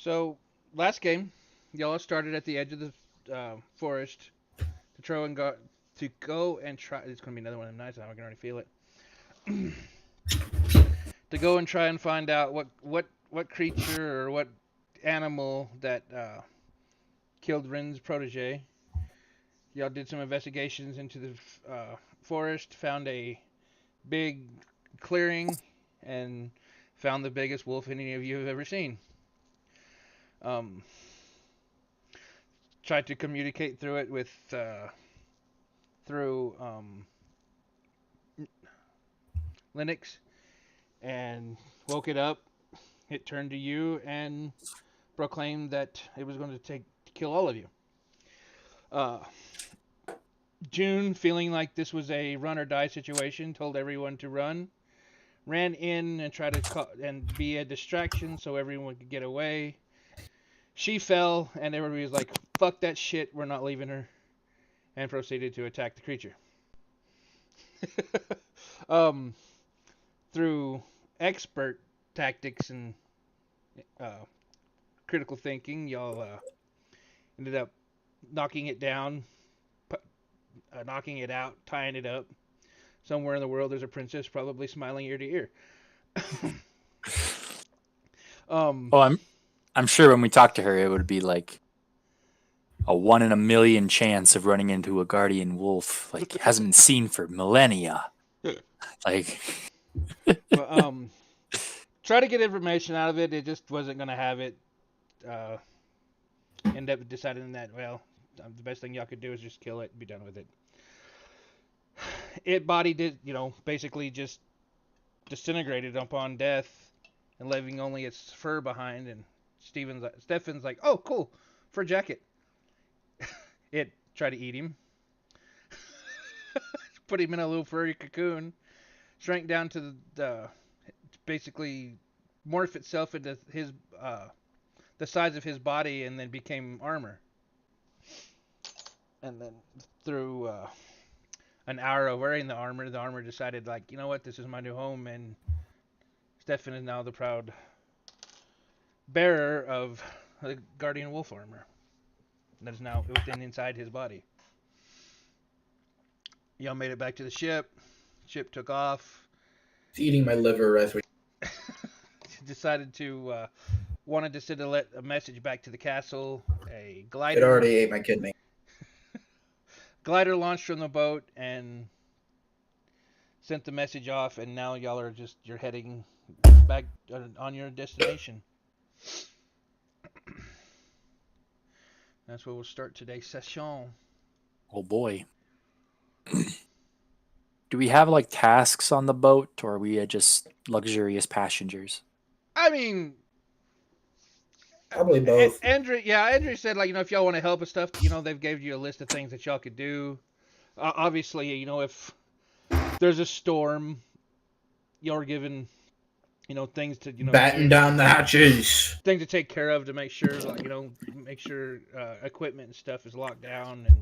So, last game, y'all started at the edge of the forest to go and try. It's gonna be another one of them nights. I can already feel it. To go and try and find out what creature or what animal that killed Rin's protege. Y'all did some investigations into the forest, found a big clearing, and found the biggest wolf any of you have ever seen. Um, Tried to communicate through it with through Linux and woke it up. It turned to you and proclaimed that it was going to kill all of you. Uh, June, feeling like this was a run or die situation, told everyone to run. Ran in and tried to and be a distraction so everyone could get away. She fell, and everybody was like, "Fuck that shit, we're not leaving her," and proceeded to attack the creature. um, Through expert tactics and uh, critical thinking, y'all ended up knocking it down, knocking it out, tying it up. Somewhere in the world, there's a princess probably smiling ear to ear. Oh, I'm sure when we talk to her, it would be like a 1 in a million chance of running into a guardian wolf, like hasn't been seen for millennia. Like, But, try to get information out of it. It just wasn't gonna have it. End up deciding that the best thing y'all could do is just kill it and be done with it. It body did, basically just disintegrated upon death and leaving only its fur behind. And Stefan's like, "Oh, cool, fur jacket." It tried to eat him, put him in a little furry cocoon, shrank down to basically morph itself into the size of his body, and then became armor. And then through an hour of wearing the armor decided, like, you know what, this is my new home, and Stefan is now the proud bearer of the Guardian Wolf armor that is now within inside his body. Y'all made it back to the ship. Ship took off. It's eating my liver as we Decided to wanted to send a message back to the castle. A It glider. already ate my kidney. Glider launched from the boat and sent the message off, and now y'all are you're heading back on your destination. That's where we'll start today's session. oh boy. Do we have like tasks on the boat, or are we just luxurious passengers? I mean, Probably both. Andrew said, like, if y'all want to help with stuff, they've gave you a list of things that y'all could do. Obviously, if there's a storm, y'all are given, things to, batten down the hatches. things to take care of to make sure, like, make sure equipment and stuff is locked down and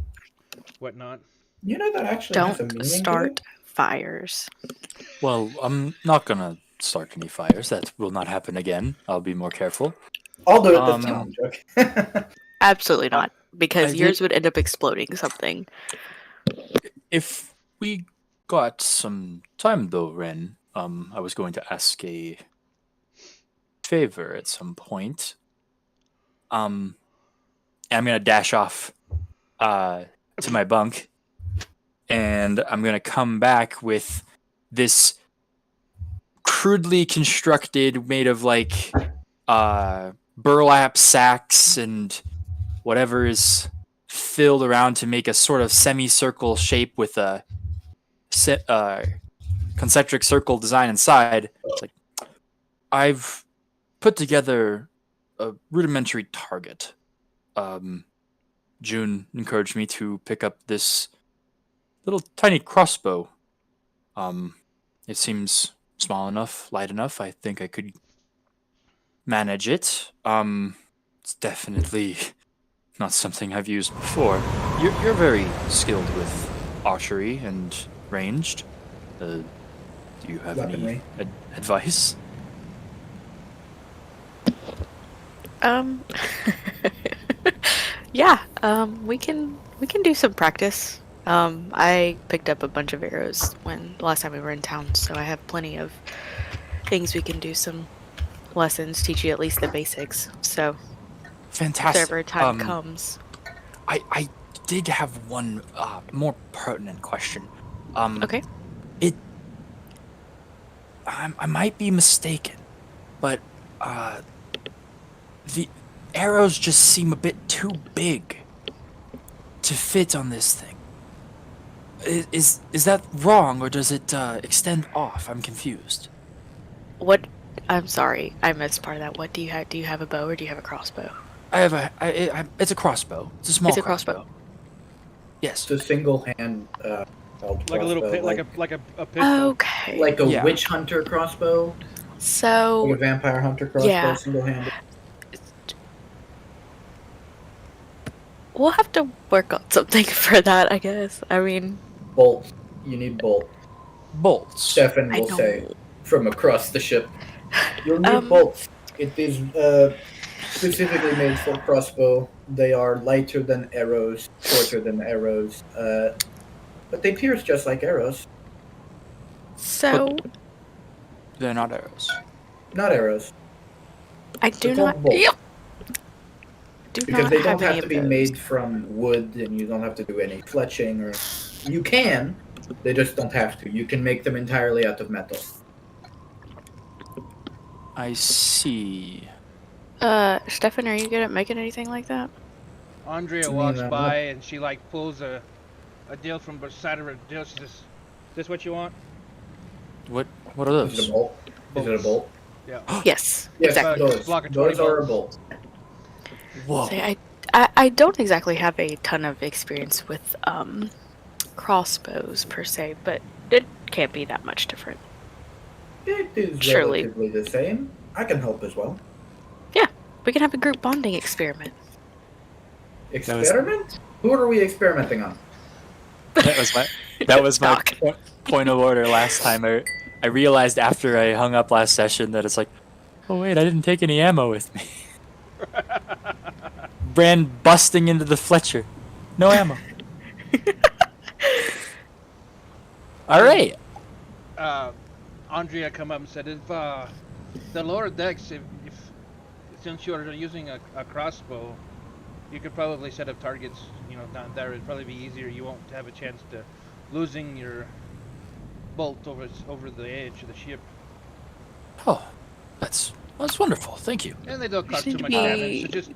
whatnot. You know that actually has a Don't meaning start to fires. Well, I'm not gonna start any fires. That will not happen again. I'll be more careful. it? I'll do it this time, Chuck. Absolutely not, because I yours did- would end up exploding something. If we got some time though, Ren, I was going to ask a favor at some point. I'm gonna dash off to my bunk, and I'm gonna come back with this crudely constructed, made of like burlap sacks and whatever is filled around to make a sort of semicircle shape with a concentric circle design inside. It's like, I've put together a rudimentary target. June encouraged me to pick up this little tiny crossbow. It seems small enough, light enough. I think I could manage it. It's definitely not something I've used before. You're very skilled with archery and ranged. Do you have Weaponry. any advice? Um. Yeah. We can do some practice. I picked up a bunch of arrows when the last time we were in town, so I have plenty of things we can do some lessons, teach you at least the basics. So if Fantastic. ever time comes. I did have one more pertinent question. Okay. I might be mistaken, but the arrows just seem a bit too big to fit on this thing. Is that wrong, or does it extend off? I'm confused. What? I'm sorry, I missed part of that. What do you have? Do you have a bow or do you have a crossbow? I have it's a crossbow. It's a small It's a crossbow. Yes. It's a single hand. Like a little pit, like a pistol. Okay. like a Yeah. witch hunter crossbow, like a So vampire hunter crossbow, Yeah. single handed. we'll have to work on something for that, I guess. I mean, Bolt. You need bolt. Bolts. Stefan I will don't. say from across the ship. You'll need Um, bolts. It is specifically made for crossbow. They are lighter than arrows, shorter than arrows, but they pierce just like arrows. So They're not arrows. Not arrows, I do called not. bolt. Yep. Do because not they don't have any have to of be those. made from wood, and you don't have to do any fletching. Or you can, they just don't have to. You can make them entirely out of metal. I see. Stefan, are you good at making anything like that? Andrea mean, walks I'm by not- and she like pulls a deal from the side of her deal. She says, "This what you want?" What are Is it those? a bolt? Is it a bolt? Yeah. Yes. Yes, Exactly. those. Block of 20 Those are a bolts. bolt. Whoa. Say, I don't exactly have a ton of experience with crossbows per se, but it can't be that much different. It is Surely. relatively the same. I can help as well. We can have a group bonding experiment. Experiment? Who are we experimenting on? That was my Doc. point of order last time. I realized after I hung up last session that it's like, oh wait, I didn't take any ammo with me. Bran busting into the Fletcher. No ammo. All right. Andrea come up and said, "If the lower decks, if since you're using a crossbow, you could probably set up targets, down there. It'd probably be easier. You won't have a chance to losing your bolt over the edge of the ship, Oh, that's wonderful. Thank you. and they don't cause need too to much be- damage. So just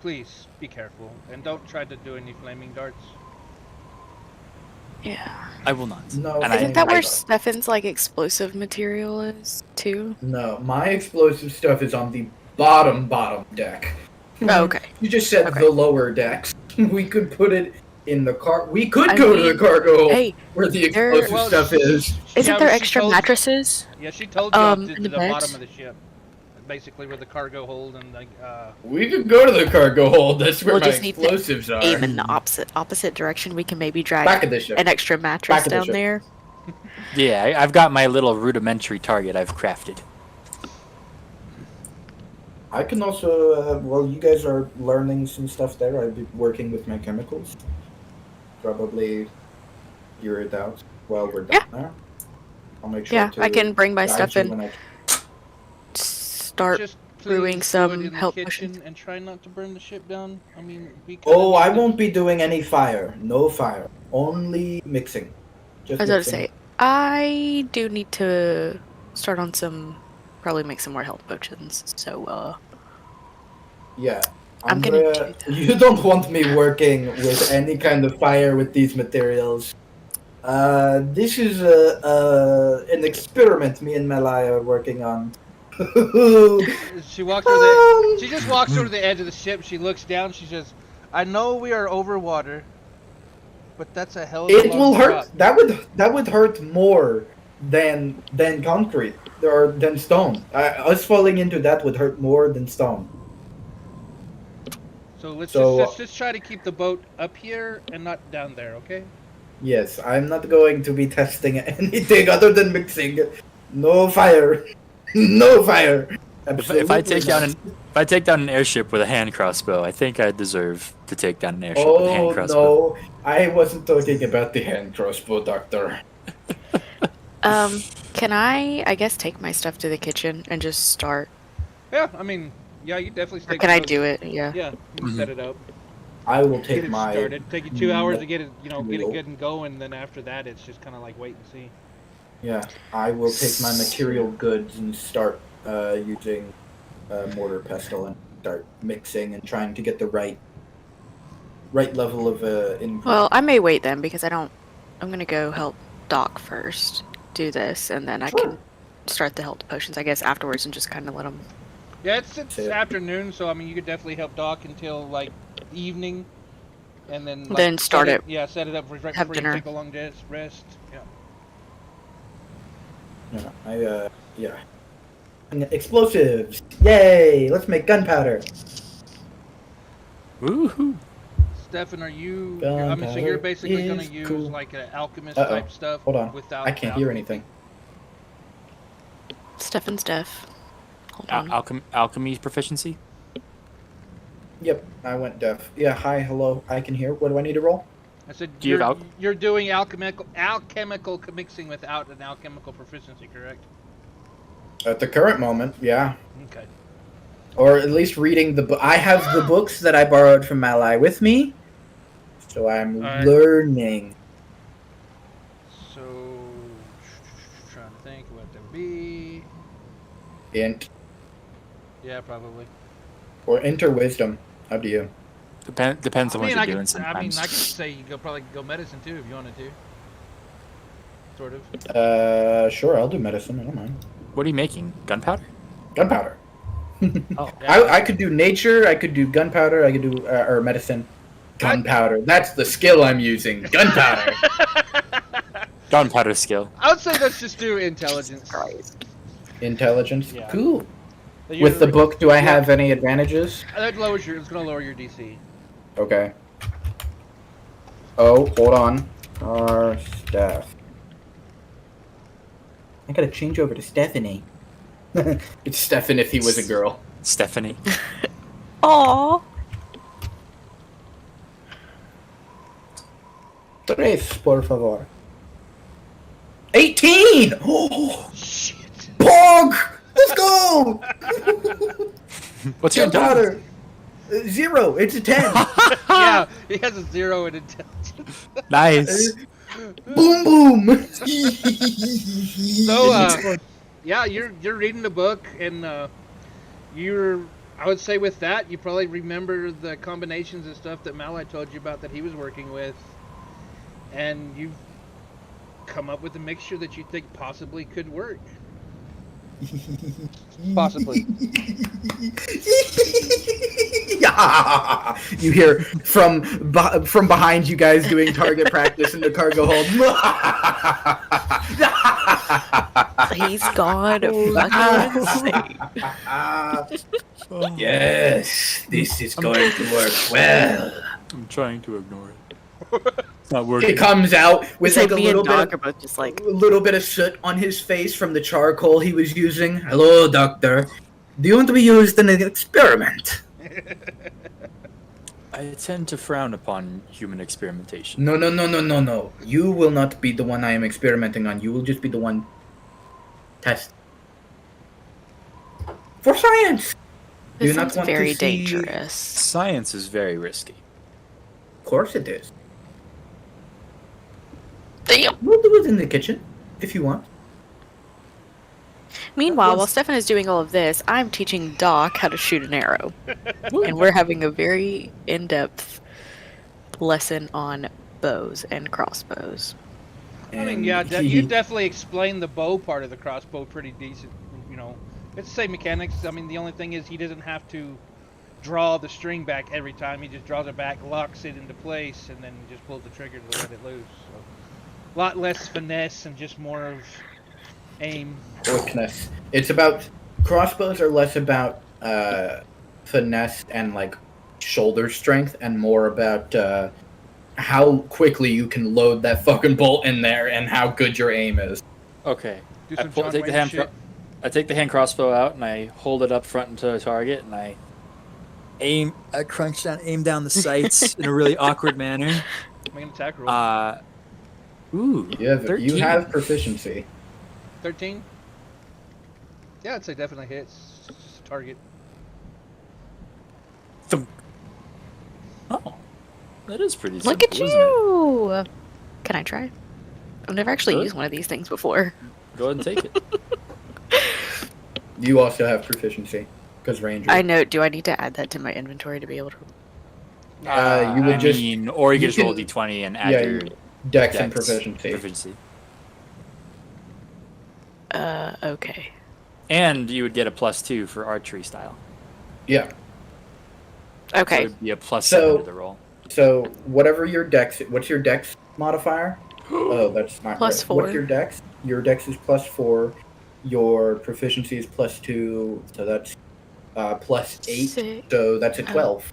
please be careful and don't try to do any flaming darts." Yeah. I will not. No, And Isn't that I- where Stefan's like explosive material is too? No, my explosive stuff is on the bottom deck. Oh, okay. You just said Okay. the lower decks. We could put it in the car. We could I go to the mean, cargo hold Hey, where the there- explosive Well, stuff is. isn't Yeah, there she extra told- mattresses? Yeah, she told you In to the the beds? bottom of the ship, basically where the cargo hold and like We could go to the cargo hold. That's where We'll my just need to explosives are. Aim in the opposite direction. We can maybe drag Back of the ship. an extra mattress Back of the down ship. there. Yeah, I've got my little rudimentary target I've crafted. I can also, while you guys are learning some stuff there, I'll be working with my chemicals. Probably gear it out while we're down there. I'll make sure Yeah, to I can bring my guide stuff you in. when I- Start. just brewing please some do it in the help kitchen potions. and try not to burn the ship down. I mean, we Oh, I kinda- won't be doing any fire. No fire. Only mixing. Just I was about to mixing. say, I do need to start on probably make some more health potions. So, Yeah. I'm gonna Andrea, do that. You don't want me working with any kind of fire with these materials. This is an experiment me and Melai are working on. She walks over the. She just walks over the edge of the ship. She looks down. She says, "I know we are over water, but that's a hell of a It long will hurt. shot." That would hurt more than concrete or than stone. Us falling into that would hurt more than stone. So let's So, just try to keep the boat up here and not down there, okay? Yes, I'm not going to be testing anything other than mixing. No fire. No fire. Absolutely If I take not. down an airship with a hand crossbow, I think I deserve to take down an airship with a hand Oh crossbow. no, I wasn't talking about the hand crossbow, Doctor. Can I guess, take my stuff to the kitchen and just start? Yeah, I mean, yeah, you definitely Or stick can with I those. do it? Yeah. Yeah, you can set it up. I will Get take it my started. Take you 2 hours to get it, material. good and going. Then after that, it's just kind of like wait and see. Yeah, I will take my material goods and start using mortar pestle and start mixing and trying to get the right level of input. Well, I may wait then because I'm gonna go help Doc first do this, and then I can start the health potions, I guess, afterwards, and just kind of let him. Yeah, it's afternoon, so I mean, you could definitely help Doc until like evening, and then Start it. Yeah, set it up right Have before dinner. you take a long rest. Yeah. Yeah. And explosives! Yay! Let's make gunpowder. Woohoo! Stefan, are you? I mean, so you're basically gonna use cool. like an alchemist Uh-oh. type stuff. Hold on. Without I can't hear anything. Stefan's deaf. Hold on. Alchemy proficiency? Yep, I went deaf. Yeah, hi, hello. I can hear. What do I need to roll? I said Do you have you're doing alchemical mixing without an alchemical proficiency, correct? At the current moment, yeah. Okay. Or at least reading the book. I have the books that I borrowed from Malai with me, so I'm Alright. learning. So, trying to think what that would be. Int Yeah, probably. or enter wisdom. Up to you. Depends on what you're doing I sometimes. could say you probably go medicine too if you wanted to. Sort of. Sure, I'll do medicine. I don't mind. What are you making? Gunpowder? Gunpowder. Oh. I could do nature. I could do gunpowder. I could do or medicine. Gunpowder. That's the skill I'm using. Gunpowder. Gunpowder skill. I would say let's just do intelligence. Intelligence. Yeah. Cool. With the book, do I have any advantages? That lowers your. It's gonna lower your DC. Okay. Oh, hold on. Our staff. I gotta change over to Stephanie. It's Stefan if he was a girl. Stephanie. Aww. Tres, por favor. 18! Oh, Shit. Pog! Let's go! What's your Gunpowder! 0. It's a 10. Yeah, he has a 0 in intelligence. Nice. Boom boom. So, yeah, you're reading the book, and I would say with that, you probably remember the combinations and stuff that Malai told you about that he was working with, and you've come up with a mixture that you think possibly could work. Possibly. You hear from behind you guys doing target practice in the cargo hold. He's gone fucking insane. Yes, this is going to work well. I'm trying to ignore it. It's not working. It comes out with Say like a me little and bit Doc are of, both just like, little bit of soot on his face from the charcoal he was using. Hello, doctor. Do you want to be used in an experiment? I tend to frown upon human experimentation. No. You will not be the one I am experimenting on. You will just be the one test. For science! Do this you not sounds want to very see- dangerous. Science is very risky. Of course it is. Damn. We'll do it in the kitchen, if you want. Meanwhile, while Stefan is doing all of this, I'm teaching Doc how to shoot an arrow. And we're having a very in-depth lesson on bows and crossbows. I mean, yeah, you definitely explained the bow part of the crossbow pretty decent. You know, it's the same mechanics. I mean, the only thing is he doesn't have to draw the string back every time. He just draws it back, locks it into place, and then just pulls the trigger to let it loose. So, a lot less finesse and just more of aim. Quickness. It's about crossbows are less about finesse and like shoulder strength, and more about how quickly you can load that fucking bolt in there and how good your aim is. Okay. Do I some pull, John take the Wayne hand shit. I take the hand crossbow out and I hold it up front into the target and I crunch down, aim down the sights in a really awkward manner. Make an attack roll. Ooh, You have 13. proficiency. 13. Yeah, I'd say definitely hits target. Thump. Oh, that is pretty simple, Look at isn't it? you! Can I try? I've never actually Sure. used one of these things before. Go ahead and take it. You also have proficiency because ranger. I know. Do I need to add that to my inventory to be able to? You would just or you you can just roll can- d20 and add yeah, your dex and proficiency. Okay. And you would get a +2 for archery style. Yeah. So it Okay. would be a +7 So- to the roll. So whatever your dex, what's your dex modifier? Oh, that's not Plus right. 4. What's your dex? Your dex is +4. Your proficiency is +2, so that's +8. Sick. So that's a 12.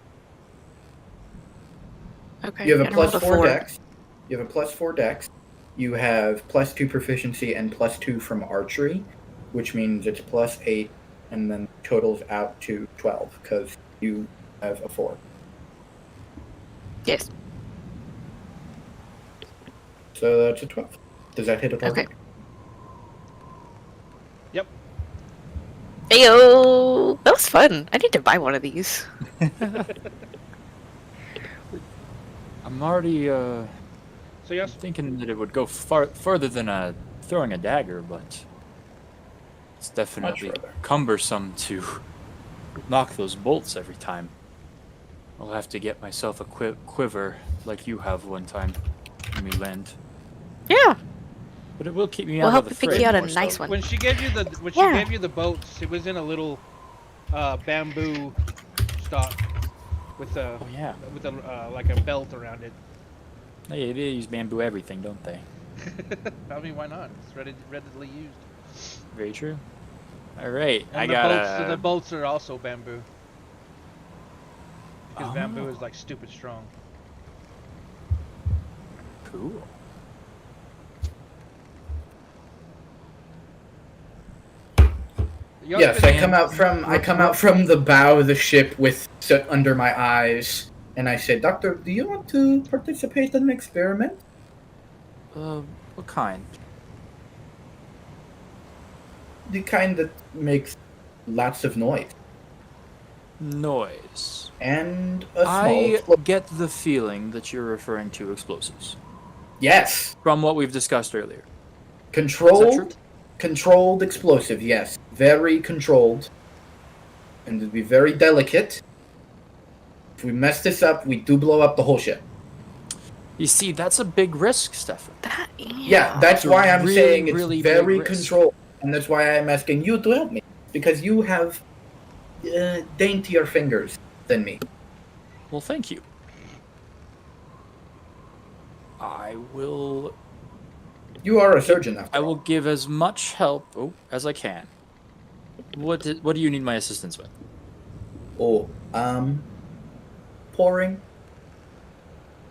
Okay. You have a and I rolled +4 dex. You have a +4 dex. You have +2 proficiency and +2 from archery, which means it's +8, and then totals out to 12 because you have a 4. Yes. So that's a 12. Does that hit a target? Okay. Yep. Ayo! That was fun. I need to buy one of these. I'm already So yes, thinking that it would go further than throwing a dagger, but it's definitely further. cumbersome to knock those bolts every time. I'll have to get myself a quiver like you have one time when we land. Yeah. But it will keep me We'll out help of the pick fray you out a more nice so. one. when she gave you the boats, it was in a little bamboo stock with a Oh yeah. like a belt around it. Hey, they use bamboo everything, don't they? I mean, why not? It's readily used. Very true. All right, And I the got the bolts are also bamboo. Because Oh. bamboo is like stupid strong. cool. Yes, I come out from the bow of the ship with soot under my eyes, and I say, "Doctor, do you want to participate in an experiment? What kind? The kind that makes lots of noise Noise. and a small I explosion." get the feeling that you're referring to explosives Yes, from what we've discussed earlier. controlled explosive. Yes, very controlled, and it'd be very delicate. If we mess this up, we do blow up the whole ship. You see, that's a big risk, Stefan. Yeah, that's It's a why I'm really, saying it's really very big risk. controlled, and that's why I'm asking you to help me, because you have daintier fingers than me. Well, thank you. I will. You are a surgeon, after I all. will give as much help as I can. What do you need my assistance with? Oh, pouring.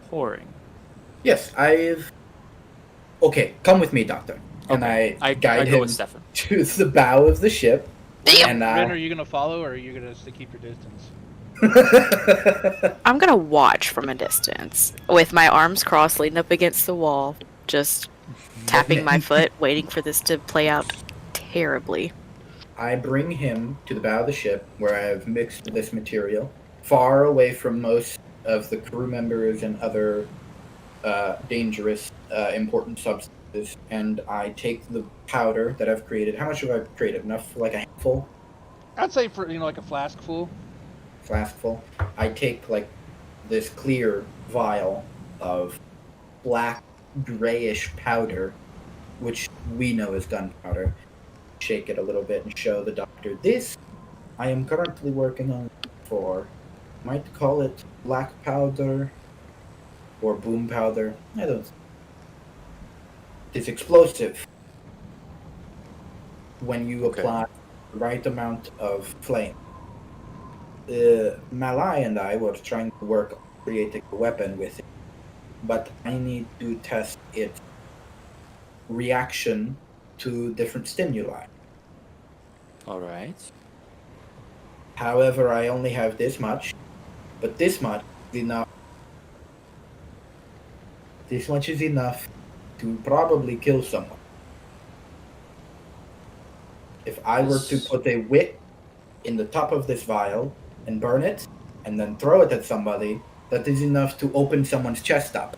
Pouring. Yes, I've. Okay, come with me, doctor. And Okay, I I guide go him with Stefan. to the bow of the ship, and Ren, are you gonna follow, or are you gonna keep your distance? I'm gonna watch from a distance with my arms crossed, leaning up against the wall, just tapping my foot, waiting for this to play out terribly. I bring him to the bow of the ship where I have mixed this material, far away from most of the crew members and other dangerous, important substances, and I take the powder that I've created. How much have I created? Enough for like a handful? I'd say for like a flask full. Flaskful. I take like this clear vial of black grayish powder, which we know is gunpowder. Shake it a little bit and show the doctor this. I am currently working on for. Might call it black powder or boom powder. I don't. It's explosive when you Okay. apply the right amount of flame. Malai and I were trying to work on creating a weapon with it, but I need to test its reaction to different stimuli. All right. However, I only have this much, but this much is enough. This much is enough to probably kill someone. If I were to put a wick in the top of this vial and burn it, and then throw it at somebody, that is enough to open someone's chest up.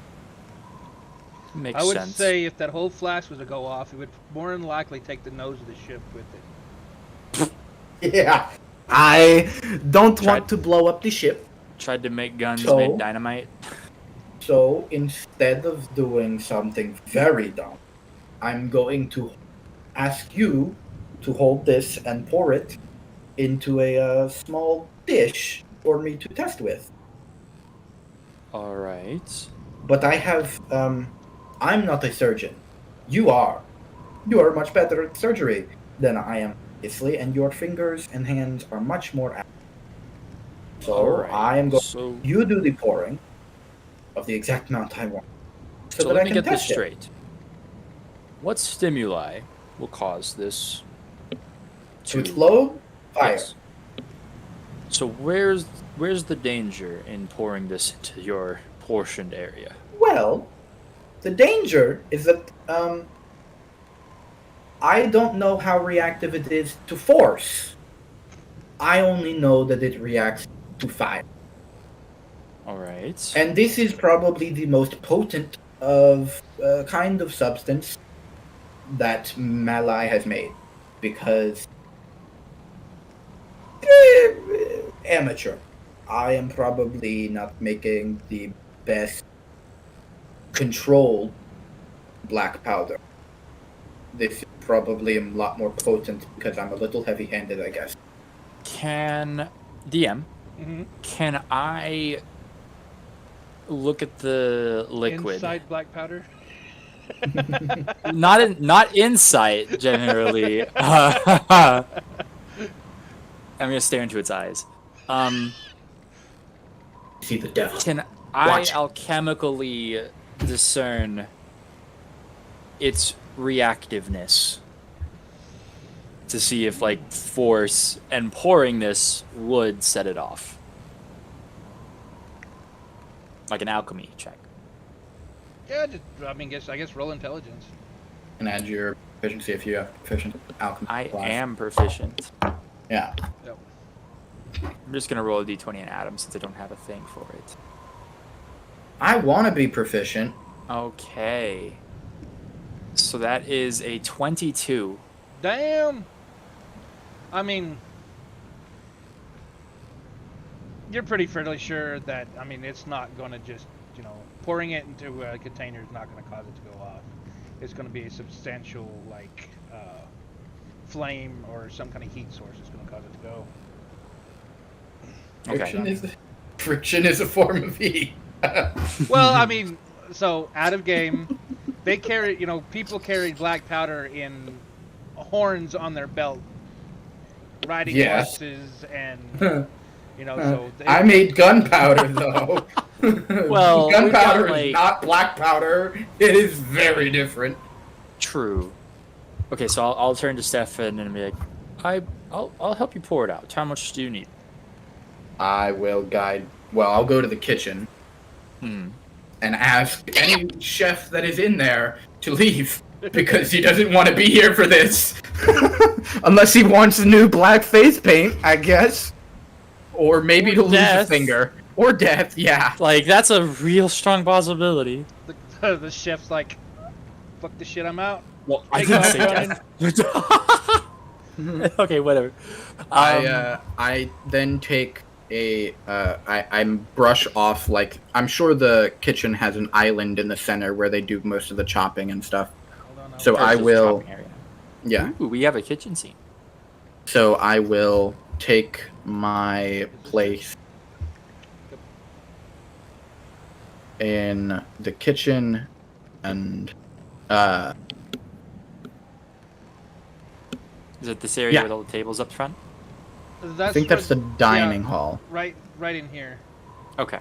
Makes I would sense. say if that whole flash was to go off, it would more than likely take the nose of the ship with it. Yeah. I don't want to blow up the ship. Tried to make guns, So- made dynamite. So instead of doing something very dumb, I'm going to ask you to hold this and pour it into a small dish for me to test with. All right. But I have, I'm not a surgeon. You are. You are much better at surgery than I am, obviously, and your fingers and hands are much more accurate. So All right. I am going. So, You do the pouring of the exact amount I want, so that let I me can get this test it. straight. What stimuli will cause this To explode, fire. Yes. So where's the danger in pouring this into your portioned area? Well, the danger is that I don't know how reactive it is to force. I only know that it reacts to fire. All right. And this is probably the most potent of kind of substance that Malai has made. Because amateur. I am probably not making the best controlled black powder. This is probably a lot more potent because I'm a little heavy-handed, I guess. Can DM? Mm-hmm. Can I look at the liquid? Inside black powder. Not insight generally. I'm gonna stare into its eyes. See the devil. Can I Watch. alchemically discern its reactiveness to see if like force and pouring this would set it off? Like an alchemy check. Yeah, I guess roll intelligence. And add your proficiency if you have proficient alchemy. I class. am proficient. Yeah. Yep. I'm just gonna roll a d20 and add 'em since I don't have a thing for it. I want to be proficient. Okay. So that is a 22. Damn. I mean, you're pretty fairly sure that it's not going to just pouring it into a container is not going to cause it to go off. It's going to be a substantial flame or some kind of heat source that's going to cause it to go. Okay. Friction is a form of heat. Well, so out of game, they carry, people carried black powder in horns on their belt, riding Yes. horses, and so they, I made gunpowder though. Well, we've got, gunpowder like- is not black powder. It is very different. True. Okay, so I'll turn to Stefan and be like, I'll help you pour it out. How much do you need? I will guide. Well, I'll go to the kitchen and ask any chef that is in there to leave because he doesn't want to be here for this. Unless he wants a new black face paint, I guess. Or maybe he'll lose a death. finger. Or death, yeah. Like, that's a real strong possibility. the chef's like, fuck the shit, I'm out. Well, I Take didn't say off death. Okay, whatever. I then take I brush off, like, I'm sure the kitchen has an island in the center where they do most of the chopping and stuff. Hold on, So There's I just a will, chopping area. yeah. Ooh, we have a kitchen scene. So I will take my place in the kitchen and Is it this area Yeah. with all the tables up front? I think that's the dining hall. Right in here. Okay.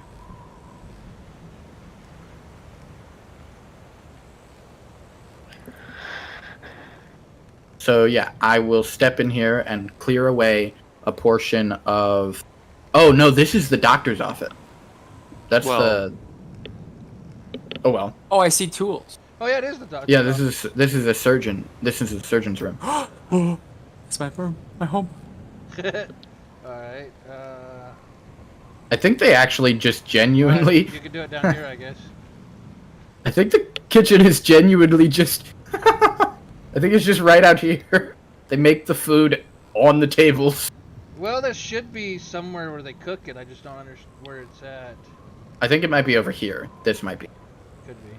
So yeah, I will step in here and clear away a portion of. Oh no, this is the doctor's office. That's Well- the. Oh well. Oh, I see tools. Oh yeah, it is the doctor. Yeah, this is a surgeon. This is the surgeon's room. It's my room, my home. Alright, I think they actually just genuinely. you can do it down here, I guess. I think the kitchen is genuinely just. I think it's just right out here. They make the food on the tables. Well, there should be somewhere where they cook it. I just don't understand where it's at. I think it might be over here. This might be. Could be.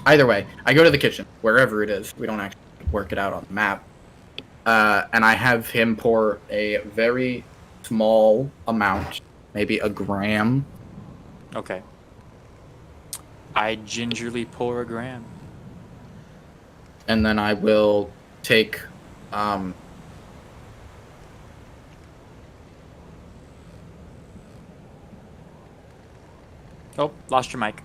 Either way, I go to the kitchen, wherever it is. We don't actually work it out on the map. And I have him pour a very small amount, maybe a gram. Okay. I gingerly pour a gram. And then I will take Oh, lost your mic.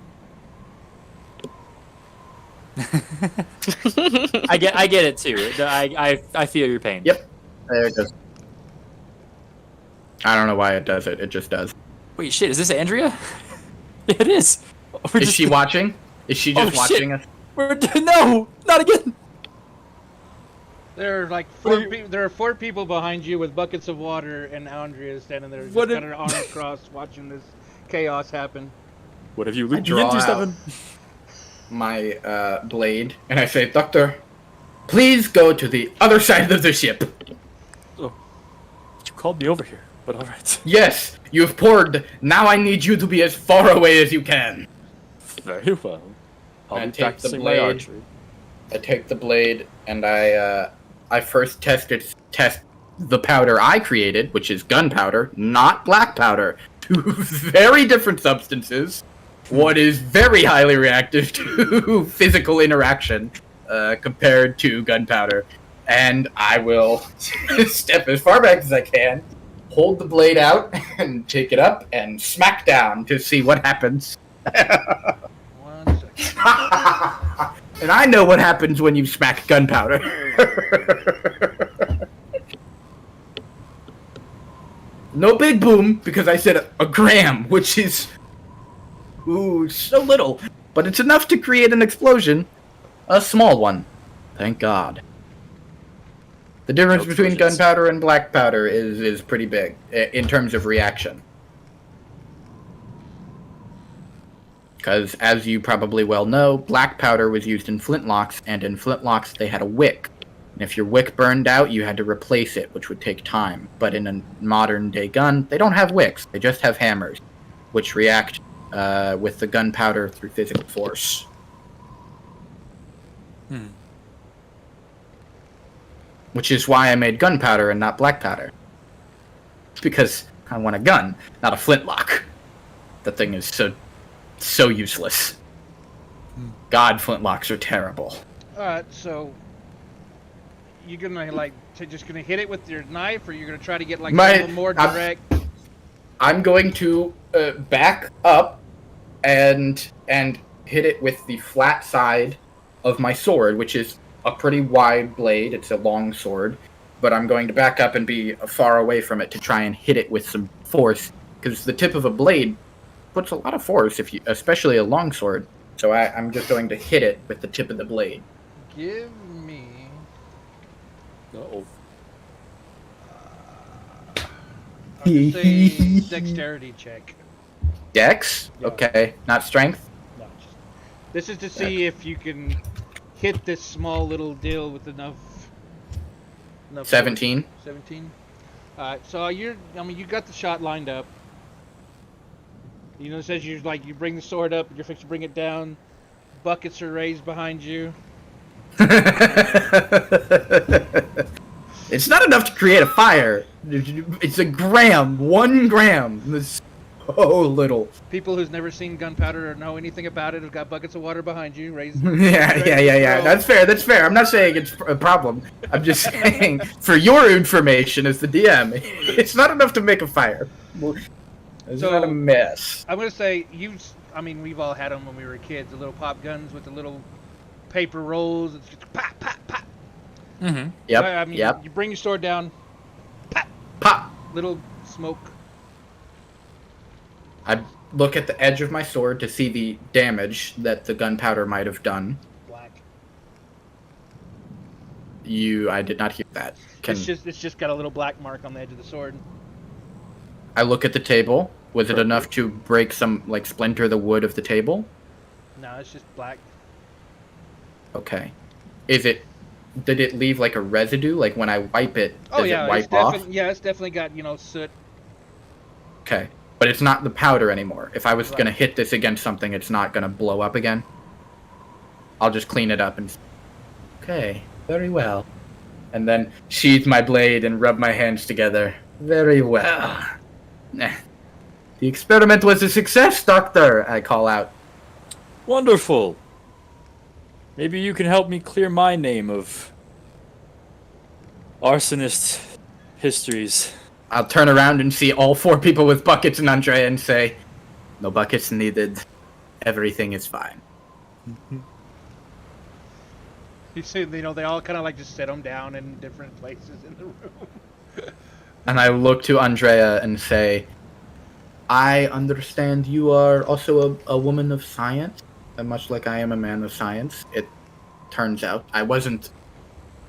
I get it too. I feel your pain. Yep. There it goes. I don't know why it does it. It just does. Wait, shit, is this Andrea? Yeah, it is. Is she watching? Is she just watching us? No, not again. There are like there are 4 people behind you with buckets of water, and Andrea is standing there, just What got her arms crossed, watching this chaos happen. What have you I looked draw into, out Stefan? my blade, and I say, Doctor, please go to the other side of the ship. Oh, you called me over here, but all right. Yes, you've poured. Now I need you to be as far away as you can. Very well. I'll And be take the practicing my blade. archery. I take the blade and I first test the powder I created, which is gunpowder, not black powder. Two very different substances. One is very highly reactive to physical interaction compared to gunpowder. And I will step as far back as I can, hold the blade out, and take it up and smack down to see what happens. 1 second. And I know what happens when you smack gunpowder. No big boom, because I said a gram, which is so little. But it's enough to create an explosion. A small one. Thank God. The difference No between explosions. gunpowder and black powder is pretty big in terms of reaction. Because, as you probably well know, black powder was used in flintlocks, and in flintlocks they had a wick. And if your wick burned out, you had to replace it, which would take time. But in a modern-day gun, they don't have wicks. They just have hammers, which react with the gunpowder through physical force. Which is why I made gunpowder and not black powder. Because I want a gun, not a flintlock. That thing is so useless. God, flintlocks are terrible. Alright, so you're gonna just gonna hit it with your knife, or you're gonna try to get a little more direct? I'm going to back up and hit it with the flat side of my sword, which is a pretty wide blade. It's a long sword, but I'm going to back up and be far away from it to try and hit it with some force, because the tip of a blade puts a lot of force, especially a long sword. So I'm just going to hit it with the tip of the blade. Give me Uh-oh. I'll just say dexterity check. Dex? Yeah. Okay, not strength? No, this is to see if you can hit this small little deal with enough 17. 17. Alright, so you got the shot lined up. You know, it says you bring the sword up, you're fixing to bring it down. Buckets are raised behind you. It's not enough to create a fire. It's a gram. 1 gram. It's so little. People who's never seen gunpowder or know anything about it have got buckets of water behind you. Raised. Yeah. That's fair. I'm not saying it's a problem. I'm just saying, for your information as the DM, it's not enough to make a fire. It's So- not a mess. I'm gonna say we've all had them when we were kids. The little pop guns with the little paper rolls. It's just pop, pop, pop. Mm-hmm. Yep. I mean, Yep. you bring your sword down. Pop. Little smoke. I look at the edge of my sword to see the damage that the gunpowder might have done. Black. I did not hear that. It's just got a little black mark on the edge of the sword. I look at the table. Was it enough to break splinter the wood of the table? No, it's just black. Okay. Did it leave like a residue? Like when I wipe it, does it wipe off? Yeah, it's definitely got, soot. Okay. But it's not the powder anymore. If I was going to hit this against something, it's not going to blow up again. I'll just clean it up and... Okay, very well. And then sheathe my blade and rub my hands together. Very well. The experiment was a success, Doctor, I call out. Wonderful. Maybe you can help me clear my name of arsonist histories. I'll turn around and see all 4 people with buckets and Andrea and say, no buckets needed. Everything is fine. You see, they all kind of just set them down in different places in the room. And I look to Andrea and say, I understand you are also a woman of science, much like I am a man of science. It turns out I wasn't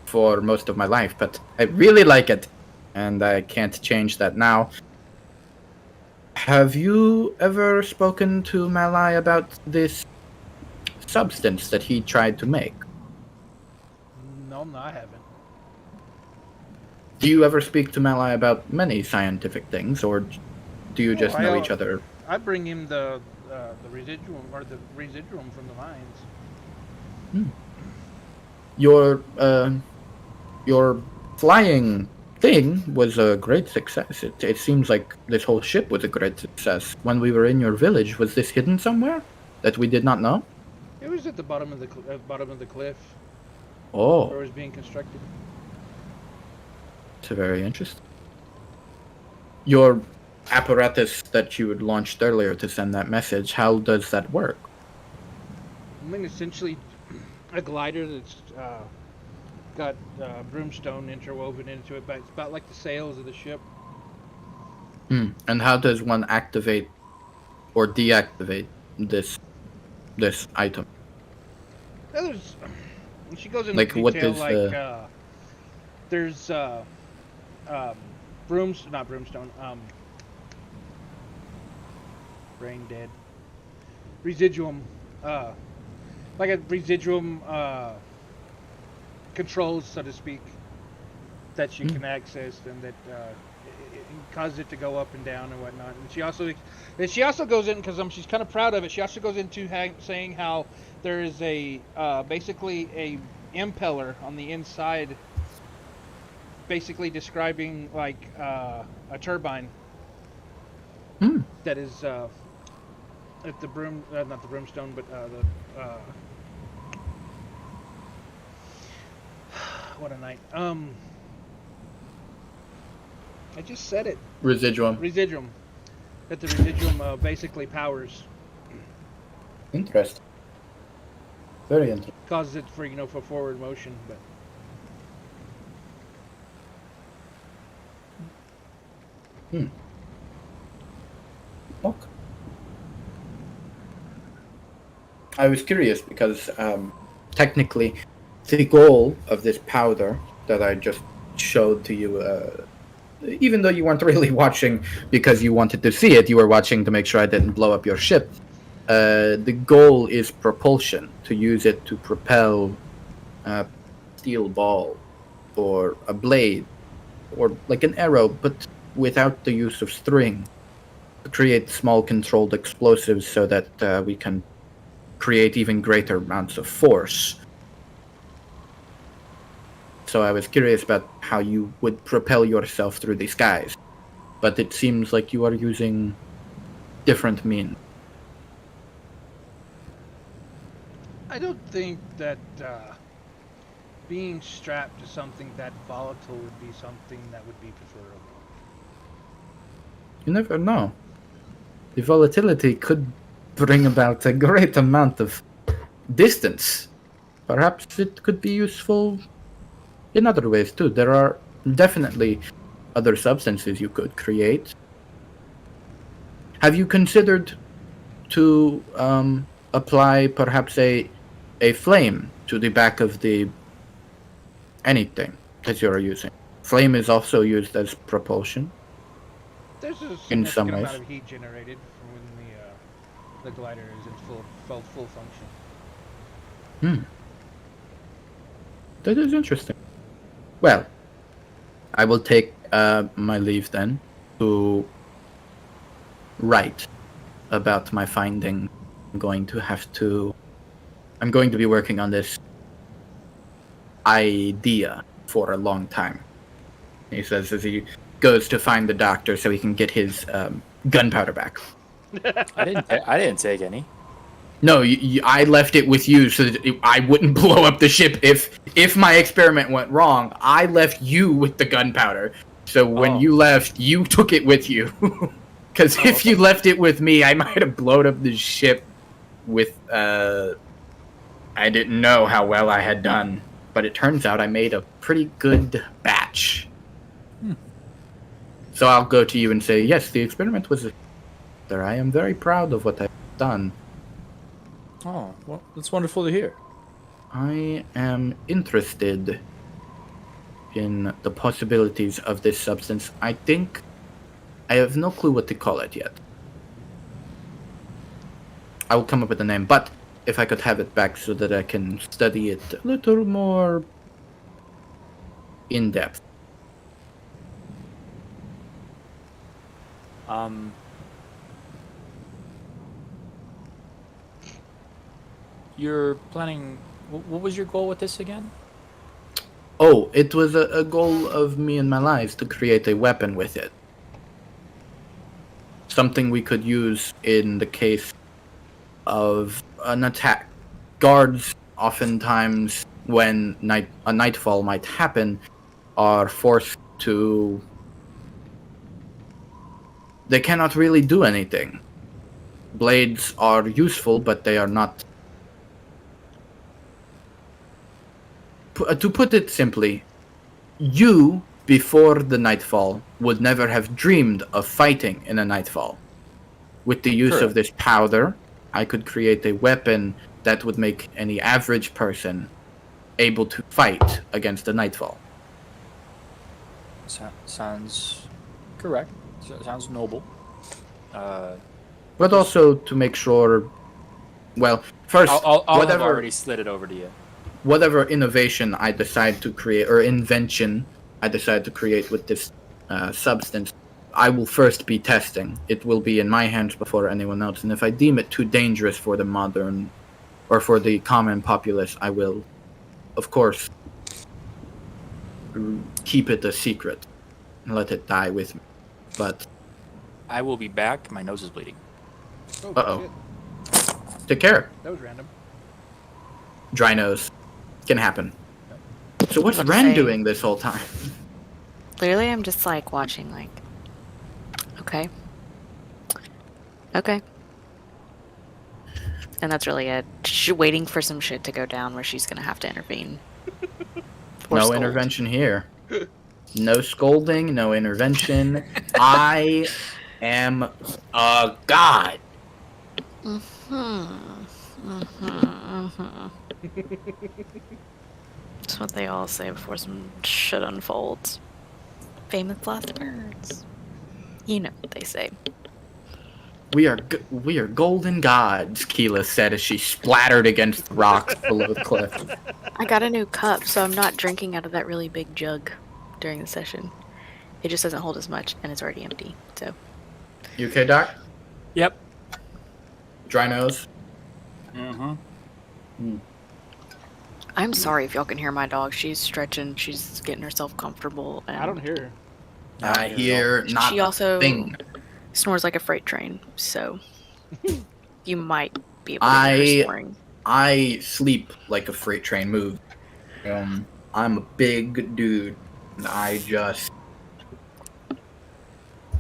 for most of my life, but I really like it, and I can't change that now. Have you ever spoken to Malai about this substance that he tried to make? No, I haven't. Do you ever speak to Malai about many scientific things, or do you just know each other? I bring him the residuum from the mines. Your flying thing was a great success. It seems like this whole ship was a great success. When we were in your village, was this hidden somewhere that we did not know? It was at the bottom of the cliff. Oh, Where it was being constructed. it's very interesting. Your apparatus that you had launched earlier to send that message, how does that work? I mean, essentially, a glider that's got broomstone interwoven into it, but it's about like the sails of the ship. And how does one activate or deactivate this item? She goes into Like, detail, what is there's not broomstone, brain dead. Residuum, like a residuum controls, so to speak, that you can access, and that it causes it to go up and down and whatnot. And she also goes in, because she's kind of proud of it. She also goes into saying how there is basically a impeller on the inside, basically describing like a turbine that is at the not the broomstone, but what a night. I just said it. Residuum. That the residuum basically powers. Interesting. Very interesting. Causes it for forward motion, but. Okay. I was curious because technically the goal of this powder that I just showed to you, even though you weren't really watching because you wanted to see it, you were watching to make sure I didn't blow up your ship. The goal is propulsion, to use it to propel a steel ball or a blade or like an arrow, but without the use of string, to create small controlled explosives so that we can create even greater amounts of force. So I was curious about how you would propel yourself through the skies, but it seems like you are using different means. I don't think that being strapped to something that volatile would be something that would be preferable. You never know. The volatility could bring about a great amount of distance. Perhaps it could be useful in other ways too. There are definitely other substances you could create. Have you considered to apply perhaps a flame to the back of the anything that you're using? Flame is also used as propulsion. There's a In some significant amount ways. of heat generated from when the glider is in full function. That is interesting. Well, I will take my leave then to write about my finding. I'm going to be working on this idea for a long time. He says as he goes to find the doctor so he can get his gunpowder back. I didn't take any. No, I left it with you so that I wouldn't blow up the ship if my experiment went wrong. I left you with the gunpowder. So when you left, you took it with you. Because if you left it with me, I might have blown up the ship with, I didn't know how well I had done. But it turns out I made a pretty good batch. So I'll go to you and say, yes, the experiment was there. I am very proud of what I've done. Oh, well, that's wonderful to hear. I am interested in the possibilities of this substance. I think I have no clue what to call it yet. I will come up with a name, but if I could have it back so that I can study it a little more in depth. You're planning. What was your goal with this again? Oh, it was a goal of me and my lives to create a weapon with it. Something we could use in the case of an attack. Guards, oftentimes, when a nightfall might happen, are forced to... They cannot really do anything. Blades are useful, but they are not... To put it simply, you, before the nightfall, would never have dreamed of fighting in a nightfall. With the use of this powder, I could create a weapon that would make any average person able to fight against a nightfall. Sounds correct. Sounds noble. But also to make sure... Well, first, I'll whatever... have already slid it over to you. Whatever innovation I decide to create, or invention I decide to create with this substance, I will first be testing. It will be in my hands before anyone else, and if I deem it too dangerous for the modern, or for the common populace, I will, of course, keep it a secret and let it die with me. But... I will be back. My nose is bleeding. Oh, Uh-oh. shit. Take care. That was random. Dry nose. Can happen. So what's Let's Ren say- doing this whole time? Literally, I'm just like watching, like, okay. Okay. And that's really it. She's waiting for some shit to go down where she's gonna have to intervene. Or No scold. intervention here. No scolding, no intervention. I am a god. That's what they all say before some shit unfolds. Famous last words. You know what they say. We are golden gods, Keela said as she splattered against the rocks below the cliff. I got a new cup, so I'm not drinking out of that really big jug during the session. It just doesn't hold as much, and it's already empty, so. You okay, Doc? Yep. Dry nose? I'm sorry if y'all can hear my dog. She's stretching, she's getting herself comfortable. And I don't hear her. I hear not she also a thing. snores like a freight train, so you might be able to hear her snoring. I sleep like a freight train move. I'm a big dude. I just...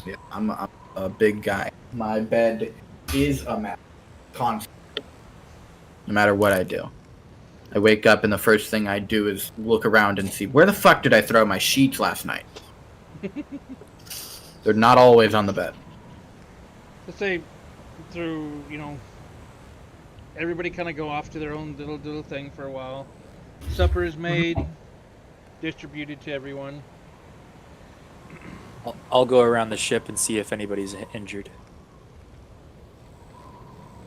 Yeah, I'm a big guy. My bed is a mess. Constant. No matter what I do. I wake up and the first thing I do is look around and see, where the fuck did I throw my sheets last night? They're not always on the bed. Let's say through, everybody kind of go off to their own little thing for a while. Supper is made, distributed to everyone. I'll go around the ship and see if anybody's injured.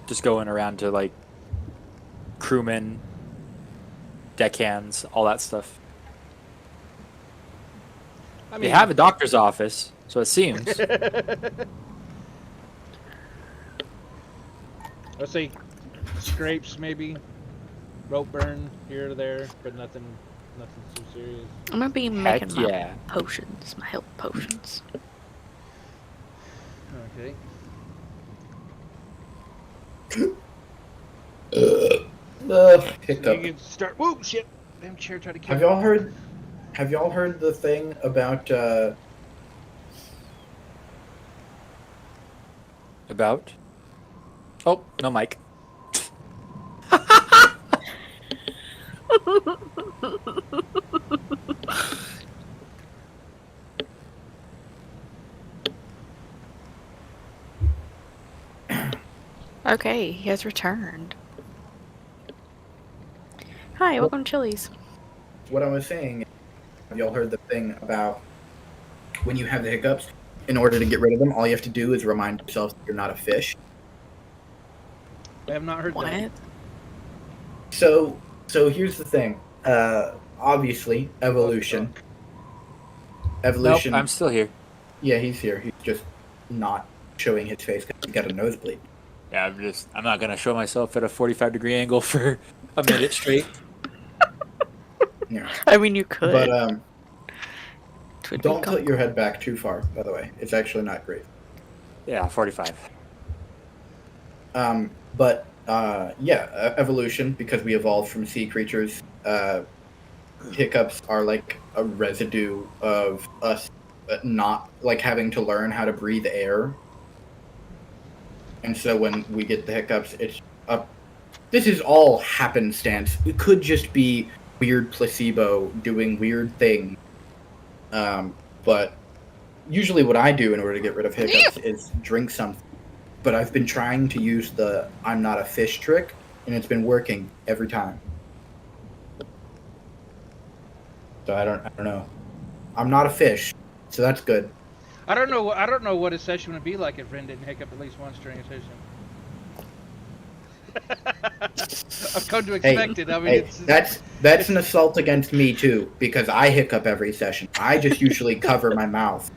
Just going around to, like, crewmen, deckhands, all that stuff. I mean, They have a doctor's office, so it seems. let's say scrapes maybe, rope burn here or there, but nothing too serious. I'm gonna be Heck making my yeah. potions, my health potions. Okay. Hiccup. You can start. Whoa, shit! Damn chair tried to kill Have me. y'all heard the thing about About? Oh, no mic. Okay, he has returned. Hi, welcome to Chili's. what I was saying? Have y'all heard the thing about when you have the hiccups? In order to get rid of them, all you have to do is remind yourself that you're not a fish. I have not heard that. What? So here's the thing. Obviously, evolution. Evolution. Nope, I'm still here. Yeah, he's here. He's just not showing his face because he's got a nosebleed. Yeah, I'm not gonna show myself at a 45-degree angle for a minute straight. Yeah. I mean, you could. But It would be don't tilt com- your head back too far, by the way. It's actually not great. Yeah, 45. But evolution, because we evolved from sea creatures, hiccups are like a residue of us not like having to learn how to breathe air. And so when we get the hiccups, it's this is all happenstance. It could just be weird placebo doing weird things. But usually what I do in order to get rid of hiccups is drink something. But I've been trying to use the I'm not a fish trick, and it's been working every time. So I don't know. I'm not a fish, so that's good. I don't know what a session would be like if Ren didn't hiccup at least once during a session. I've come to expect it. I mean, that's an assault against me too, because I hiccup every session. I just usually cover my mouth.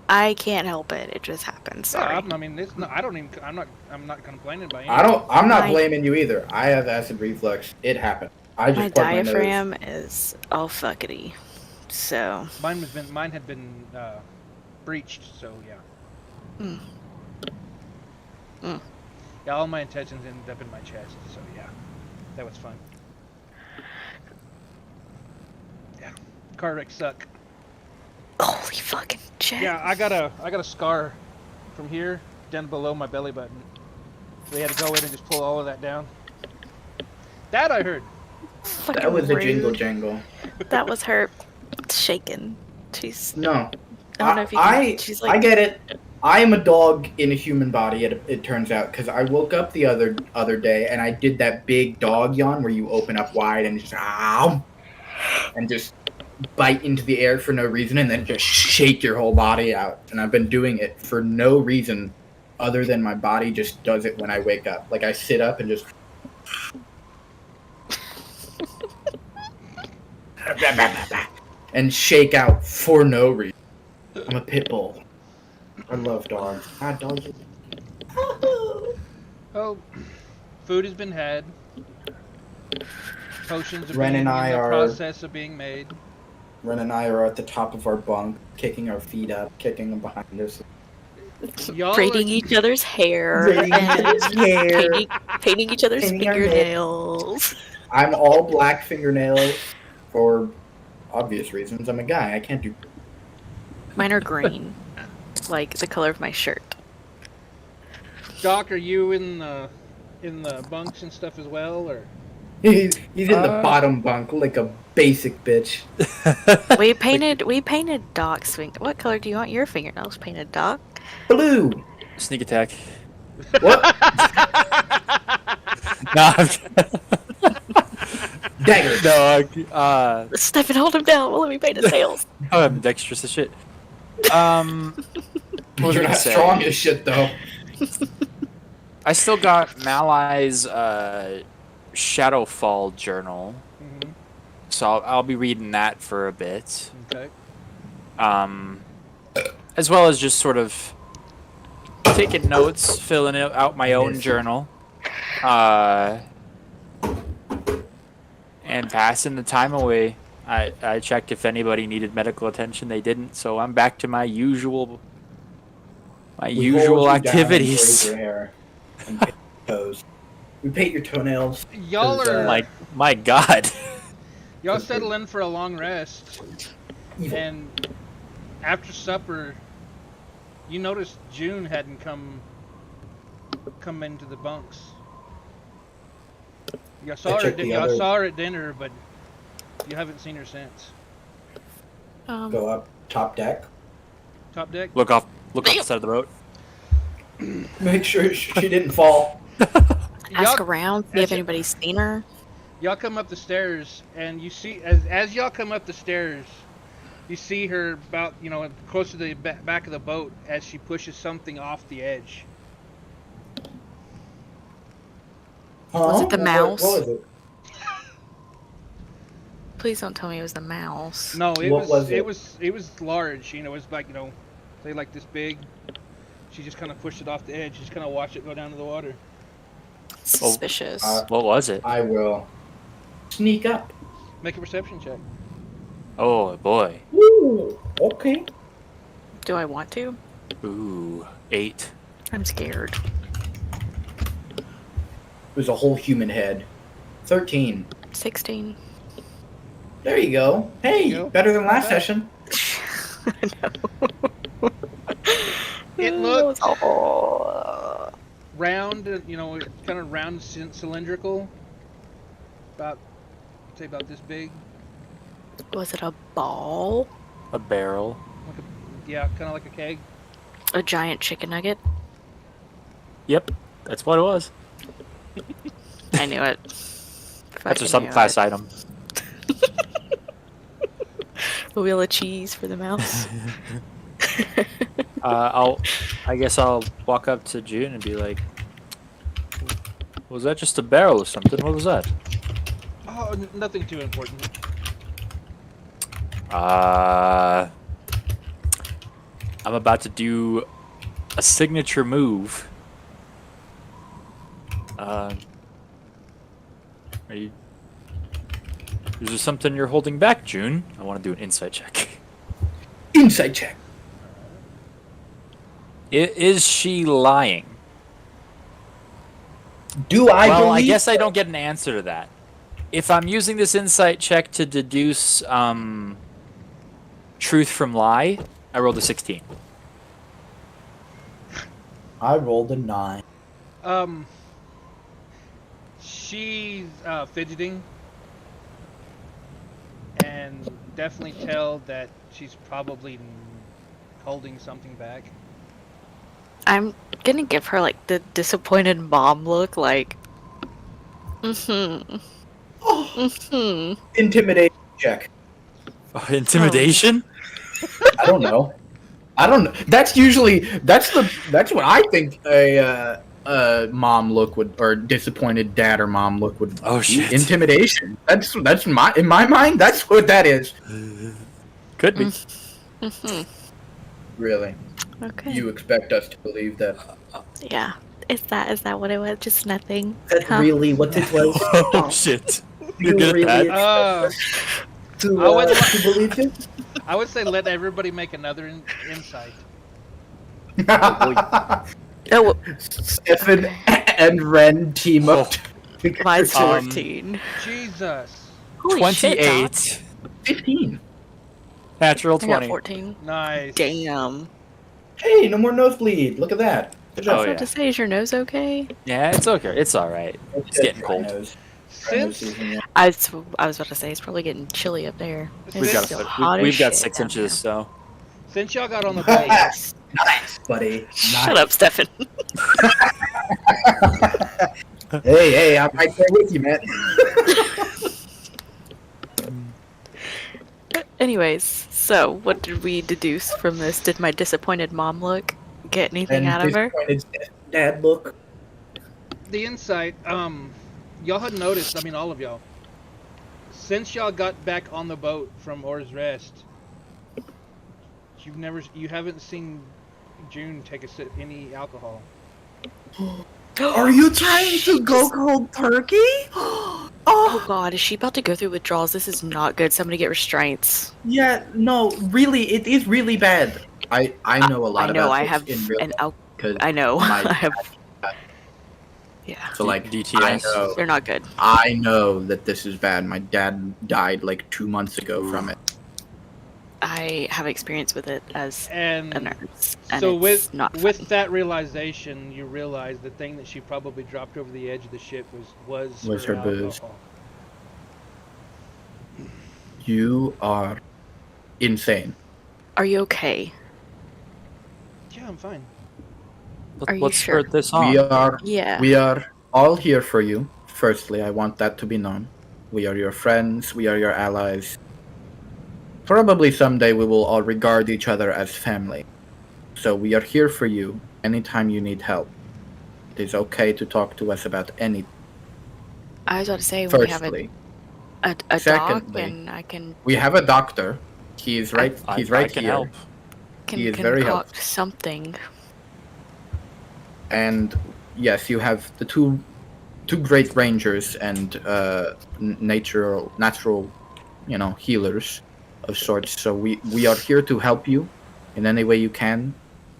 I can't help it. It just happens. Sorry. I mean, it's not, I don't even. I'm not complaining by any. I'm not My- blaming you either. I have acid reflux. It happened. I just My plugged my nose. diaphragm is all fuckety. So. Mine had been breached. So yeah. Yeah, all my intestines ended up in my chest. So yeah, that was fun. Yeah, car wrecks suck. Holy fucking shit. Yeah, I got a scar from here down below my belly button. So they had to go in and just pull all of that down. That I heard. Fucking That was a rude. jingle jangle. That was her shaking. She's. No, I don't know if you can, she's like. I get it. I am a dog in a human body. It turns out, because I woke up the other day and I did that big dog yawn where you open up wide and just and just bite into the air for no reason and then just shake your whole body out. And I've been doing it for no reason other than my body just does it when I wake up. Like I sit up and just. And shake out for no reason. I'm a pit bull. I love dogs. Dogs. Oh, food has been had. Potions are Ren being and in I the are- process of being made. Ren and I are at the top of our bunk, kicking our feet up, kicking them behind us. Y'all braiding are- each other's hair Braiding and each other's hair. painting each other's Painting our fingernails. I'm all black fingernails for obvious reasons. I'm a guy. I can't do. Mine are green, like the color of my shirt. Doc, are you in the bunks and stuff as well, or? He's in the bottom bunk like a basic bitch. We painted Doc's finger. What color do you want your fingernails painted, Doc? Blue. Sneak attack. What? No, Dagger. no. Stefan, hold him down. We'll let me paint his nails. I'm dexterous as shit. What was I You're gonna not say? strong as shit though. I still got Malai's Shadowfall journal, Mhm. so I'll be reading that for a bit. Okay. As well as just sort of taking notes, filling out my own journal, and passing the time away. I checked if anybody needed medical attention. They didn't, so I'm back to my usual We hold you down and activities. braid your hair and paint your toes. We paint your toenails. Y'all 'cause, are My God. y'all settle in for a long rest, evil. and after supper, you noticed June hadn't come into the bunks. Y'all saw her. checked the Y'all other- saw her at dinner, but you haven't seen her since. Go up top deck. Top deck. Look off the side of the boat. Make sure she didn't fall. Ask Y'all- around, see if anybody's seen her. Y'all come up the stairs, and you see as y'all come up the stairs, you see her about close to the back of the boat as she pushes something off the edge. Was it the mouse? What was it? Please don't tell me it was the mouse. No, it What was it it? was large. It was like say like this big. She just kind of pushed it off the edge. Just kind of watched it go down to the water. Suspicious. What was it? I will sneak up. Make a perception check. Oh boy. Ooh, okay. Do I want to? Ooh, 8. I'm scared. It was a whole human head. 13. 16. There you go. Hey, you go. better than last Not bad. session. It looked Oh. round, kind of round, cylindrical. Say about this big. Was it a ball? A barrel. Yeah, kind of like a keg. A giant chicken nugget? Yep, that's what it was. I knew it. That's a subclass item. A wheel of cheese for the mouse. I guess I'll walk up to June and be like, "Was that just a barrel or something? What was that?" Oh, nothing too important. I'm about to do a signature move. Are you? Is there something you're holding back, June? I want to do an insight check. Insight check. Is she lying? Do I Well, believe? I guess I don't get an answer to that. If I'm using this insight check to deduce truth from lie, I rolled a 16. I rolled a 9. She's fidgeting, and definitely tell that she's probably holding something back. I'm gonna give her like the disappointed mom look, like, Intimidation check. Intimidation? I don't know. That's what I think a mom look would, or disappointed dad or mom look would. Oh, be. shit. Intimidation. That's in my mind. That's what that is. Could be. Really. okay. You expect us to believe that? Yeah. Is that what it was? Just nothing. That's Huh? really what it was. Oh, shit. You good at really that. expect us I would li- to believe it? I would say let everybody make another insight. Oh, Stefan and Ren team up. mine's Um, 14. Jesus. Holy shit, Doc. 28. 15. Natural I got 20. 14. Nice. Damn. Hey, no more nosebleed. Look at that. Good Oh, job. I was yeah. about to say, is your nose okay? Yeah, it's okay. It's alright. It's getting Dry cold. nose. Since I was about to say, it's probably getting chilly up there. It's We've got, still Since- hot as we've got shit 6 down inches, so. since y'all got on the boat, Nice. Nice, buddy. Shut up, Stefan. Hey, I'm right there with you, man. Anyways, so what did we deduce from this? Did my disappointed mom look get anything out of her? Disappointed dad look. the insight, y'all had noticed, I mean all of y'all, since y'all got back on the boat from Or's Rest, you haven't seen June take a sip any alcohol. Are you trying to go cold turkey? Oh god, is she about to go through withdrawals? This is not good. Somebody get restraints. Yeah, no, really, it is really bad. I know a lot I know about I this have in real an life, 'cause I know. my- I have. Yeah, So like DTS. they're not good. I know that this is bad. My dad died like 2 months ago from it. I have experience with it as And a nurse, and so it's not with fun. that realization, you realize the thing that she probably dropped over the edge of the ship was her booze. alcohol. You are insane. Are you okay? Yeah, I'm fine. Are you Let's sure? spurt this on. Yeah. We are all here for you. Firstly, I want that to be known. We are your friends. We are your allies. Probably someday we will all regard each other as family. So we are here for you anytime you need help. It is okay to talk to us about anything. I was about to say we have Firstly, a doc, Secondly, and I can we have a doctor. He is right. He's right I can here. help. He is very concoct something. And yes, you have the two great rangers and natural, healers of sorts. So we are here to help you in any way you can.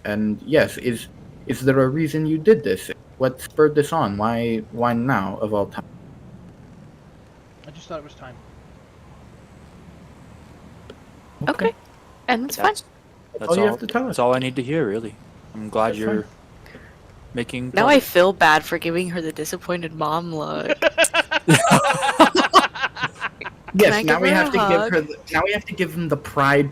And yes, is there a reason you did this? What spurred this on? Why now of all time? I just thought it was time. Okay, and that's fine. That's all you all. have to tell us. That's all I need to hear, really. I'm glad That's you're fine. making. Now I feel bad for giving her the disappointed mom look. Yes, I now give we her have a to hug? give her. Now we have to give them the proud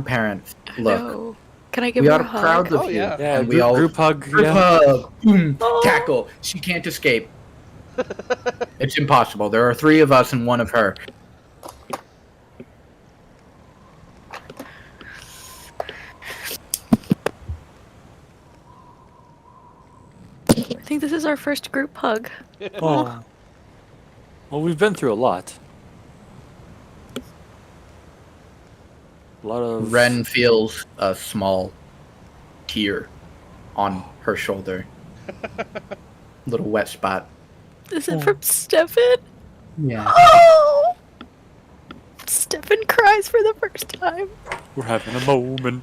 parents look. No. Can I give We her are a hug? proud of Oh, you. yeah. Yeah, and we all group hug. group Yeah. hug. Boom, Oh. tackle. She can't escape. It's impossible. There are 3 of us and 1 of her. I think this is our first group hug. Oh. Well, we've been through a lot. A lot of. Ren feels a small tear on her shoulder. Little wet spot. Is it from Stefan? Yeah. Oh! Stefan cries for the first time. We're having a moment.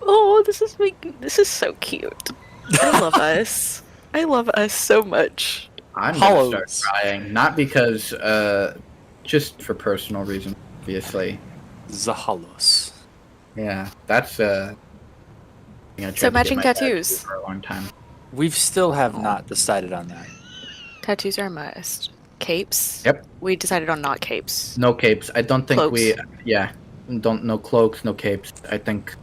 Oh, this is so cute. I love us. I love us so much. I'm Hollows. gonna start crying. Not because, just for personal reasons, obviously. Zahalos. Yeah, that's, I'm gonna try So to get matching my dad to do tattoos. for a long time. We still have not decided on that. Tattoos are a must. Capes? Yep. We decided on not capes. No capes. I don't think Cloaks. no cloaks, no capes. I think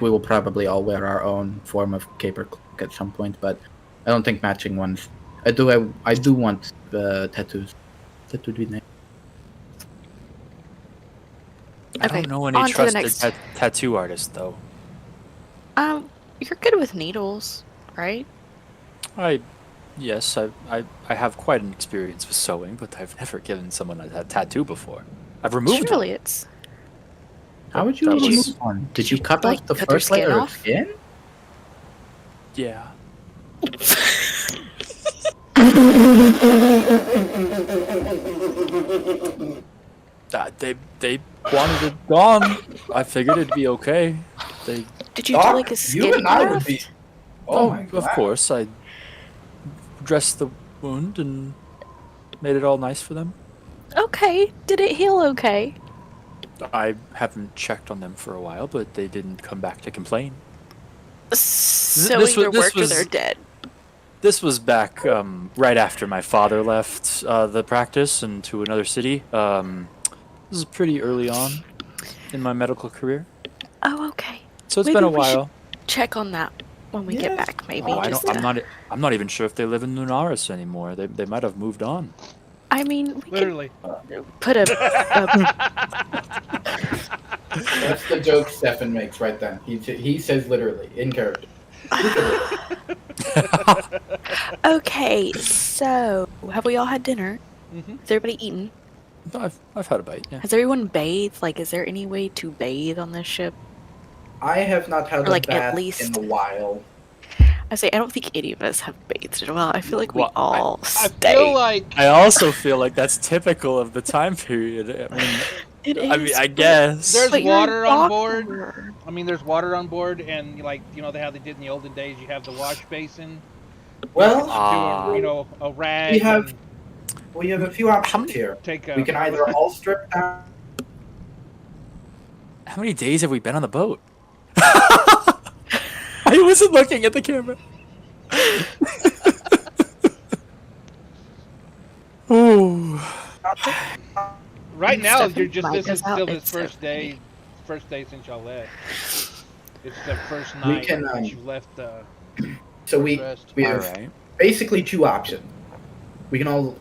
we will probably all wear our own form of cape or cloak at some point, but I don't think matching ones. I do want the tattoos. That would be nice. I Okay, don't know any on to the trusted next. tattoo artists, though. You're good with needles, right? Yes, I have quite an experience with sewing, but I've never given someone a tattoo before. I've removed Surely one. it's. How would you That was- remove one? Did you cut like, off the cut their first layer skin of off? skin? Yeah. They wanted it gone. I figured it'd be okay. They Did you do like a skin graft? of course I dressed the wound and made it all nice for them. Okay. Did it heal okay? I haven't checked on them for a while, but they didn't come back to complain. So this either was- worked or they're dead. this was back right after my father left the practice and to another city. This is pretty early on in my medical career, Oh, okay. so it's Maybe been a we should while. check on that when we get back. Maybe. Oh, just I'm not even sure if they live in Lunaris anymore. They might have moved on. I mean, we Literally. could put a That's the joke Stefan makes right then. He says literally in character. Okay, so have we all had dinner? Mhm. Has everybody eaten? I've had a bite. Yeah. Has everyone bathed? Like, is there any way to bathe on this ship? I have not had Or, like, a at bath least- in a while. I say I don't think any of us have bathed in a while. I feel like we Well, all I stay. feel like I also feel like that's typical of the time period. I mean, It is. I mean, I guess. There's but you're a water on board. doctor. I mean, there's water on board, and like how they did in the olden days, you have the wash basin. Well, Do a rag. we have and we have a few options here. take a. We can either all strip down. How many days have we been on the boat? I wasn't looking at the camera. Ooh. Right now, Stefan you're just might this is goes out, still it's this so first day since y'all left. It's the first We night can, that you left. So we Rest. we All have right. basically two options. We can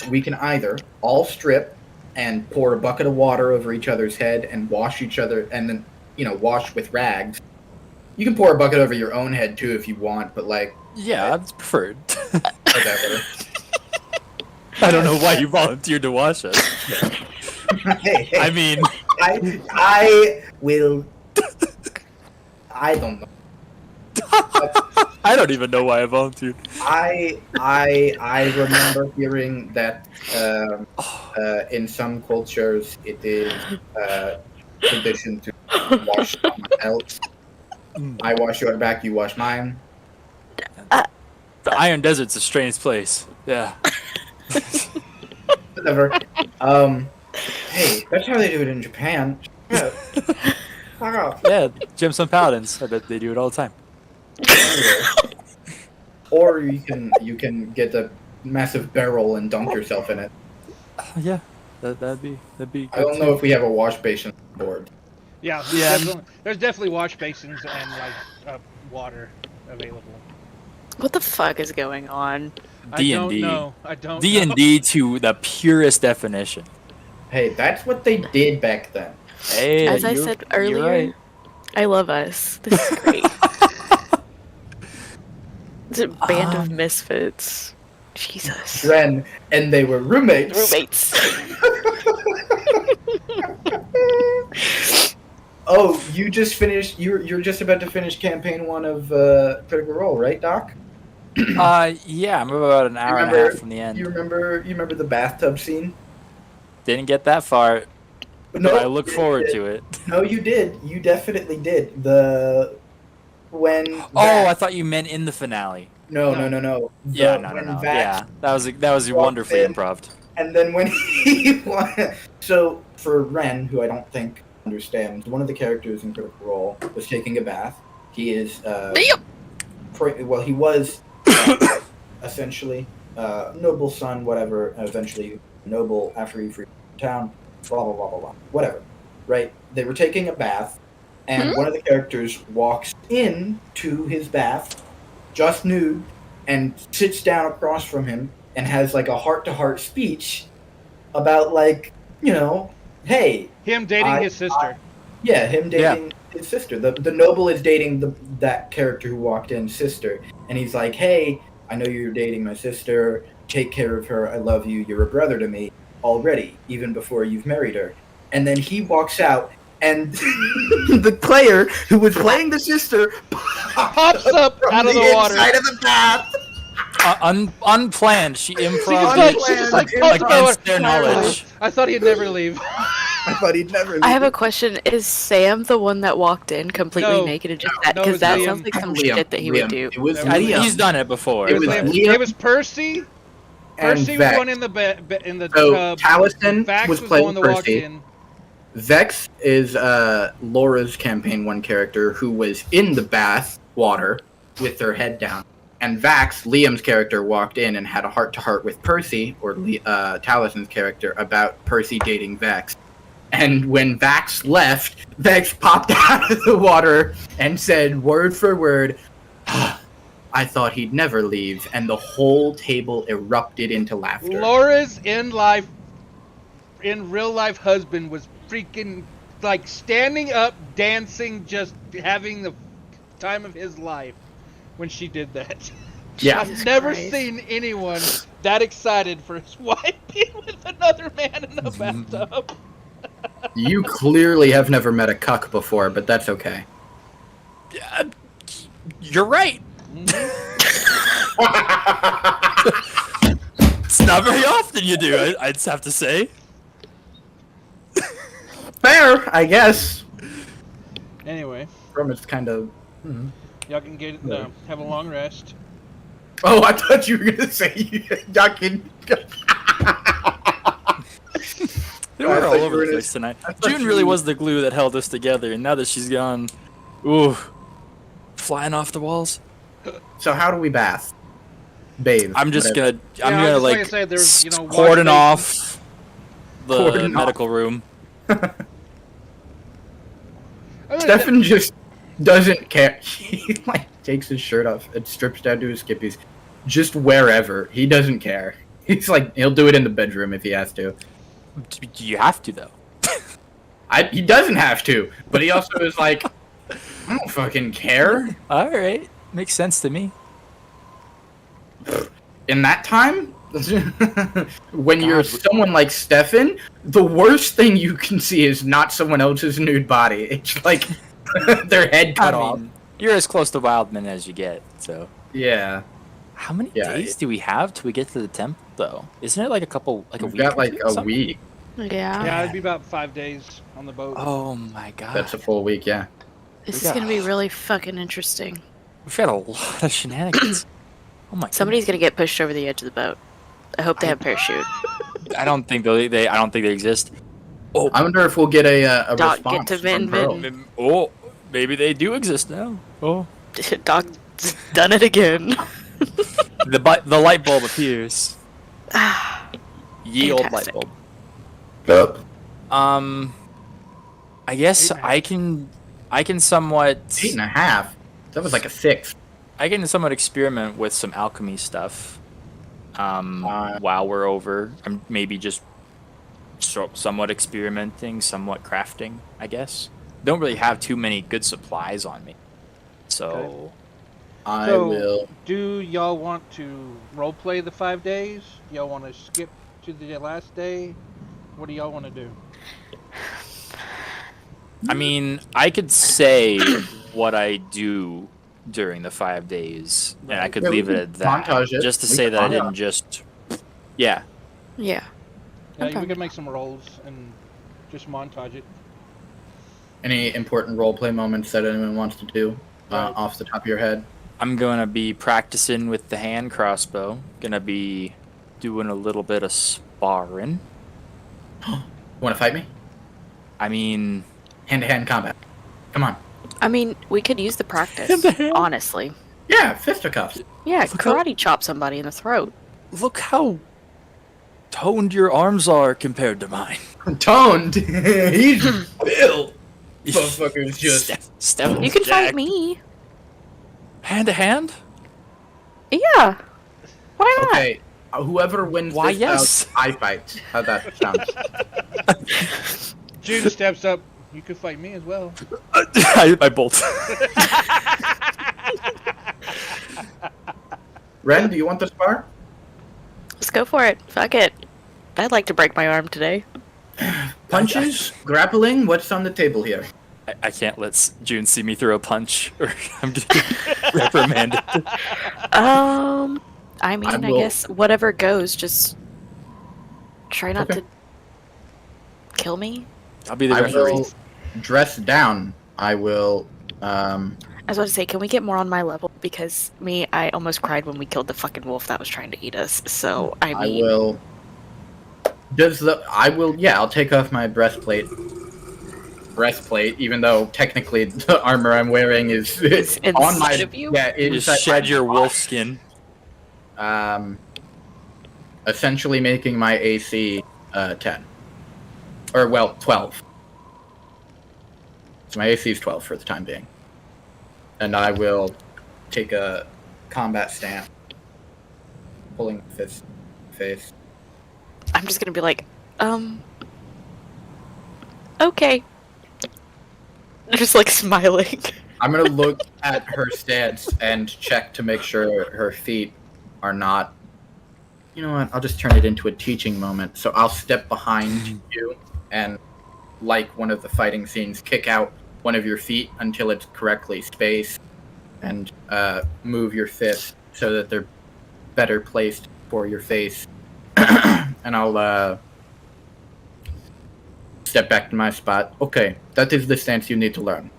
we can either all strip and pour a bucket of water over each other's head and wash each other, and then wash with rags. You can pour a bucket over your own head too if you want, but like Yeah, that's preferred. whatever. I don't know why you volunteered to wash us. Hey, I mean, I will. I don't know. I don't even know why I volunteered. I remember hearing that in some cultures it is tradition to wash someone else. I wash your back, you wash mine. The Iron Desert's a strange place. Yeah. Whatever. Hey, that's how they do it in Japan. Yeah. Fuck off. Yeah, Gems on Paladins. I bet they do it all the time. Or you can get a massive barrel and dunk yourself in it. Yeah, that'd be. I don't know if we have a wash basin on board. Yeah, Yeah. there's definitely wash basins and like water available. What the fuck is going on? D&D. I don't know. I don't know. D&D to the purest definition. Hey, that's what they did back then. Hey, As I you're- said you're earlier, right. I love us. This is great. It's a band of misfits. Jesus. Ren, and they were roommates. Roommates. Oh, you just finished. You're just about to finish campaign 1 of Critical Role, right, Doc? Yeah, I'm about an hour and a half from the end. You remember the bathtub scene? Didn't get that far, but No, I look forward to it. No, you did. You definitely did. When. Oh, I thought you meant in the finale. No. Yeah, When no. Vax Yeah, that was walked wonderfully in. improv. And then when he so for Ren, who I don't think understands, one of the characters in Critical Role was taking a bath. He is he was essentially noble son, whatever. Eventually noble after he freed town. Blah blah blah blah blah. Whatever. Right? They were taking a bath, and one of the characters walks in to his bath, just nude, and sits down across from him and has like a heart-to-heart speech about hey, Him dating his sister. him dating his sister. The noble is dating that character who walked in's sister, and he's like, hey, I know you're dating my sister. Take care of her. I love you. You're a brother to me already, even before you've married her. And then he walks out, and the player who was playing the sister Pops up from out of the water. inside of the bath. Unplanned. She She's improv just like Unplanned, pops out against their knowledge. I thought he'd never leave. I thought he'd never leave. I have a question. Is Sam the one that walked in completely No. naked and just No, that? Because it's that Liam. sounds like some Liam. shit that he would do. It was I- Liam. He's done it before. It was but- Liam. It was Percy. and Percy was Vex. one in the So tub. Taliesin Vax was the playing one that walked Percy. in. Vex is Laura's campaign 1 character who was in the bath water with her head down. and Vax, Liam's character, walked in and had a heart-to-heart with Percy, or Talison's character, about Percy dating Vex. And when Vax left, Vex popped out of the water and said, word for word, I thought he'd never leave, and the whole table erupted into laughter. Laura's in real life husband was freaking like standing up, dancing, just having the time of his life when she did that. Yeah. I've never seen anyone that excited for his wife being with another man in a bathtub. You clearly have never met a cuck before, but that's okay. You're right. It's not very often you do, I'd just have to say. Fair, I guess. Anyway, From it's kind of... y'all can get have a long rest. Oh, I thought you were going to say y'all can... They were all over the place tonight. June really was the glue that held us together, and now that she's gone, ooh, flying off the walls. So how do we bath? Bathe. I'm just whatever. gonna like I said, there's, cordon off the Cordon medical room. Stefan just doesn't care. He like takes his shirt off and strips down to his skippies, just wherever. He doesn't care. He's like, he'll do it in the bedroom if he has to. You have to though. He doesn't have to, but he also is like, I don't fucking care. All right, makes sense to me. In that time, when you're someone like Stefan, the worst thing you can see is not someone else's nude body. It's like their head cut off. You're as close to Wildman as you get, so. Yeah. How many days do we have till we get to the temple, though? Isn't it like a couple, like a We've week? got like a something? week. Yeah, it'd be about 5 days on the boat. Oh my god. That's a full week, yeah. This is gonna be really fucking interesting. We've had a lot of shenanigans. Oh my. Somebody's gonna get pushed over the edge of the boat. I hope they have a parachute. I don't think they. I don't think they exist. Oh, I wonder if we'll get a Doc, response get to from Vin Pearl. Vin. oh, maybe they do exist now. Oh, Doc's done it again. the light bulb appears. Ye old light Fantastic. bulb. Yep. I guess I can somewhat 8.5. That was like a 6. I can somewhat experiment with some alchemy stuff. While we're over, I'm maybe just somewhat experimenting, somewhat crafting. I guess don't really have too many good supplies on me, so I So, will. Do y'all want to roleplay the 5 days? Y'all want to skip to the last day? What do y'all want to do? I mean, I could say what I do during the 5 days, and I could Yeah, we leave it can at that, montage it. just to We say can that I montage. didn't just, yeah. Yeah. Yeah, Okay. we can make some rolls and just montage it. Any important roleplay moments that anyone wants to do off the top of your head? I'm gonna be practicing with the hand crossbow. Gonna be doing a little bit of sparring. Want to fight me? I mean, Hand-to-hand combat. Come on. I mean, we could use the practice, honestly. Yeah, fisticuffs. Yeah, Look how- karate chop somebody in the throat. look how toned your arms are compared to mine. Toned. He's built. Motherfucker's just. Steph, You can fight me. hand to hand. Yeah. Why not? Okay. Whoever wins Why, this yes. bout, I fight. How that sounds. June steps up. You could fight me as well. I bolt. Ren, do you want the spar? Let's go for it. Fuck it. I'd like to break my arm today. Punches? Grappling? What's on the table here? I can't let June see me throw a punch, or I'm just reprimanded. I mean, I will- guess whatever goes, just try not Okay. to kill me. I'll be the I referee. will dress down. I will. I was about to say, can we get more on my level? Because I almost cried when we killed the fucking wolf that was trying to eat us. So, I I mean, will. Yeah, I'll take off my breastplate. breastplate, even though technically the armor I'm wearing is It's on my inside of you? Yeah, You inside just shed my your body. wolf skin. Essentially making my AC 10. Or, well, 12. So my AC is 12 for the time being. And I will take a combat stance, pulling fist face. I'm just gonna be like, okay. Just like smiling. I'm gonna look at her stance and check to make sure her feet are not. You know what? I'll just turn it into a teaching moment. So I'll step behind you and, like one of the fighting scenes, kick out one of your feet until it's correctly spaced, and move your fist so that they're better placed for your face. And I'll step back to my spot. Okay, that is the stance you need to learn.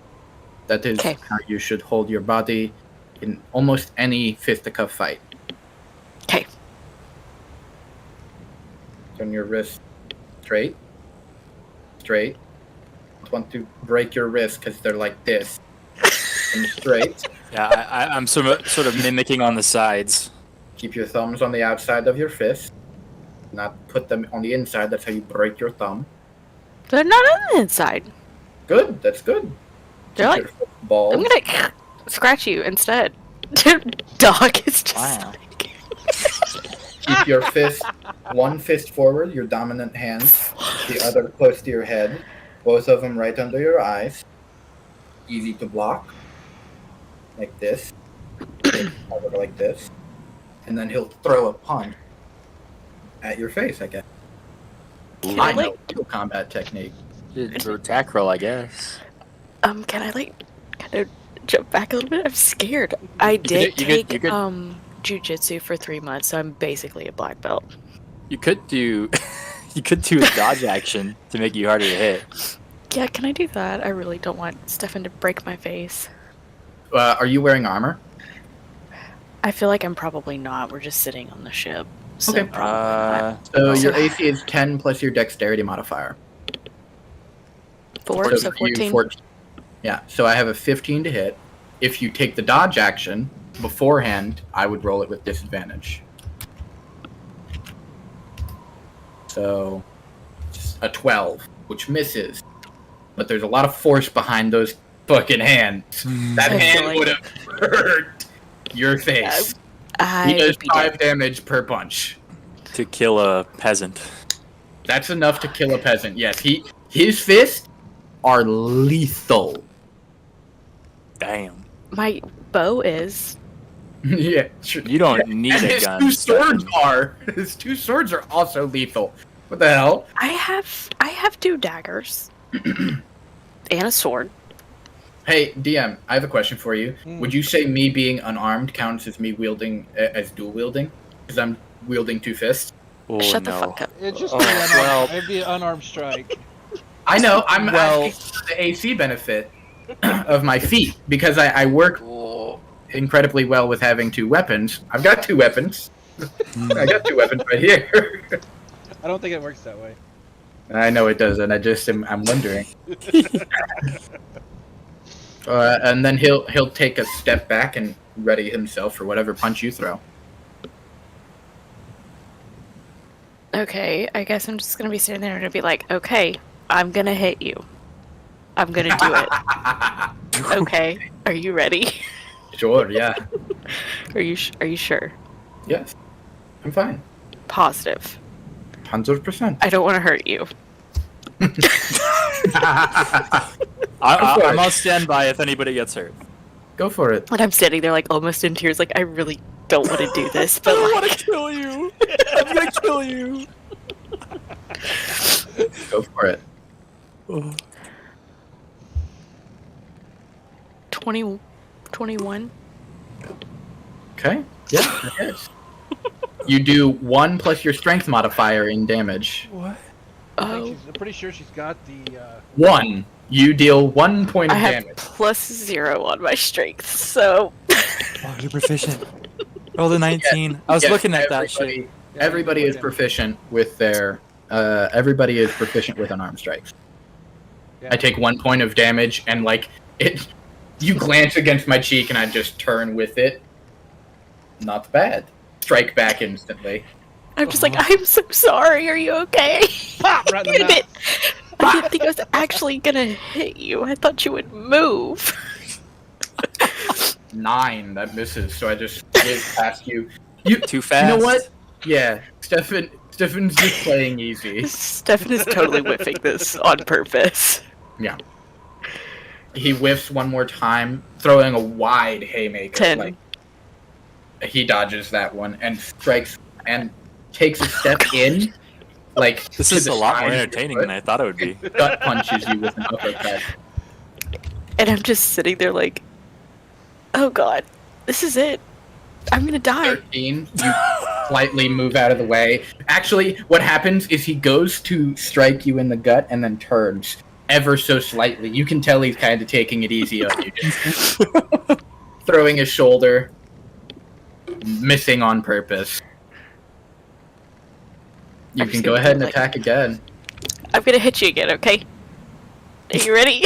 That is Okay. how you should hold your body in almost any fisticuff fight. Okay. Turn your wrist straight. Straight. Don't want to break your wrist because they're like this. And straight. Yeah, I'm sort of mimicking on the sides. Keep your thumbs on the outside of your fist. Not put them on the inside. That's how you break your thumb. They're not on the inside. Good. That's good. They're Keep like, your balls. I'm gonna scratch you instead. Dog is just Wow. like... Keep your fist, one fist forward, your dominant hand, the other close to your head, both of them right under your eyes. Easy to block. Like this. Like this. And then he'll throw a punch at your face, I guess. Can I I, know like, real combat technique. It's a attack roll, I guess. can I like kind of jump back a little bit? I'm scared. I did you take could- jujitsu for 3 months, so I'm basically a black belt. You could do you could do a dodge action to make you harder to hit. Yeah, can I do that? I really don't want Stefan to break my face. Are you wearing armor? I feel like I'm probably not. We're just sitting on the ship. So Okay. probably not. So So- your AC is 10 plus your dexterity modifier. 4, so for you, 14. Yeah, so I have a 15 to hit. If you take the dodge action beforehand, I would roll it with disadvantage. So, it's a 12, which misses. But there's a lot of force behind those fucking hands. That I feel hand like- would have hurt your face. I He does would be dead. 5 damage per punch. To kill a peasant. That's enough to kill a peasant. Yes, his fists are lethal. Damn. My bow is. Yeah, sure. You don't need And a his gun. two swords Stefan. are. His two swords are also lethal. What the hell? I have 2 daggers and a sword. Hey, DM, I have a question for you. Would you say me being unarmed counts as me wielding as dual wielding? Because I'm wielding 2 fists. Oh, Shut the no. fuck up. It'd just Oh, be unarmed, well. it'd be an unarmed strike. I know. I'm Well- asking for the AC benefit of my feet because I work incredibly well with having 2 weapons. I've got 2 weapons. I got 2 weapons right here. I don't think it works that way. I know it doesn't. I'm wondering. And then he'll take a step back and ready himself for whatever punch you throw. Okay, I guess I'm just gonna be sitting there and be like, okay, I'm gonna hit you. I'm gonna do it. Okay, are you ready? Sure. Yeah. Are you sure? Yes. I'm fine. Positive. 100%. I don't want to hurt you. I'm on standby if anybody gets hurt. Go for it. And I'm standing there like almost in tears, like I really don't want to do this, but like, kill you. I'm gonna kill you. Go for it. 21. Okay. Yeah. It hits. You do 1 plus your strength modifier in damage. What? Oh, I'm pretty sure she's got the. 1. You deal 1 point I of have damage. +0 on my strength, so Oh, you're proficient. Roll the 19. I was Yes, looking at that shit. Everybody is proficient with their. Everybody is proficient with unarmed strikes. Yeah. I take 1 point of damage, and like it, you glance against my cheek, and I just turn with it. Not bad. Strike back instantly. I'm just like, I'm so sorry. Are you okay? Pop right in the mouth. I didn't think I was actually gonna hit you. I thought you would move. 9, that misses. So I just whiz past you. You Too fast. You know what? Yeah, Stefan's just playing easy. Stefan is totally whiffing this on purpose. Yeah. He whiffs one more time, throwing a wide haymaker. 10. Like, he dodges that one and strikes and takes a step in. Like This to is the a lot more side of your entertaining foot, than I thought it would be. Gut punches you with an uppercut. And I'm just sitting there like, oh god, this is it. I'm gonna die. 13, you slightly move out of the way. Actually, what happens is he goes to strike you in the gut and then turns ever so slightly. You can tell he's kind of taking it easy on you. Just throwing his shoulder, missing on purpose. You I'm can just go gonna ahead and like- attack again. I'm gonna hit you again, okay? Are you ready?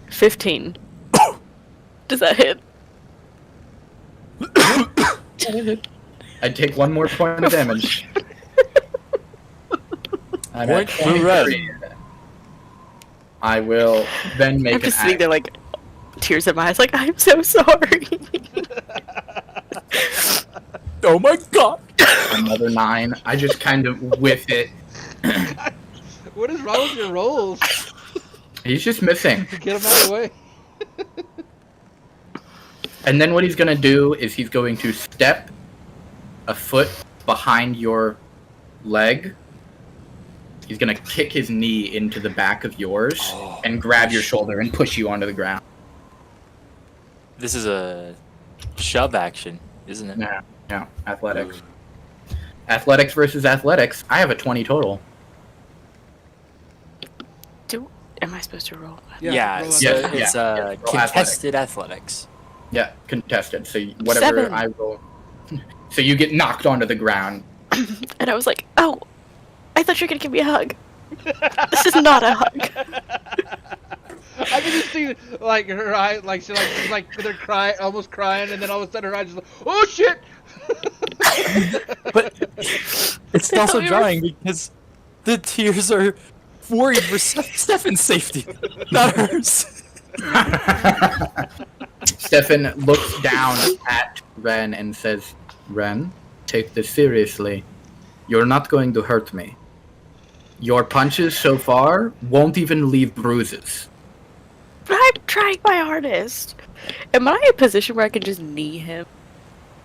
15. Does that hit? I take 1 more point of damage. I'm at Point for red. 23. I will then make I'm just an sitting there like, tears in my eyes, like, I'm so sorry. Oh my god! another 9. I just kind of whiff it. What is wrong with your rolls? He's just missing. Get him out of the way. And then what he's going to do is he's going to step a foot behind your leg. He's going to kick his knee into the back of yours and grab your shoulder and push you onto the ground. This is a shove action, isn't it? No, athletics. Athletics versus athletics. I have a 20 total. Am I supposed to roll? Yeah, roll it's, athletics. it's Roll contested athletics. Yeah, contested. So whatever 7. I roll. So you get knocked onto the ground. And I was like, oh, I thought you were gonna give me a hug. This is not a hug. I can just see like her eye, like she's like they're crying, almost crying, and then all of a sudden her eyes just like, oh shit! But it's I also thought we were- drying because the tears are worried for Stefan's safety, not hers. Stefan looks down at Ren and says, Ren, take this seriously. You're not going to hurt me. Your punches so far won't even leave bruises. I'm trying my hardest. Am I in a position where I can just knee him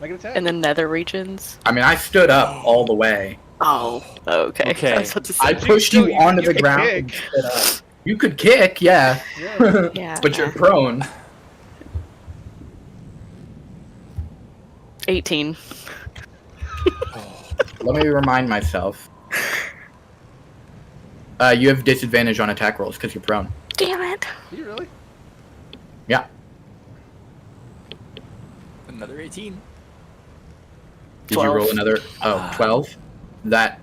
Make an attack. in the nether regions? I mean, I stood up all the way. Oh, okay. Okay. I was about to say, I But you pushed still- you onto you the can ground kick. and stood up. You could kick, yeah. Yeah. yeah, But you're prone. 18. Let me remind myself. You have disadvantage on attack rolls because you're prone. Damn it. Did you really? Yeah. Another 18. Did 12. you roll another? Oh, 12? That,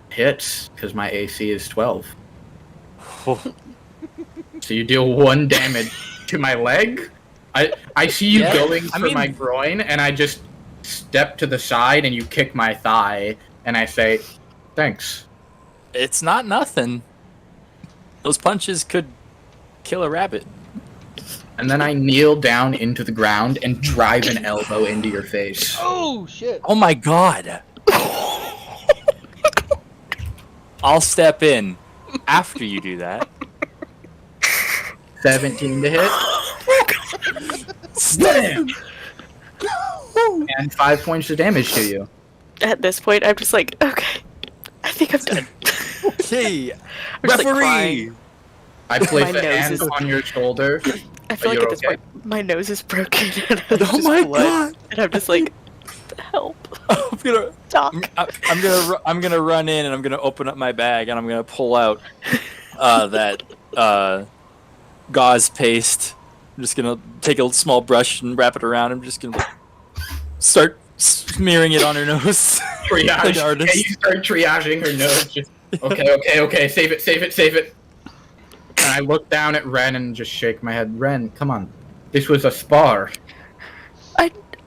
hits, because my AC is 12. So you deal 1 damage to my leg? I see you Yeah, going I for mean- my groin, and I just step to the side, and you kick my thigh, and I say, thanks. It's not nothing. Those punches could kill a rabbit. And then I kneel down into the ground and drive an elbow into your face. Oh shit! Oh my god. I'll step in after you do that. 17 to hit. Bam! And 5 points of damage to you. At this point, I'm just like, okay, I think I'm done. Okay, I'm just, like, referee. crying. I place My a nose hand is- on your shoulder. I feel Are like you at this okay? point, my nose is broken. And there's Oh just my blood, god. And I'm just like, help, doc. I'm gonna run in and I'm gonna open up my bag and I'm gonna pull out that gauze paste. I'm just gonna take a small brush and wrap it around. I'm just gonna start smearing it on her nose. Triage. Like artist. You start triaging her nose. Just okay. Save it. And I look down at Ren and just shake my head. Ren, come on. This was a spar.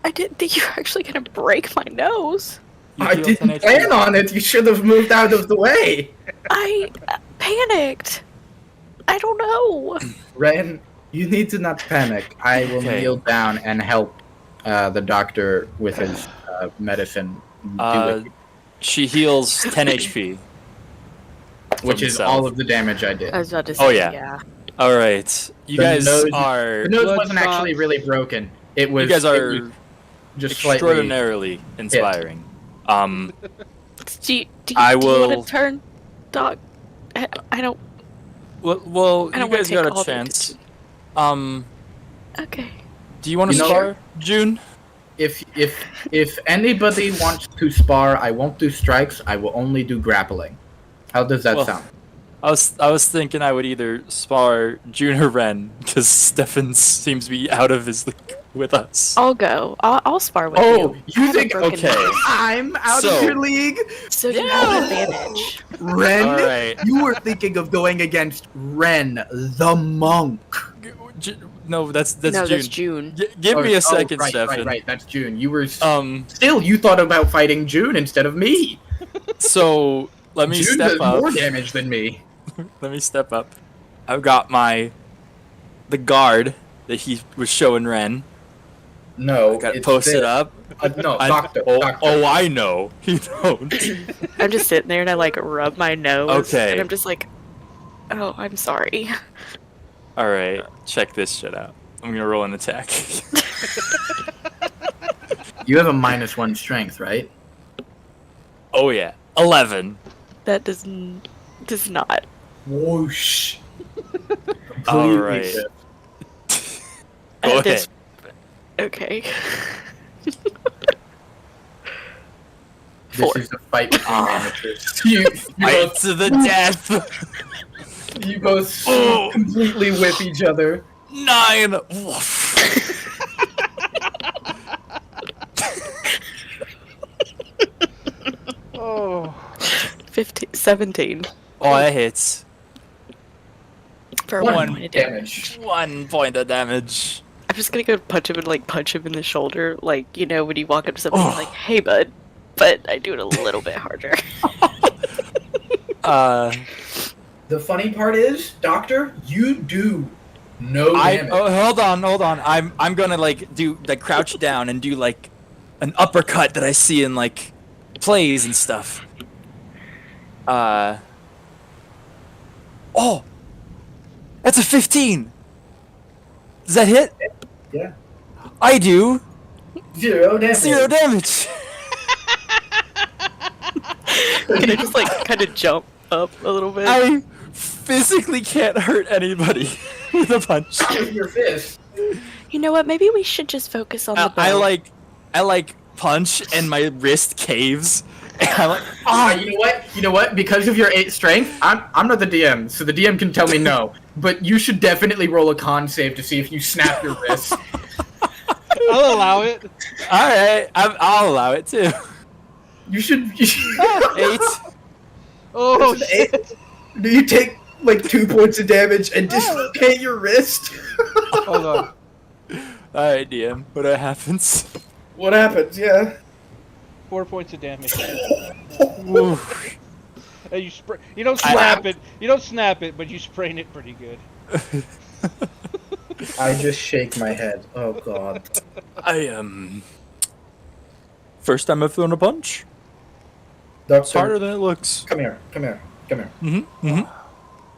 I didn't think you were actually gonna break my nose. I didn't plan on it. You should have moved out of the way. I panicked. I don't know. Ren, you need to not panic. I will kneel down and help the doctor with his medicine. She heals 10 HP. Which is all of the damage I did. I was about to say, yeah. All right. You guys are... The nose wasn't actually really broken. It was... You guys are just extraordinarily inspiring. Do you want to turn, Doc? I don't... Well, you guys got a chance. Okay. Do you want to spar, June? If anybody wants to spar, I won't do strikes. I will only do grappling. How does that sound? I was thinking I would either spar June or Ren because Stefan seems to be out of his league with us. I'll go. I'll spar with you. Oh, you think okay? I'm out of your league? So you have an advantage. Ren, all right. You were thinking of going against Ren, the monk. No, that's June. That's June. Give me a second, right, Stefan. Right, that's June. You were still. You thought about fighting June instead of me. So let me June step does up. more damage than me. Let me step up. I've got the guard that he was showing Ren. No, I got it posted up. No, doctor. Oh, I know. You don't. I'm just sitting there and I like rub my nose. Okay. And I'm just like, oh, I'm sorry. All right, check this shit out. I'm gonna roll an attack. You have a -1 strength, right? Oh yeah, 11. That does not. Whoosh. All right. Go ahead. Okay. This is a fight between amateurs. You Fight to the death. You both completely whip each other. 9. Oh. 17. Oh, that hits. For 1 point of damage. 1 point of damage. I'm just gonna go punch him in the shoulder, like, you know, when you walk up to somebody like, hey bud, but I do it a little bit harder. The funny part is, Doctor, you do no damage. Hold on. I'm gonna crouch down and do like an uppercut that I see in like plays and stuff. Oh, that's a 15. Does that hit? Yeah. I do 0 damage. 0 damage. Can I just like kind of jump up a little bit? I physically can't hurt anybody with a punch. With your fist. You know what? Maybe we should just focus on the bow. I like punch and my wrist caves. And I'm like, You know what? Because of your 8 strength, I'm not the DM, so the DM can tell me no. But you should definitely roll a con save to see if you snap your wrist. I'll allow it. All right, I'll allow it too. You should 8. Oh shit! Do you take like 2 points of damage and dislocate your wrist? Hold on. All right, DM. What happens? What happens? Yeah. 4 points of damage. Ooh. And you don't slap it. You don't snap it, but you sprain it pretty good. I just shake my head. Oh god. First time I've thrown a punch. Doctor, It's harder than it looks. Come here.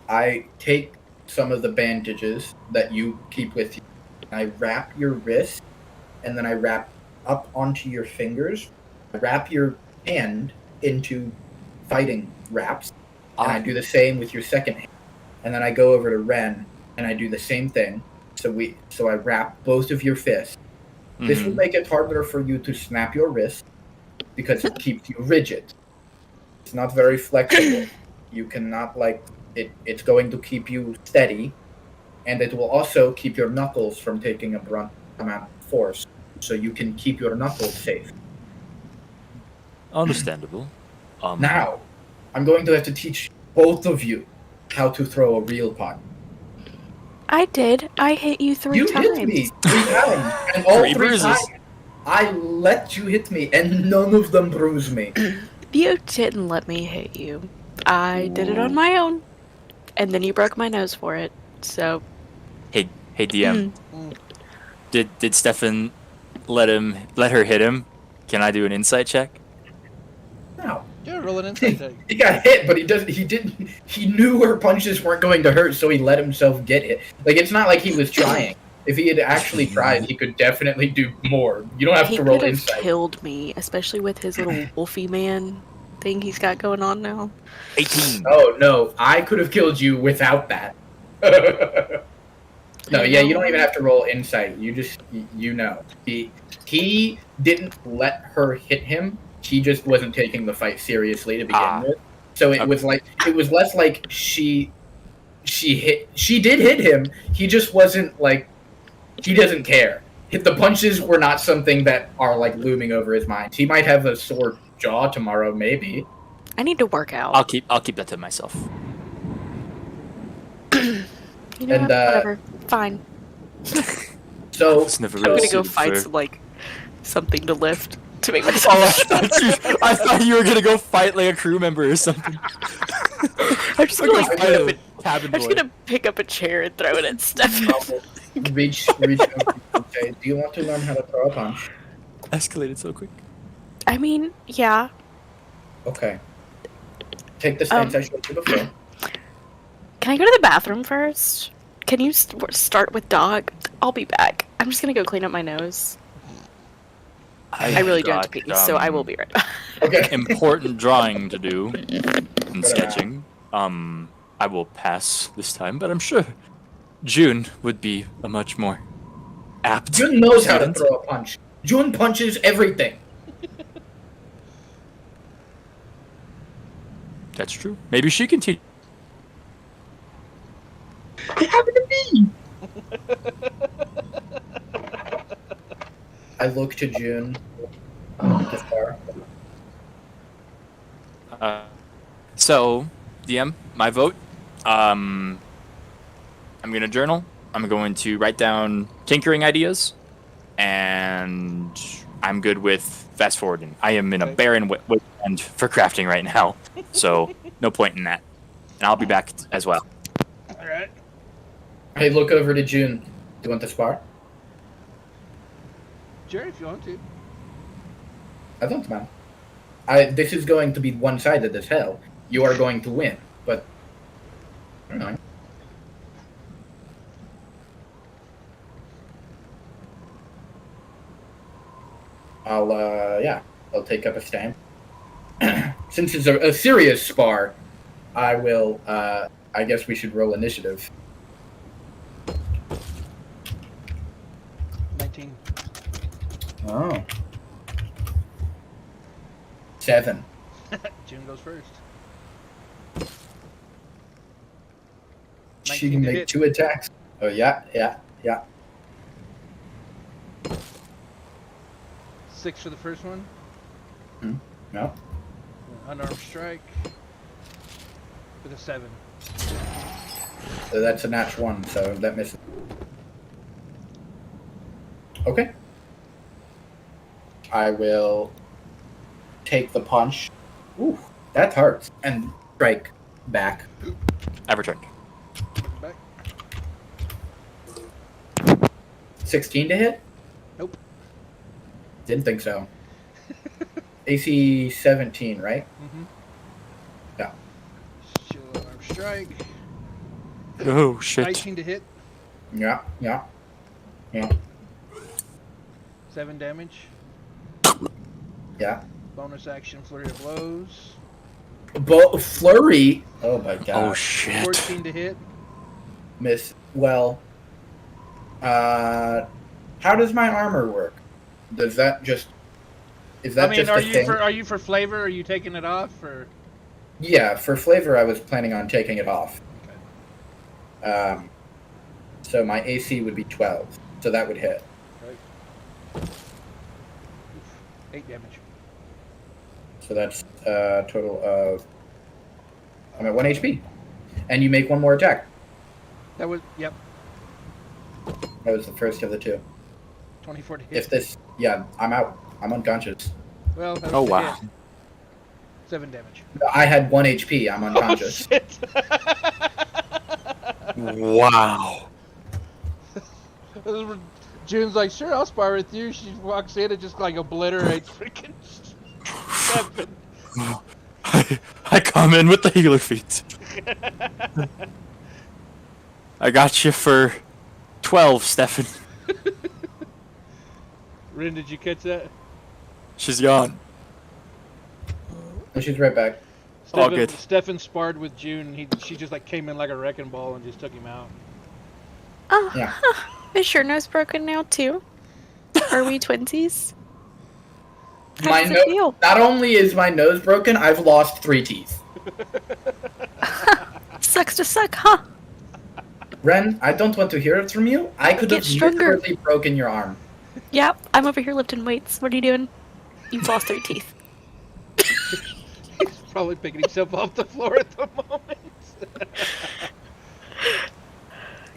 I take some of the bandages that you keep with you. I wrap your wrist, and then I wrap up onto your fingers. I wrap your hand into fighting wraps, and I do the same with your second hand. And then I go over to Ren, and I do the same thing. So I wrap both of your fists. This will make it harder for you to snap your wrist because it keeps you rigid. It's not very flexible. You cannot it's going to keep you steady, and it will also keep your knuckles from taking a brunt amount of force, so you can keep your knuckles safe. Understandable. Now, I'm going to have to teach both of you how to throw a real punch. I did. I hit you 3 You times. hit me 3 times, and all 3 bruises. times I let you hit me, and none of them bruised me. You didn't let me hit you. I did it on my own. And then you broke my nose for it. So. Hey, DM. Did Stefan let her hit him? Can I do an insight check? No. Yeah, roll an insight check. He got hit, but he knew her punches weren't going to hurt, so he let himself get hit. Like, it's not like he was trying. If he had actually tried, he could definitely do more. You don't have He to roll could have insight. killed me, especially with his little wolfie man thing he's got going on now. 18. Oh, no. I could have killed you without that. No, yeah, you don't even have to roll insight. You just, you know. He didn't let her hit him. He just wasn't taking the fight seriously to begin with. So it was less like she did hit him. He just wasn't like, he doesn't care. The punches were not something that are like looming over his mind. He might have a sore jaw tomorrow, maybe. I need to work out. I'll keep that to myself. You know And, what? Whatever. Fine. So It's never I'm really gonna go suited fight for- some, like, something to lift to make myself. I thought you were gonna go fight like a crew member or something. I'm just gonna, like, Fight pick up a cabin I'm just boy. gonna pick up a chair and throw it at Stefan. reach over. Okay. Do you want to learn how to throw a punch? Escalated so quick. I mean, yeah. Okay. Take the stance I showed you before. Can I go to the bathroom first? Can you start with dog? I'll be back. I'm just gonna go clean up my nose. I really do have to pee, so I will be right back. Okay. Important drawing to do and sketching. I will pass this time, but I'm sure June would be a much more apt June knows how to student. throw a punch. June punches everything. That's true. Maybe she can teach. It happened to me. I look to June. So, DM, my vote. I'm gonna journal. I'm going to write down tinkering ideas, and I'm good with fast forwarding. I am in a barren wasteland for crafting right now, so no point in that. And I'll be back as well. All right. I look over to June. Do you want to spar? Sure, if you want to. I don't mind. This is going to be one-sided as hell. You are going to win, but I don't know. I'll take up a stand. Since it's a serious spar, I will, I guess we should roll initiative. 19. Oh. 7. June goes first. She 19 can to make hit. 2 attacks. Oh, yeah. 6 for the first one. No. Unarmed strike. With a 7. So that's a nat 1, so that misses. Okay. I will take the punch. Ooh, that hurts. And strike back. I've returned. Back. 16 to hit? Nope. Didn't think so. AC 17, right? Mm-hmm. Yeah. Shield unarmed strike. Oh shit! 19 to hit. Yeah. 7 damage. Yeah. Bonus action flurry of blows. Flurry. Oh my god. Oh shit! 14 to hit. Miss. Well. How does my armor work? Does that just? Is that I mean, just are a you thing? are you for flavor? Are you taking it off or? Yeah, for flavor, I was planning on taking it off. Okay. So my AC would be 12, so that would hit. Right. 8 damage. So that's a total of... I'm at 1 HP. And you make one more attack. That was, yep, That was the first of the two. 24 to hit. If this... Yeah, I'm out. I'm unconscious. Well, that was Oh the wow. hit. 7 damage. I had 1 HP. I'm unconscious. Oh, shit. Wow. June's like, sure, I'll spar with you. She walks in and just like obliterates freaking Stefan. I come in with the healer feat. I got you for 12, Stefan. Rin, did you catch that? She's gone. And she's right back. All good. Stefan sparred with June. She just like came in like a wrecking ball and just took him out. Oh, Yeah. is your nose broken now too? Are we twinsies? My How's it feel? Not only is my nose broken, I've lost 3 teeth. Sucks to suck, huh? Ren, I don't want to hear it from you. I could Get have stronger. literally broken your arm. Yep, I'm over here lifting weights. What are you doing? You've lost 3 teeth. He's probably picking himself off the floor at the moment.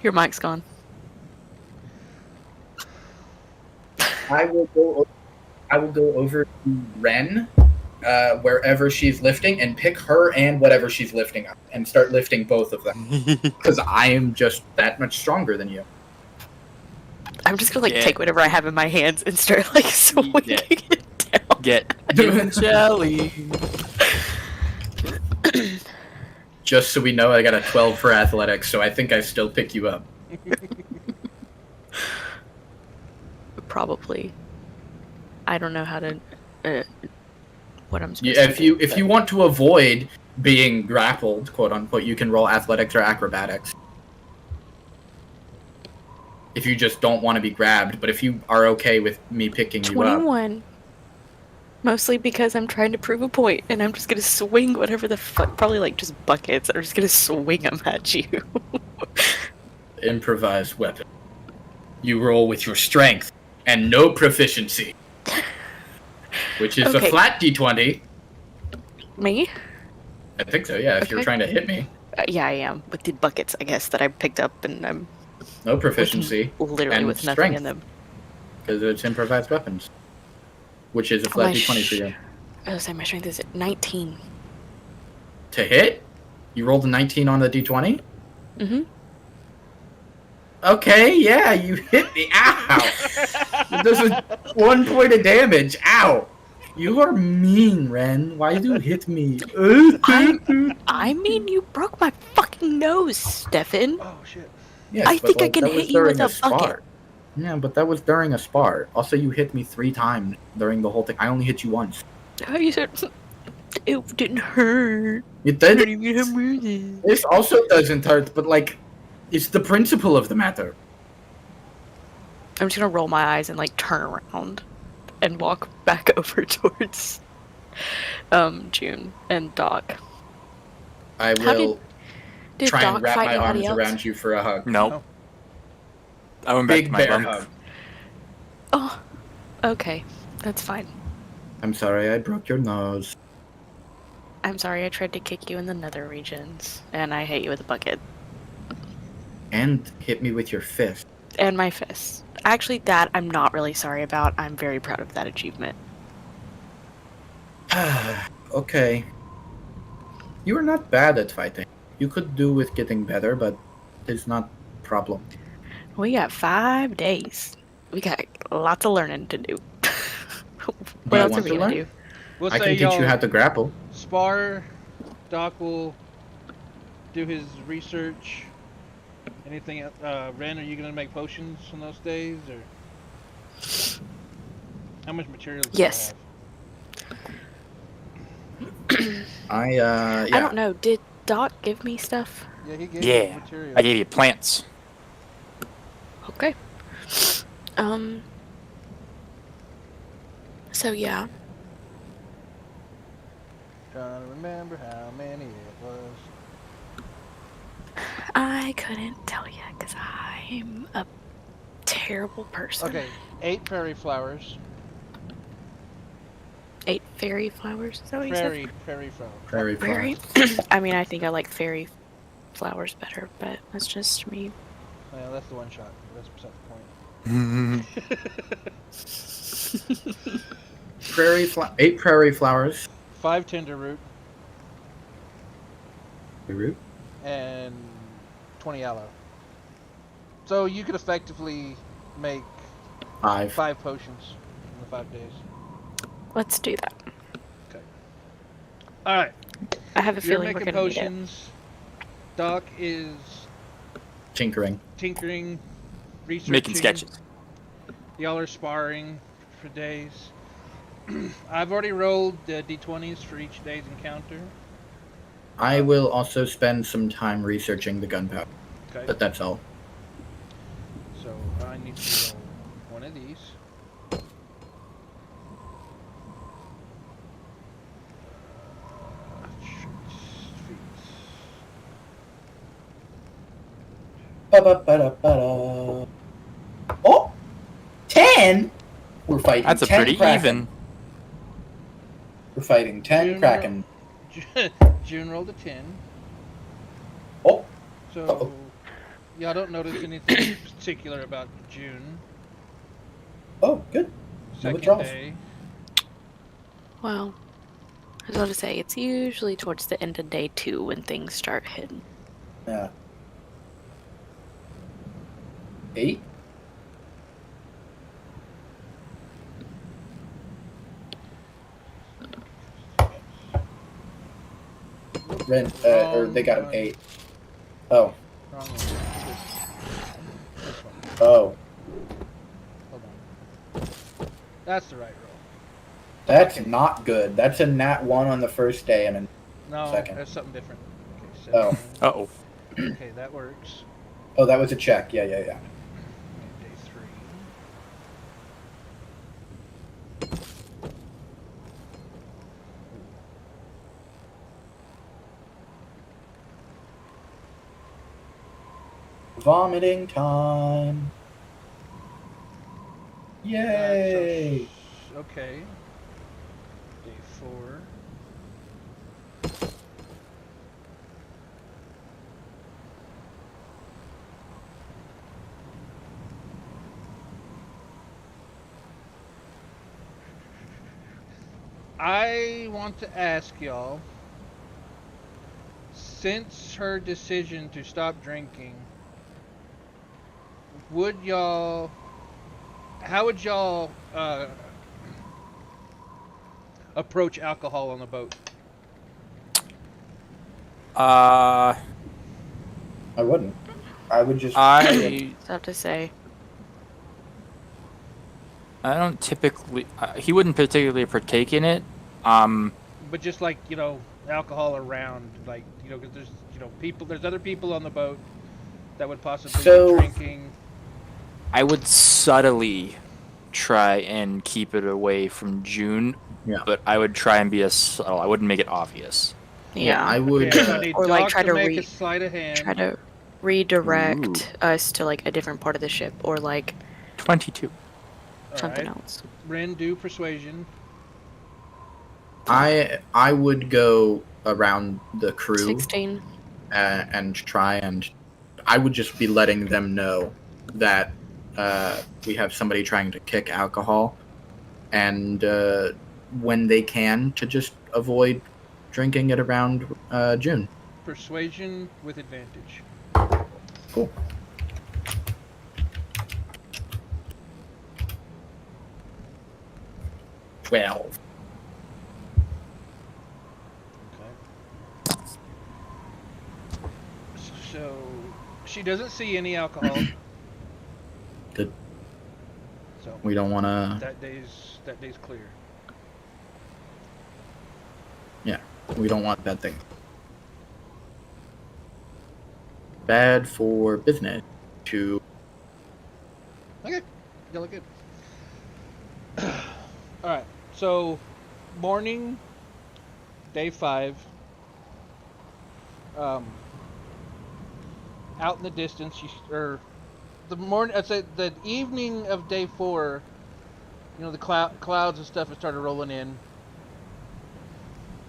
Your mic's gone. I will go over to Ren, wherever she's lifting, and pick her and whatever she's lifting up, and start lifting both of them. Because I am just that much stronger than you. I'm just gonna like Yeah. take whatever I have in my hands and start like swinging it down. Get jelly. Just so we know, I got a 12 for athletics, so I think I still pick you up. Probably. I don't know how to. What I'm supposed Yeah, to do. if you want to avoid being grappled, quote unquote, you can roll athletics or acrobatics. If you just don't want to be grabbed, but if you are okay with me picking you up, 21. Mostly because I'm trying to prove a point, and I'm just gonna swing whatever the fuck. Probably like just buckets. I'm just gonna swing them at you. improvised weapon. You roll with your strength and no proficiency, which is Okay. a flat d20. Me? I think so. Yeah, if you're Okay. trying to hit me, Yeah, I am. With the buckets, I guess, that I picked up, and I'm no proficiency literally and with nothing strength. in them. because it's improvised weapons, which is a My flat d20 for you. I was saying my strength is at 19. To hit, you rolled a 19 on the d20. Mm-hmm. Okay, yeah, you hit me. Ow! It does 1 point of damage. Ow! You are mean, Ren. Why do you hit me? I mean, you broke my fucking nose, Stefan. Oh shit. Yes, I but, think I like, can that was hit you with during a bucket. spar. Yeah, but that was during a spar. Also, you hit me 3 times during the whole thing. I only hit you once. Oh, you said it didn't hurt. It I don't did. even have bruises. This also doesn't hurt, but like, it's the principle of the matter. I'm just gonna roll my eyes and like turn around and walk back over towards June and Doc. I How will Did try Doc and wrap fight my anybody arms else? around you for a hug. No. Oh. I went back Big to my bear bunk. hug. Oh, okay, that's fine. I'm sorry, I broke your nose. I'm sorry I tried to kick you in the nether regions, and I hit you with a bucket And hit me with your fist. and my fist. Actually, that I'm not really sorry about. I'm very proud of that achievement. Okay. You are not bad at fighting. You could do with getting better, but it's not a problem. We got 5 days. We got lots of learning to do. What you else are want we to gonna learn? do? We'll I say can teach y'all you how to grapple. spar. Doc will do his research. Anything else? Ren, are you gonna make potions on those days, or how much materials do you Yes. have? Yeah. I don't know. Did Doc give me stuff? Yeah, he gave you Yeah, materials. I gave you plants. Okay. So yeah. Trying to remember how many it was. I couldn't tell you because I'm a terrible person. Okay, 8 fairy flowers. 8 Fairy flowers? Is that what you Prairie flower. Prairie said? Prairie. flowers. I mean, I think I like fairy flowers better, but that's just me. Well, that's the one shot. That's beside the point. 8 prairie flowers. 5 tender root Root. and 20 aloe. So you could effectively make 5. 5 potions in the 5 days. Let's do that. Okay. All right. I have a You're feeling we're making gonna need it. potions. Doc is Tinkering. tinkering, researching. Making sketches. Y'all are sparring for days. I've already rolled d20s for each day's encounter. I will also spend some time researching the gunpowder, Okay. but that's all. So I need to roll one of these. Ba-ba-ba-da-ba-da. Oh! 10? We're fighting That's a 10 pretty Kraken. even. We're fighting 10 June Kraken. June rolled a 10. Oh! So Uh-oh. y'all don't notice anything particular about June. Oh, good. No Second withdrawals. day. Well, I was about to say, it's usually towards the end of day 2 when things start hitting. Yeah. 8? Ren, or they got an 8. Oh. Wrong one. This one. Oh. Hold on. That's the right roll. That's not good. That's a nat 1 on the first day and a No, Second. that's something different. Okay, Oh. 7. Uh-oh. Okay, that works. Oh, that was a check. Yeah. Okay, day 3. Vomiting time. Yay! Okay. Day 4. I want to ask y'all, since her decision to stop drinking, how would y'all approach alcohol on the boat? I wouldn't. I would just. I Tough to say. don't typically. He wouldn't particularly partake in it. But just like, alcohol around, like, because there's, there's other people on the boat that would possibly So- be drinking. I would subtly try and keep it away from June. Yeah. But I would try and be as subtle. I wouldn't make it obvious. Yeah. I would. Okay, so I need Or, like, Doc try to to make a sleight of hand. Try to redirect Ooh. us to like a different part of the ship or like 22. something Alright. else. Ren, do persuasion. I would go around the crew 16. and try and. I would just be letting them know that we have somebody trying to kick alcohol, and when they can, to just avoid drinking it around June. Persuasion with advantage. Cool. $12. Okay. So she doesn't see any alcohol. Good. So We don't want to. that day's clear. We don't want that thing. Bad for business to. Okay, you look good. All right, so morning, day 5. Out in the distance, I'd say the evening of day 4. The clouds and stuff have started rolling in.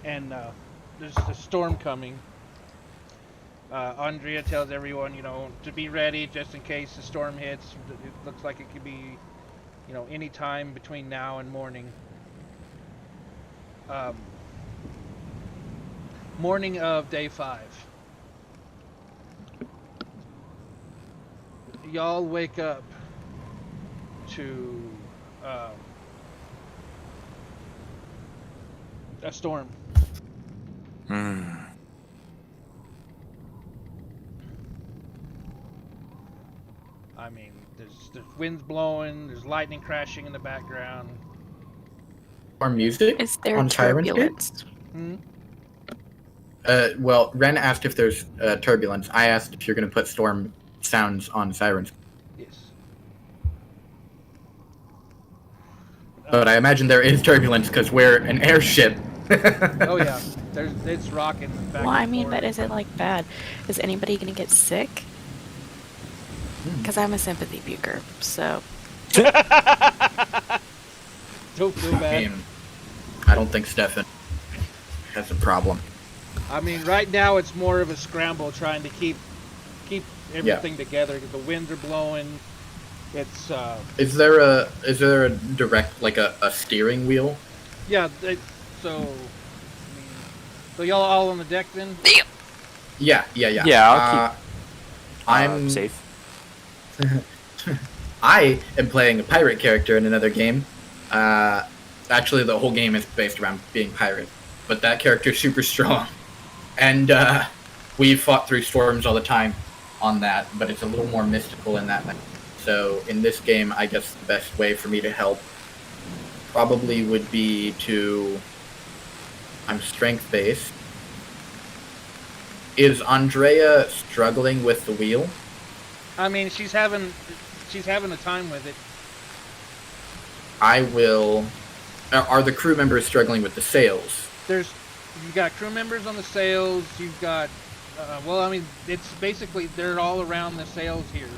and there's a storm coming. Andrea tells everyone, to be ready just in case the storm hits. It looks like it could be, any time between now and morning. Morning of day 5. Y'all wake up to a storm. I mean, there's winds blowing, there's lightning crashing in the background. Or music Is there on Sirenscape? turbulence? Well, Ren asked if there's turbulence. I asked if you're going to put storm sounds on Sirens. Yes. But I imagine there is turbulence because we're an airship. Oh yeah, it's rocking back. Well, and I mean, forth. but is it like bad? Is anybody gonna get sick? Because I'm a sympathy buker, so. Don't feel I bad. mean, I don't think Stefan has a problem. I mean, right now it's more of a scramble trying to keep everything together. The winds are blowing. It's Is there a direct, like a steering wheel? yeah. So y'all all on the deck then? Yeah. Yeah, I'll keep I'm safe. I am playing a pirate character in another game. Actually, the whole game is based around being pirate, but that character is super strong, and we've fought through storms all the time on that. But it's a little more mystical in that. So in this game, I guess the best way for me to help probably would be to. I'm strength based. Is Andrea struggling with the wheel? I mean, she's having a time with it. I will. Are the crew members struggling with the sails? You've got crew members on the sails. You've got, well, I mean, it's basically they're all around the sails here,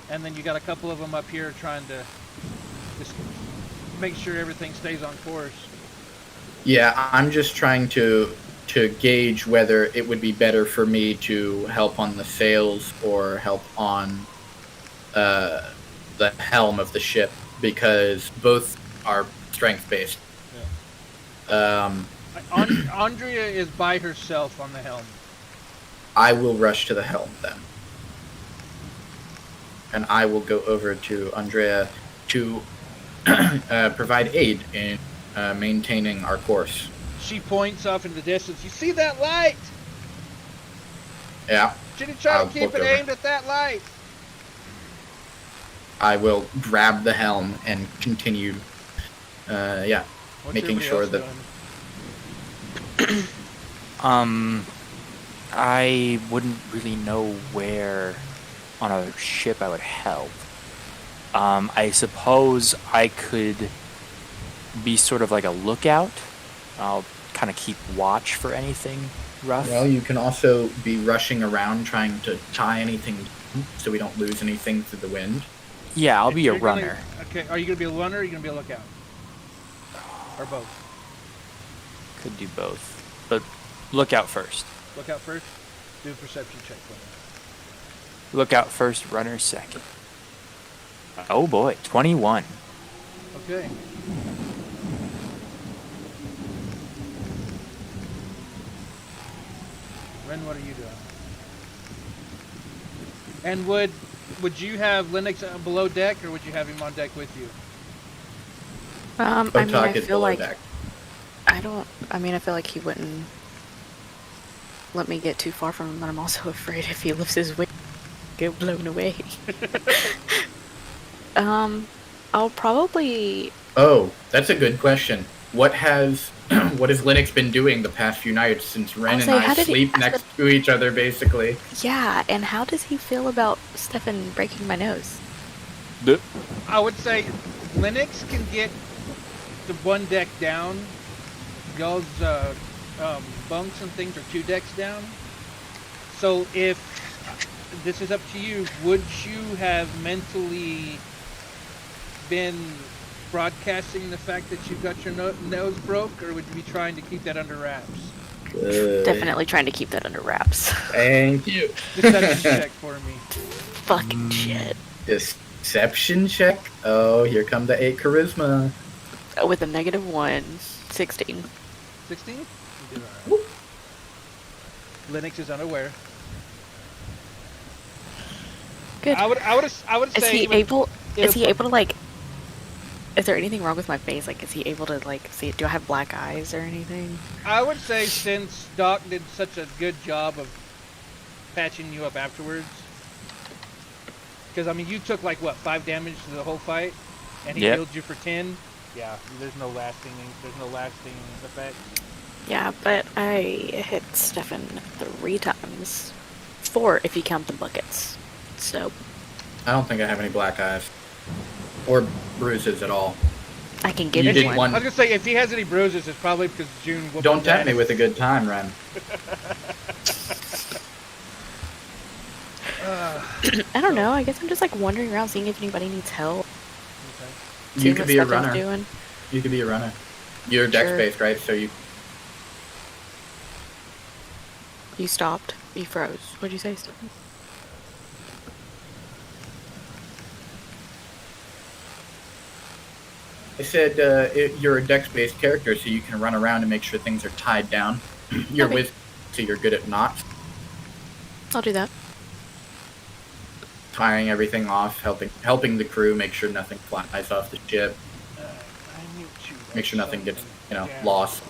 and then you got a couple of them up here trying to just make sure everything stays on course. Yeah, I'm just trying to gauge whether it would be better for me to help on the sails or help on the helm of the ship, because both are strength based. Yeah. Andrea is by herself on the helm. I will rush to the helm then, and I will go over to Andrea to provide aid in maintaining our course. She points off into the distance. You see that light? Yeah. Should you try I'll to keep look it over. aimed at that light? I will grab the helm and continue. What's Making everybody sure else that- doing? I wouldn't really know where on a ship I would help. I suppose I could be sort of like a lookout. I'll kind of keep watch for anything rough. Well, you can also be rushing around trying to tie anything so we don't lose anything through the wind. Yeah, I'll be a You're gonna- runner. Okay, are you going to be a runner or are you going to be a lookout? Or both? Could do both. But lookout first. Lookout first? Do a perception check for me. Lookout first, runner second. Oh boy, 21. Okay. Ren, what are you doing? And would you have Linux below deck, or would you have him on deck with you? I mean, Botok I is feel below like deck. I feel like he wouldn't let me get too far from him, but I'm also afraid if he lifts his wing, get blown away. I'll probably. Oh, that's a good question. What has Linux been doing the past few nights since Ren I'll and say, I how did he- sleep next to each other, basically? Yeah, and how does he feel about Stefan breaking my nose? I would say Linux can get the one deck down. Y'all's bunks and things are 2 decks down. So if this is up to you, would you have mentally been broadcasting the fact that you got your nose broke, or would you be trying to keep that under wraps? Definitely trying to keep that under wraps. Thank you. Deception check for me. Fucking shit. Deception check. Oh, here come the 8 charisma. With a -1, 16. 16? You did alright. Linux is unaware. Good. I would Is say. he even able? if- Is he able to like? Is there anything wrong with my face? Like, is he able to like see? Do I have black eyes or anything? I would say since Doc did such a good job of patching you up afterwards, because I mean you took like what 5 damage to the whole fight, and he healed you for 10. Yeah, there's no lasting effect. Yeah, but I hit Stefan 3 times. 4 if you count the buckets. So I don't think I have any black eyes. Or bruises at all. I can give You him did one. one. I was gonna say if he has any bruises, it's probably because June. whooped Don't his tempt me ass. with a good time, Ren. I don't know. I guess I'm just like wandering around, seeing if anybody needs help. Okay. You seeing could what be a Stefan's runner. doing. You could be a runner. You're Sure. dex-based, right? So you... You stopped. You froze. What'd you say, Stefan? I said you're a dex-based character, so you can run around and make sure things are tied down. You're Okay. with, so you're good at knots, I'll do that. tying everything off, helping the crew make sure nothing flies off the ship, I mute you. make sure nothing gets Yeah. lost.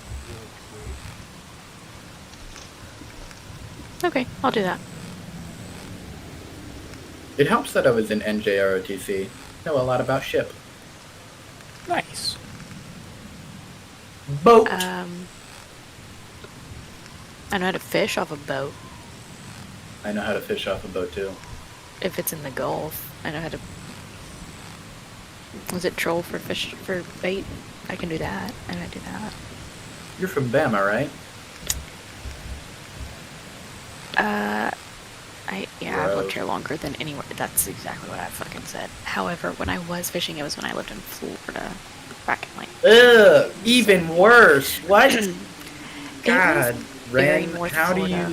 Okay, I'll do that. It helps that I was in NJROTC. I know a lot about ship. Nice. Boat. I know how to fish off a boat. I know how to fish off a boat too. If it's in the Gulf, I know how to. Was it troll for fish for bait? I can do that. I know how to do that. You're from Bama, right? I've lived Gross. here longer than anywhere. That's exactly what I fucking said. However, when I was fishing, it was when I lived in Florida, back in like. Ugh, even worse. What? It God, was very Ren, North how Florida.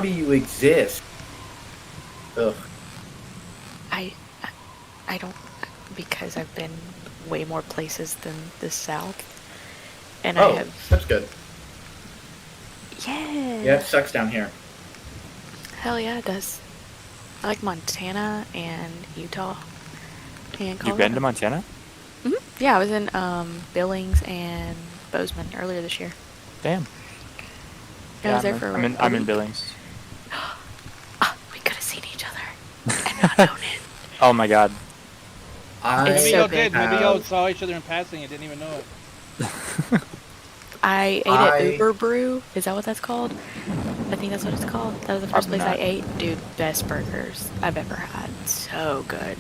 do you exist? Ugh. I don't, because I've been way more places than the South, and I Oh, have. that's good. Yeah. Yeah, it sucks down here. Hell yeah, it does. I like Montana and Utah and Colorado. You been to Montana? Yeah, I was in Billings and Bozeman earlier this year. Damn. I was there for. I'm a in week. Billings. We could have seen each other and not known it. Oh my god. I It's Maybe so y'all good. did. Maybe y'all saw each other in passing and didn't even know it. I ate I- at Uber Brew. Is that what that's called? I think that's what it's called. That was the first Probably place I not. ate. Dude, best burgers I've ever had. So good.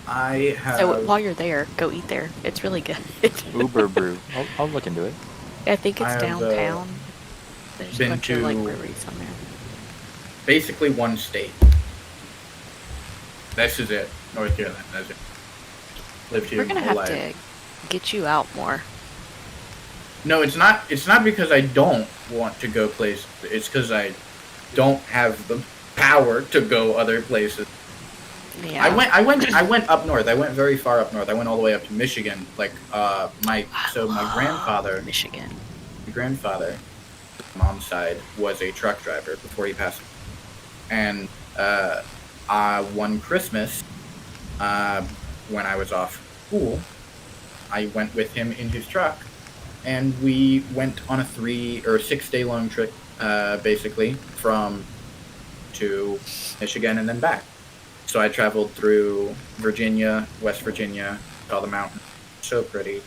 I have. So while you're there, go eat there. It's really good. Uber Brew. I'll look into it. I think it's I have, downtown. There's a been bunch of like to- breweries on there. basically one state. This is it. North Carolina. That's it. Lived here We're gonna my have whole life. to get you out more. No, it's not. It's not because I don't want to go places. It's because I don't have the power to go other places. Yeah. I went up north. I went very far up north. I went all the way up to Michigan. Like my grandfather, Michigan. my grandfather, mom's side, was a truck driver before he passed. And one Christmas, when I was off school, I went with him in his truck, and we went on a 3 or 6 day long trip, basically to Michigan and then back. So I traveled through Virginia, West Virginia, all the mountains, so pretty.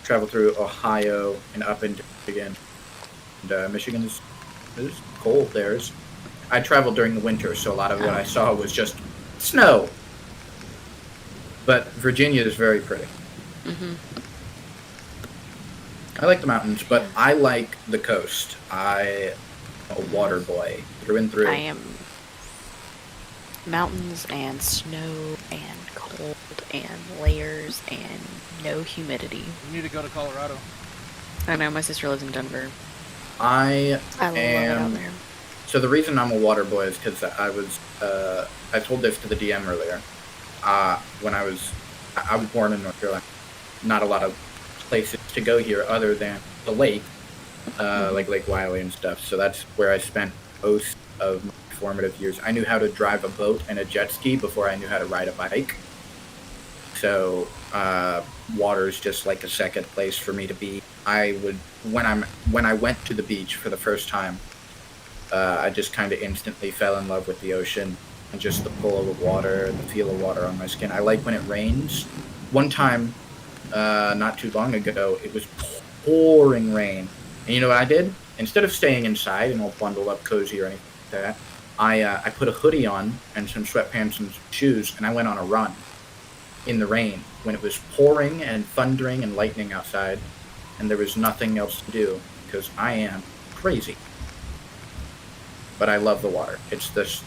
Traveled through Ohio and up into Michigan. And Michigan is cold there. I traveled during the winter, so a lot of what I saw was just snow. But Virginia is very pretty. Mm-hmm. I like the mountains, but I like the coast. I'm a water boy through and through. I am. mountains and snow and cold and layers and no humidity. You need to go to Colorado. I know, my sister lives in Denver. I love it out am. there. So the reason I'm a water boy is because I told this to the DM earlier. When I was born in North Carolina. Not a lot of places to go here other than the lake, like Lake Wiley and stuff. So that's where I spent most of my formative years. I knew how to drive a boat and a jet ski before I knew how to ride a bike. So water is just like a second place for me to be. When I went to the beach for the first time, I just kind of instantly fell in love with the ocean and just the pull of the water, the feel of water on my skin. I like when it rains. One time, not too long ago, it was pouring rain. And you know what I did? Instead of staying inside and all bundled up cozy or anything like that, I put a hoodie on and some sweatpants and some shoes, and I went on a run in the rain when it was pouring and thundering and lightning outside, and there was nothing else to do because I am crazy. But I love the water. It's this.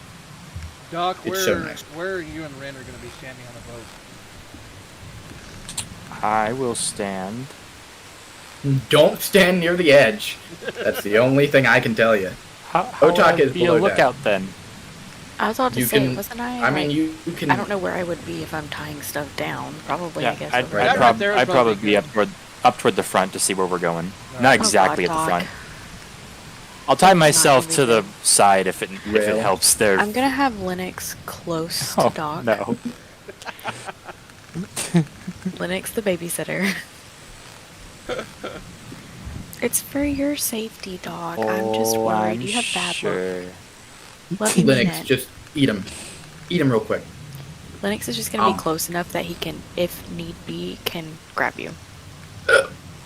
Doc, It's so nice. where you and Ren are going to be standing on the boat? I will stand. Don't stand near the edge. That's the only thing I can tell you. How Otak will I is be a below deck. lookout then? I was about to You say, can- wasn't I? I mean, like, you can. I don't know where I would be if I'm tying stuff down. Probably, I guess. I'd, over That I'd, there. right there is I'd probably probably be good. up toward the front to see where we're going. Oh, Not exactly at God, the Doc. front. I'll tie That's not myself gonna be to the good. side if it Rail. helps there. I'm gonna have Linux close to Oh, Doc. no. Linux the babysitter. It's for your safety, Doc. I'm just worried. I'm You have bad sure. luck. Love you, mean Linux, it. just eat him. Eat him real quick. Linux is just gonna Um. be close enough that he can, if need be, can grab you.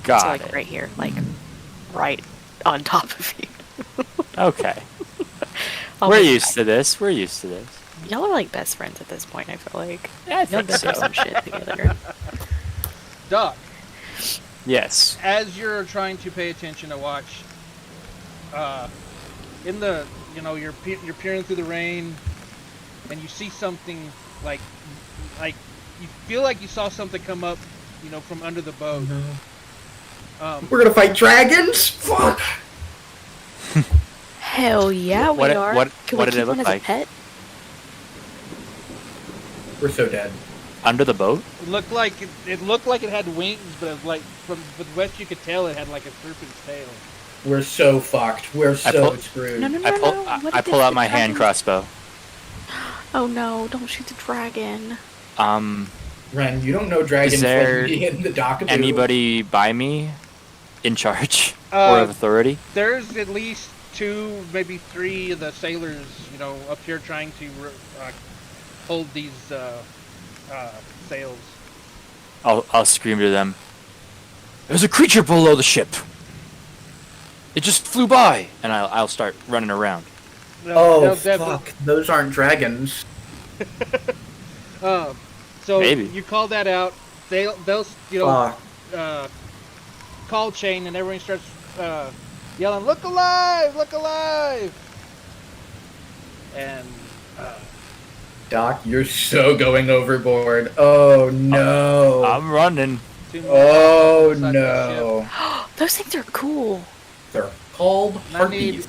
Got so like it. right here, like right on top of you. Okay. I'll We're be used fine. to this. We're used to this. Y'all are like best friends at this point. I feel like I y'all think been through so. some shit together. Doc, Yes. as you're trying to pay attention to watch, in the, you're peering through the rain, and you see something like you feel like you saw something come up, from under the boat. We're gonna fight dragons. Fuck. Hell yeah, What we it- are. what- Can what we did it keep one look as like? a pet? We're so dead. Under the boat? It looked like it had wings, but it was like from the best you could tell, it had like a serpent's tail. We're so fucked. We're I so pull- screwed. No, no, no, I pull, no. What I if pull it's out the my hand dragon? crossbow. Oh no! Don't shoot the dragon. Ren, you don't know dragons Is there like me in the dock of Anybody by me in charge or Uh, of authority? There's at least 2, maybe 3 of the sailors, up here trying to hold these sails. I'll scream to them. There's a creature below the ship. It just flew by, and I'll start running around. Oh fuck! Those aren't dragons. So Maybe. you call that out. They'll Fuck. call chain, and everyone starts yelling, "Look alive! Look alive!" And Doc, you're so going overboard. Oh no. I'm running. 2 Oh inside the ship. no. Those things are cool. They're called And I need harpies.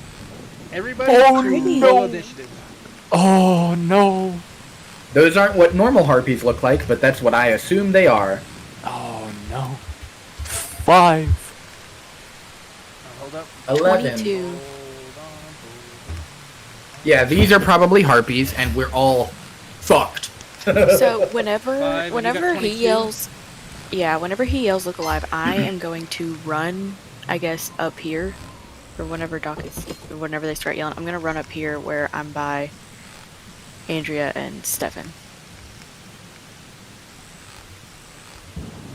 everybody Oh, to no. roll initiative. Oh no. Those aren't what normal harpies look like, but that's what I assume they are. Oh no. 5. Hold up. 11. 22. Hold on. Yeah, these are probably harpies, and we're all fucked. So whenever 5, and you whenever got he 22? yells, whenever he yells "Look alive," I am going to run. I guess up here, or whenever whenever they start yelling, I'm gonna run up here where I'm by Andrea and Stefan.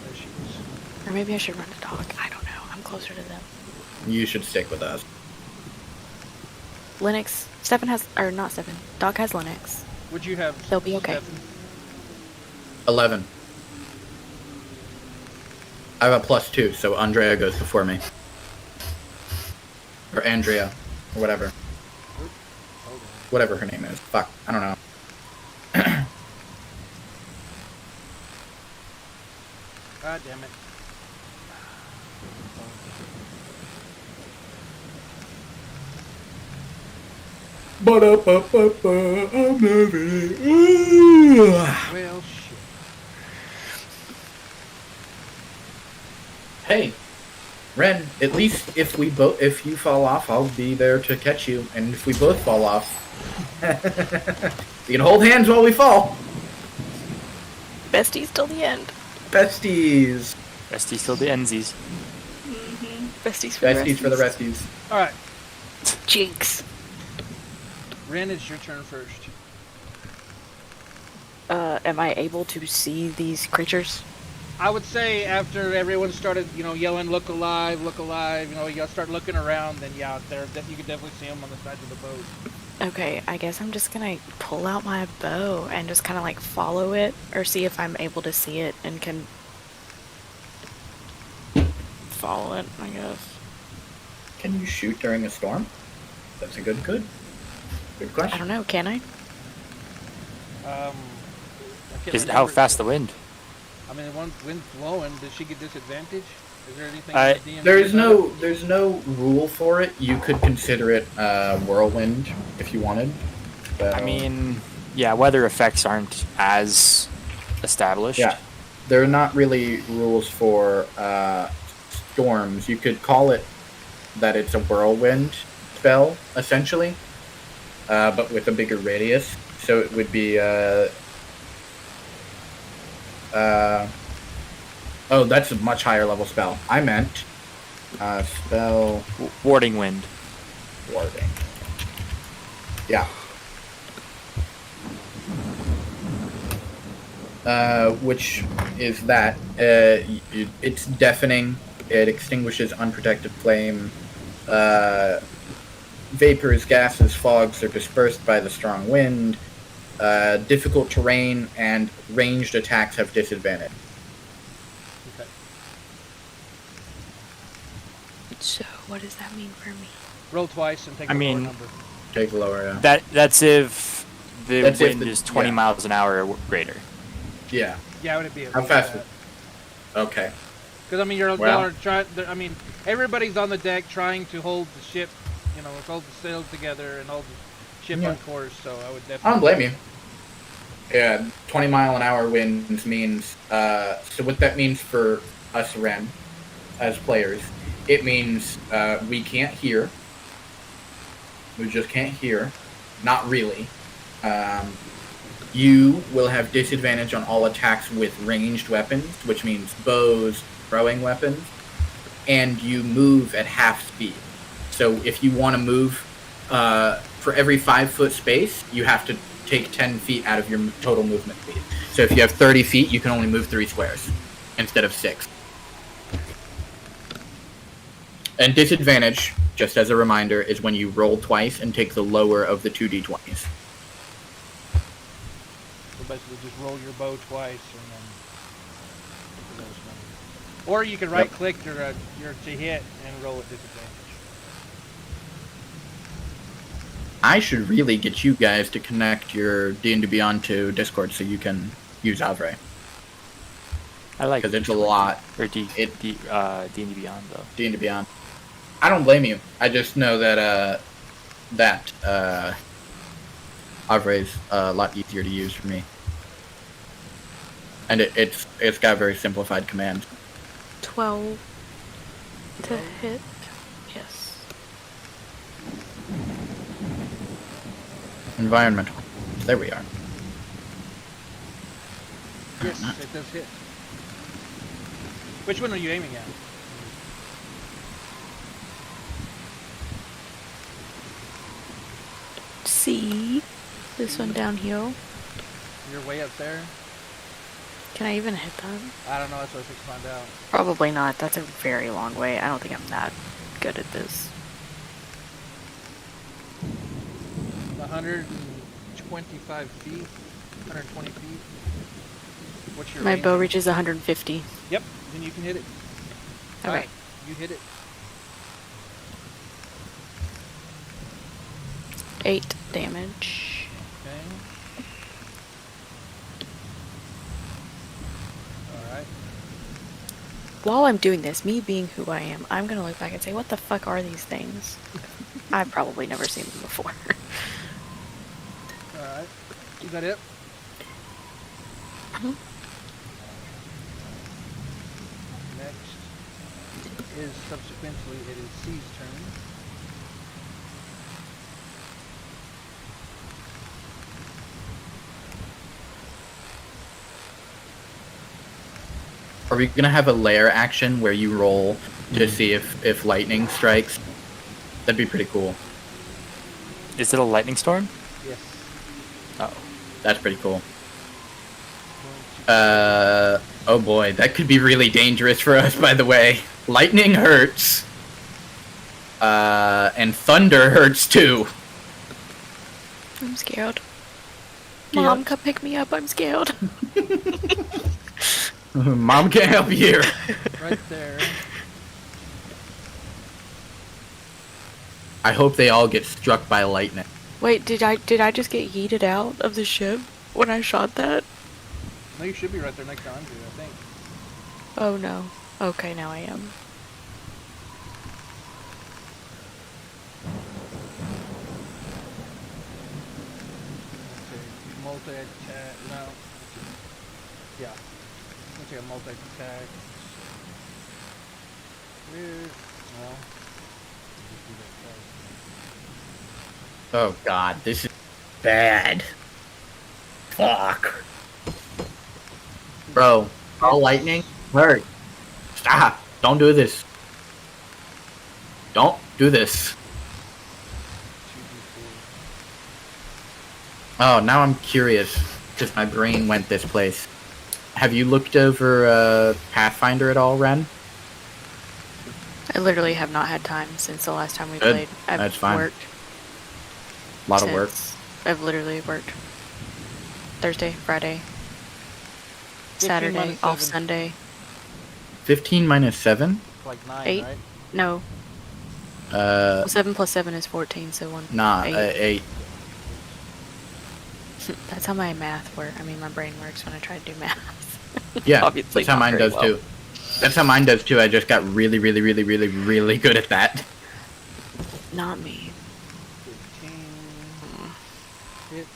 There she is. Or maybe I should run to Doc. I don't know. I'm closer to them. You should stick with us. Linux. Stefan has, or not Stefan. Doc has Linux. Would you have? They'll be okay. Stefan? 11. I have a +2, so Andrea goes before me. Or Andrea. Or whatever. Hold on. Whatever her name is. Fuck. I don't know. God damn it. I'm moving. Well, shit. Hey, Ren. At least if you fall off, I'll be there to catch you. And if we both fall off, we can hold hands while we fall. Besties till the end. Besties. Besties till the endsies. Besties for the Besties resties. for the resties. All right. Jinx. Ren, it's your turn first. Am I able to see these creatures? I would say after everyone started, yelling, look alive, you start looking around, then yeah, you can definitely see them on the sides of the boat. Okay, I guess I'm just gonna pull out my bow and just kind of like follow it, or see if I'm able to see it and can follow it, I guess. Can you shoot during a storm? That's a good question. I don't know, can I? I can't Is how remember. fast the wind? I mean, the wind's blowing. Does she get disadvantage? Is there anything? in the DMG There's no rule for it. You could consider it whirlwind if you wanted. So, I mean, yeah, weather effects aren't as established. yeah, there are not really rules for storms. You could call it that it's a whirlwind spell, essentially, but with a bigger radius. So it would be oh, that's a much higher level spell. I meant spell Warding wind. warding. Yeah. Which is that it's deafening. It extinguishes unprotected flame. Vapors, gases, fogs are dispersed by the strong wind. Difficult terrain and ranged attacks have disadvantage. Okay. So, what does that mean for me? Roll twice and take I a lower mean- number. Take lower. Yeah. That's if the That's if wind the- is 20 yeah. miles an hour or greater. Yeah. Yeah, would it be? How fast? Okay. Because I mean, y'all Well- are trying. I mean, everybody's on the deck trying to hold the ship, hold the sails together and hold the ship Yeah. on course. So I would definitely. I don't blame you. Yeah, 20-mile-an-hour winds means. So what that means for us, Ren, as players, it means we can't hear. We just can't hear. Not really. You will have disadvantage on all attacks with ranged weapons, which means bows, throwing weapons, and you move at half speed. So if you want to move for every 5-foot space, you have to take 10 feet out of your total movement speed. So if you have 30 feet, you can only move 3 squares instead of 6. And disadvantage, just as a reminder, is when you roll twice and take the lower of the 2d20s. So basically, just roll your bow twice and then. take the lowest number. Or you can right click your to hit and roll at disadvantage. I should really get you guys to connect your D&D Beyond to Discord so you can use Avre. I like Because it's a lot. or D&D Beyond though. D&D Beyond. I don't blame you. I just know that Avre's a lot easier to use for me. And it's got very simplified commands. 12 to hit. Yes. Environmental. There we are. Yes, it does hit. Which one are you aiming at? See this one down here. You're way up there. Can I even hit that? I don't know. That's what I think to find out. Probably not. That's a very long way. I don't think I'm that good at this. 125 feet. 120 feet. What's your My range? bow reaches 150. Yep. Then you can hit it. Okay. Alright, you hit it. 8 damage. Okay. Alright. while I'm doing this, me being who I am, I'm gonna look back and say, what the fuck are these things? I've probably never seen them before. Alright. Is that it? Mhm. Next is subsequently it is C's turn. Are we gonna have a lair action where you roll to see if lightning strikes? That'd be pretty cool. Is it a lightning storm? Yes. Oh. That's pretty cool. Oh boy, that could be really dangerous for us, by the way. Lightning hurts. And thunder hurts too. I'm scared. Mom, come pick me up. I'm scared. Mom can't help you here. Right there. I hope they all get struck by lightning. Wait, did I just get yeeted out of the ship when I shot that? No, you should be right there next to Andrew, I think. Oh no. Okay, now I am. Okay. Multi-attack. No. Yeah. Let's take a multi-attack. Weird. No. Just do that twice. Oh god, this is bad. Fuck. Bro, all lightning hurt. Stop. Don't do this. Don't do this. 2d4. Oh, now I'm curious, because my brain went this place. Have you looked over Pathfinder at all, Ren? I literally have not had time since the last time we Good. played. I've That's fine. worked. A lot of work. I've literally worked. Thursday, Friday, 15 Saturday, minus off 7. Sunday. 15 minus 7? Like 9, 8? right? No. Well, 7 plus 7 is 14, so 1. Nah, 8. 8. That's how my math works. I mean, my brain works when I try to do math. Yeah, Obviously that's how not mine very does well. too. That's how mine does too. I just got really, really, really, really, really good at that. Not me. 15. Hits.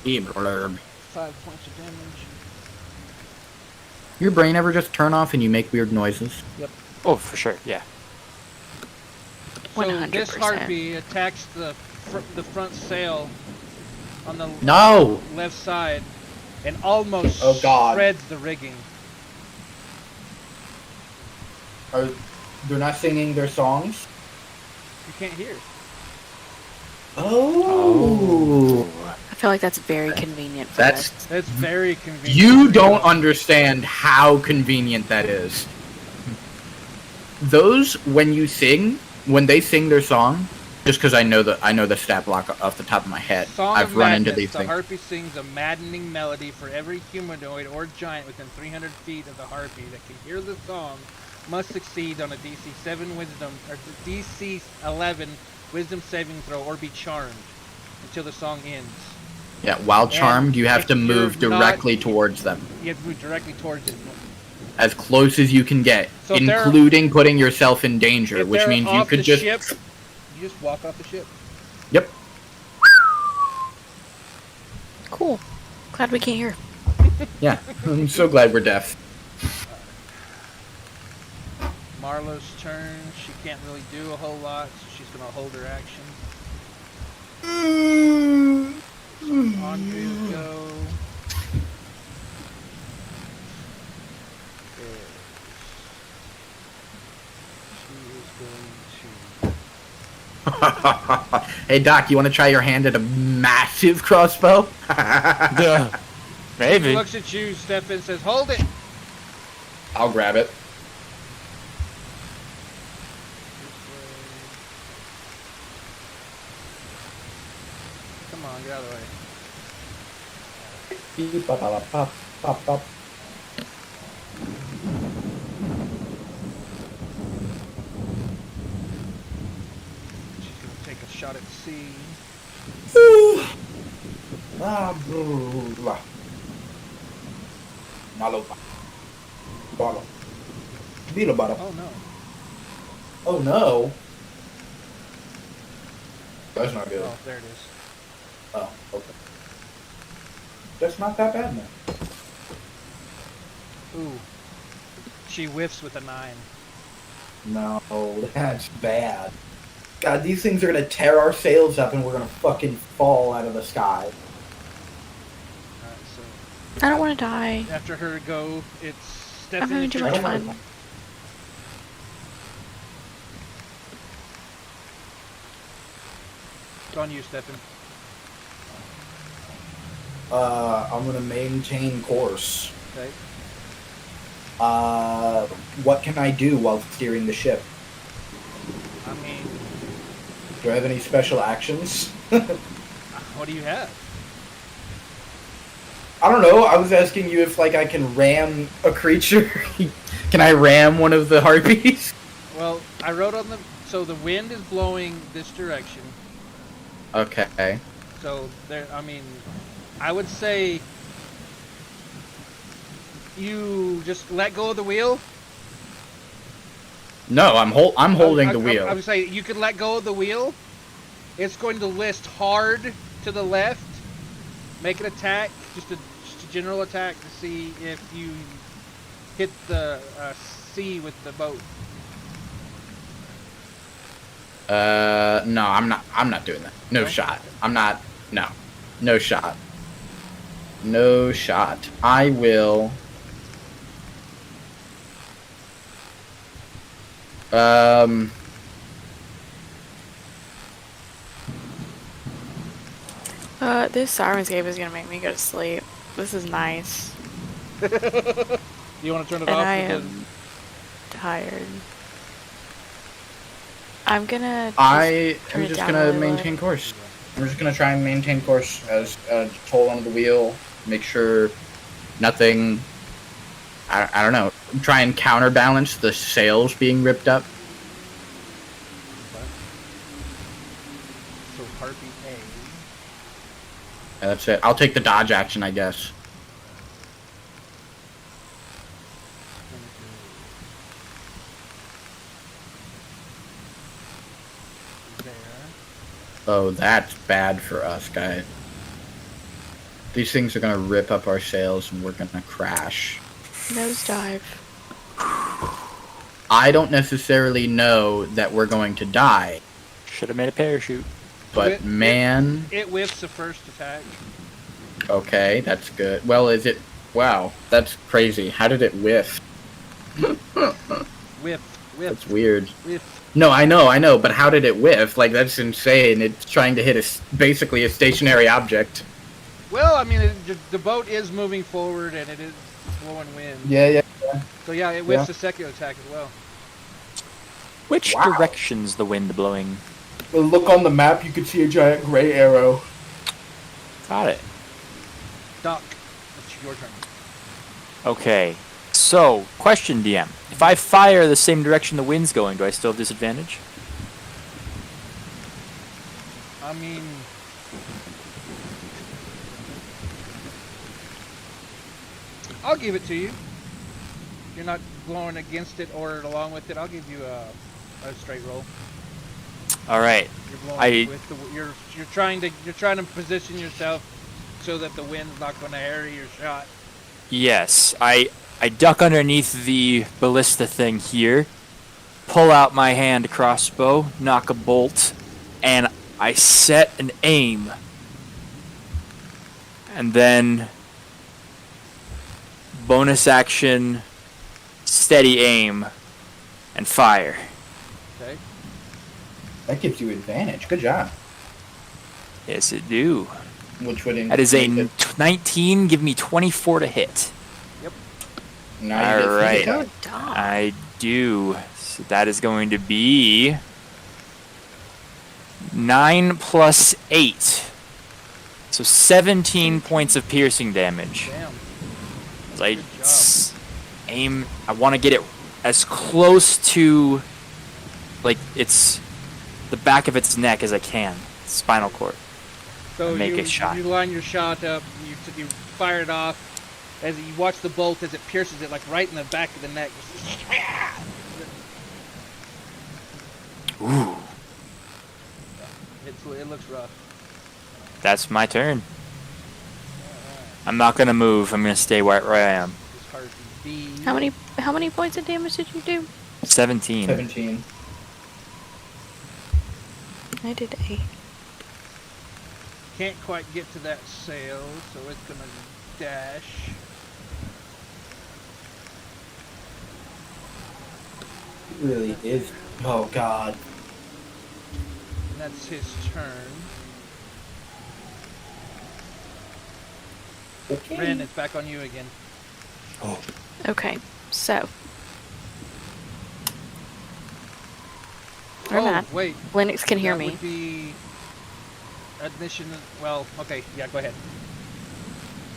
Your 5 points of damage. brain ever just turn off and you make weird noises? Oh, for sure, yeah. So 100%. this harpy attacks the front sail on the No! left side and almost Oh, God. shreds the rigging. They're not singing their songs? You can't hear. Oh. I feel like that's very convenient for That's... us. That's very convenient. You don't understand how convenient that is. Those, when they sing their song, just because I know the stat block off the top of my head, Song I've of run Madness, into these the things. harpy sings a maddening melody for every humanoid or giant within 300 feet of the harpy that can hear the song must succeed on a DC 7 wisdom or DC 11 wisdom saving throw or be charmed until the song ends. Yeah, while charmed, you have if to move you're not- directly towards them. You have to move directly towards it. As close as you can get, So if they're- including putting yourself in danger, If which they're means you off could the just... ship, you just walk off the ship. Yep. Cool. Glad we can't hear. Yeah, I'm so glad we're deaf. Marlo's turn. She can't really do a whole lot, so she's gonna hold her action. Andrew go. She is going to. Hey Doc, you want to try your hand at a massive crossbow? Yeah. Maybe. She looks at you, Stefan, says, "Hold it." I'll grab it. Come on, get out of the way. Beep, bop, bop, bop, bop, bop. She's gonna take a shot at C. Oh no. Oh no. That's not good. Oh, there it is. Oh, okay. That's not that bad now. Ooh. She whiffs with a 9. No, that's bad. God, these things are gonna tear our sails up and we're gonna fucking fall out of the sky. Alright, so I don't want to die. after her go, it's I'm having Stephanie's too turn. much I don't fun. It's on you, Stephan. I'm gonna maintain course. Okay. What can I do while steering the ship? I mean, Do I have any special actions? what do you have? I don't know. I was asking you if, like, I can ram a creature. Can I ram one of the harpies? Well, I wrote on the... So the wind is blowing this direction. Okay. So there, I mean, I would say you just let go of the wheel. No, I'm holding the wheel. I would say you could let go of the wheel. It's going to list hard to the left. Make an attack, just a general attack to see if you hit the C with the boat. No, I'm not doing that. No No? shot. I'm not. No. No shot. No shot. I will. This Sirenscape is gonna make me go to sleep. This is nice. You want to turn it And off? I Because- am tired. I'm gonna. I turn am it just down gonna really low. maintain course. I'm just gonna try and maintain course as hold onto the wheel, make sure nothing. I don't know. Try and counterbalance the sails being ripped up. So Harpy A. And that's it. I'll take the dodge action, I guess. There. Oh, that's bad for us, guys. These things are gonna rip up our sails and we're gonna crash. Nosedive. I don't necessarily know that we're going to die, Should have made a parachute. but man, It whiffs the first attack. okay, that's good. Well, is it? Wow, that's crazy. How did it whiff? Whiff. That's weird. Whiff. No, I know, but how did it whiff? Like, that's insane. It's trying to hit basically a stationary object. Well, I mean, the boat is moving forward and it is blowing wind. Yeah. So yeah, it whiffs Yeah. the second attack as well. Which Wow. direction's the wind blowing? Well, look on the map. You can see a giant gray arrow. Got it. Doc, it's your turn. Okay. So, question, DM. If I fire the same direction the wind's going, do I still have disadvantage? I mean, I'll give it to you. You're not blowing against it or along with it. I'll give you a straight roll. All right. You're blowing I- with the you're trying to position yourself so that the wind's not going to harry your shot. Yes, I duck underneath the ballista thing here, pull out my hand crossbow, knock a bolt, and I set an aim. And then bonus action, steady aim, and fire. Okay. That gives you advantage. Good job. Yes, it do. Which would That is a indicate 19, give me 24 to hit. that now you get Alright. physical. Good dog. I do. So that is going to be 9 plus 8. So 17 points of piercing damage. Damn. I Good job. aim. I want to get it as close to, like, it's the back of its neck as I can. Spinal cord. So Make you, a shot. you line your shot up, you fire it off, as you watch the bolt as it pierces it, like right in the back of the neck. Ooh. It looks rough. That's my turn. I'm not gonna move. I'm gonna stay where I am. It's hard to be. How many points of damage did you do? 17. 17. I did 8. Can't quite get to that sail, so it's gonna dash. It really is. Oh god. And that's his turn. Okay. Ren, it's back on you again. Oh. Okay, so. Or not. Wait. Linux can hear That me. would be admission. Well, okay. Yeah, go ahead.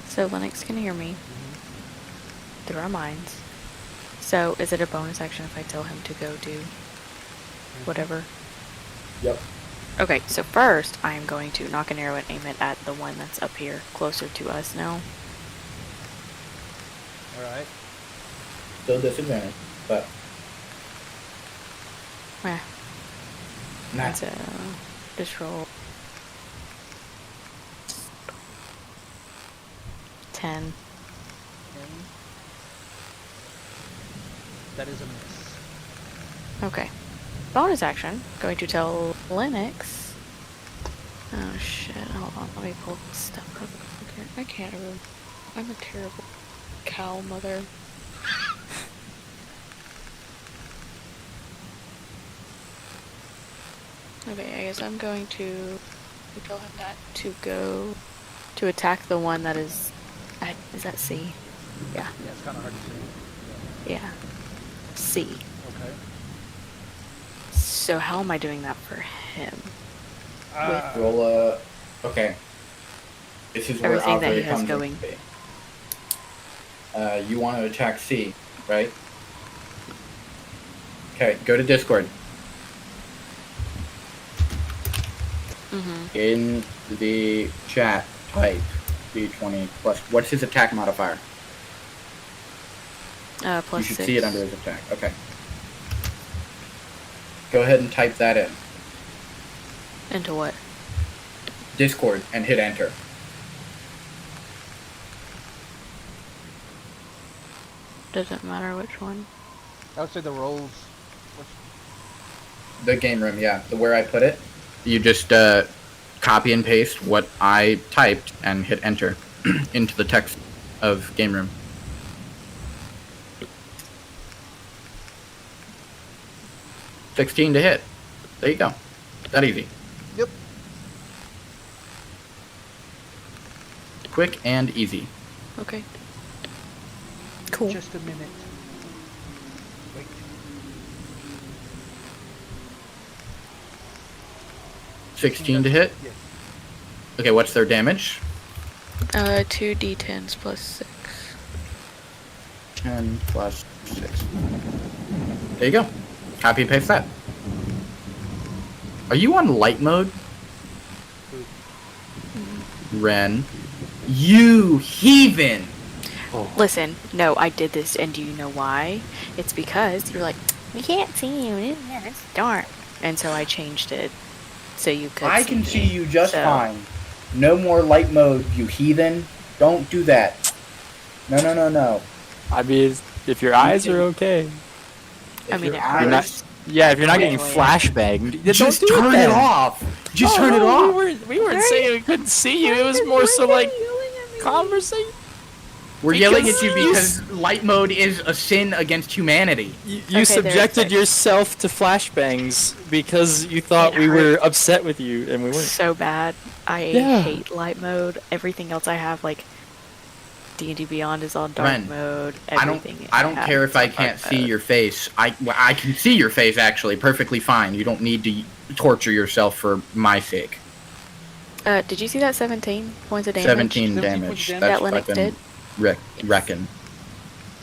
So Linux can hear me through our minds. So is it a bonus action if I tell him to go do whatever? Yep. Okay, so first I'm going to knock an arrow and aim it at the one that's up here, closer to us now. Alright. Still disadvantage, but Eh, nah. so just roll 10. That is a miss. Okay. Bonus action. Going to tell Linux. Oh shit, hold on, let me pull this stuff up. I can't remember. I'm a terrible cow mother. Okay, I guess I'm going to tell him that to go to attack the one that is that C? Yeah. Yeah, it's kind of hard to see. Yeah. C. Okay. So how am I doing that for him? Roll okay. This is where Everything that Alfred he has comes going. into play. You want to attack C, right? Okay, go to Discord. Mm-hmm. In the chat, type D20 plus. What's his attack modifier? Plus You should 6. see it under his attack. Okay. Go ahead and type that in Into what? Discord and hit enter. Doesn't matter which one. I would say the rolls. The game room, yeah, where I put it. You just copy and paste what I typed and hit enter into the text of game room. $16 to hit. There you go. That easy. Yep. Quick and easy. Okay. Cool. Just a minute. Wait. $16 to hit. Yes. Okay, what's their damage? 2 d10s plus 6. 10 plus 6. There you go. Copy and paste that. Are you on light mode? Ren. You heathen! Listen, no, I did this, and do you know why? It's because you're like, we can't see you. It's dark. And so I changed it so you could. I can me. see you just So- fine. No more light mode, you heathen. Don't do that. No. I mean, if your eyes are okay. I mean, it You're not- hurts. Yeah, if you're not getting Annoying. flashbanged, Just don't do turn then. it off. Just Oh, turn it no, off. We weren't saying we couldn't see you. It was more so like conversation. We're yelling Because at you because light mode is a sin against humanity. You Okay, subjected there's- yourself to flashbangs because you thought It we were hurts. upset with you, and we weren't. So bad. I Yeah. hate light mode. Everything else I have, like D&D Beyond, is on dark Ren, mode. I don't Everything care have if I is on can't dark see mode. your face. I can see your face actually perfectly fine. You don't need to torture yourself for my sake. Did you see that 17 points of damage? 17 17 damage. points of That's That Linux fucking did? reckon.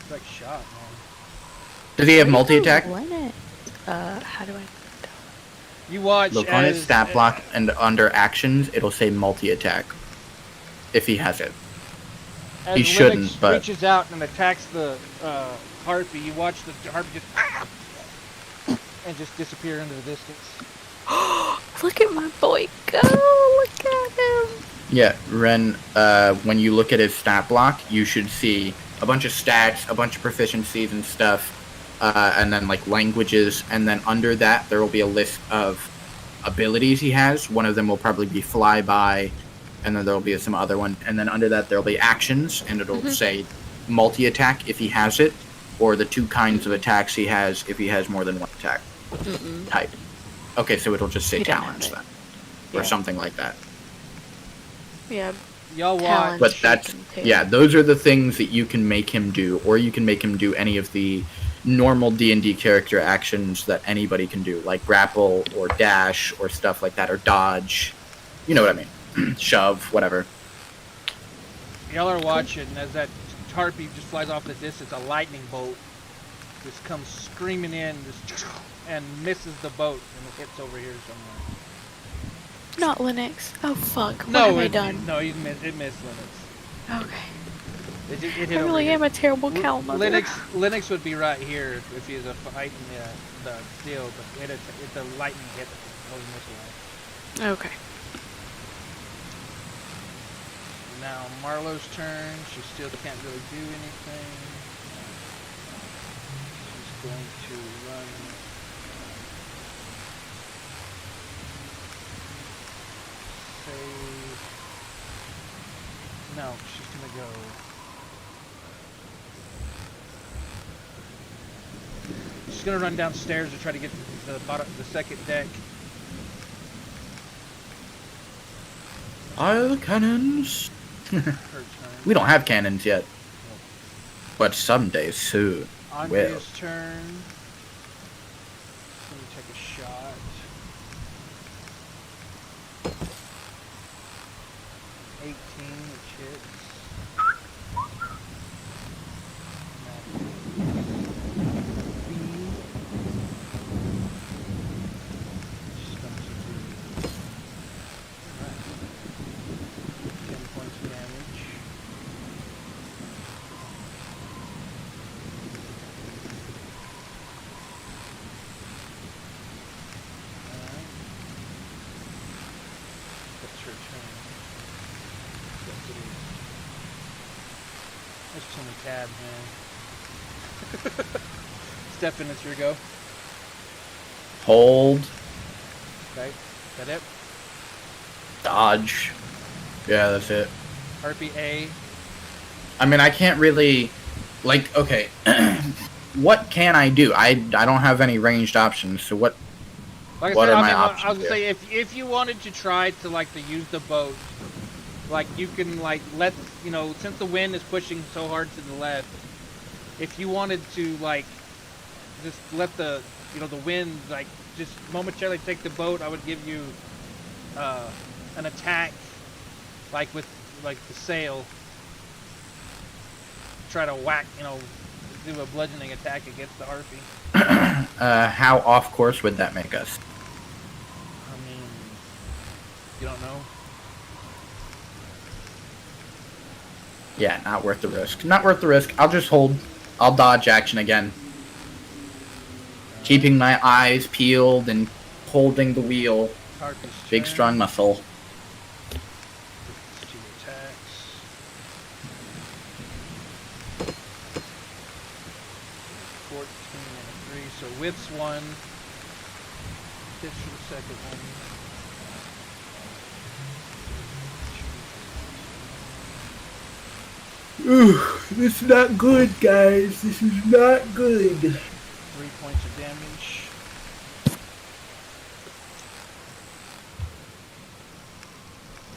It's like shot, man. Does he have multi-attack? Linux. How do I? You watch Look on his as- stat block, and under actions, it'll say multi-attack. If he has it. As He Linux shouldn't, but- reaches out and attacks the harpy, you watch the harpy just and just disappear into the distance. Look at my boy go! Look at him! Yeah, Ren, when you look at his stat block, you should see a bunch of stats, a bunch of proficiencies and stuff, and then like languages, and then under that there will be a list of abilities he has. One of them will probably be flyby, and then there will be some other one, and then under that there will be actions, and it'll say multi-attack if he has it, or the 2 kinds of attacks he has if he has more than 1 attack type. Okay, so it'll just say He didn't talents have then, Yeah. or something like that. Yeah, Y'all watch. Talent. But that's yeah, those are the things that you can make him do, or you can make him do any of the normal D&D character actions that anybody can do, like grapple or dash or stuff like that, or dodge. You know what I mean? Shove, whatever. Y'all are watching as that harpy just flies off the distance. A lightning bolt just comes screaming in, just and misses the boat and it hits over here somewhere. not Linux. Oh fuck! What No, have I it, done? no, it missed Linux. Okay. It hit I over really here. am a terrible cow mother. Linux would be right here if he was a fighting the deal, but it's a lightning hit over missile. Okay. Now Marlo's turn. She still can't really do anything. She's going to run. Save. No, she's gonna go. She's gonna run downstairs to try to get to the bottom, the second deck. Fire the cannons. Her turn. We don't have cannons yet, but someday soon. Andrea's turn. Let me take a shot. 18, which hits. B. She's going to do 10 points of damage. Alright. That's her turn. Yes, it is. There's too many tabs, man. Stefan, it's your go. Hold, Okay. That it? dodge. Yeah, that's it. Harpy A. I mean, I can't really, like, okay. What can I do? I don't have any ranged options. So what? Like What I said, are my I was options gonna here? say if you wanted to try to like to use the boat, like you can like let since the wind is pushing so hard to the left, if you wanted to like just let the the wind like just momentarily take the boat, I would give you an attack like with like the sail. Try to whack do a bludgeoning attack against the harpy. How off course would that make us? I mean, you don't know. Yeah, not worth the risk. Not worth the risk. I'll just hold. I'll dodge action again. Keeping my eyes peeled and holding the wheel. Harpy's Big turn. strong muscle. It's 2 attacks. 14 and a 3, so whiffs 1. Hits for the second one. Ooh, this is not good, guys. This is not good. 3 points of damage.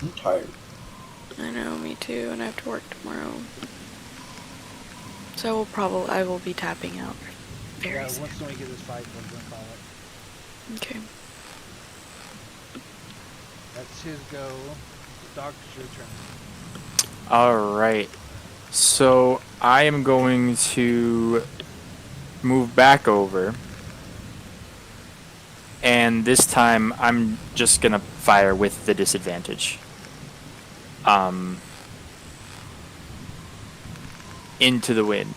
I'm tired. I know, me too, and I have to work tomorrow. So I will be tapping out very Yeah, soon. once we get this fight, we're gonna call it. Okay. That's his go. Doc, it's your turn. Alright. So I am going to move back over. And this time, I'm just gonna fire with the disadvantage. Into the wind.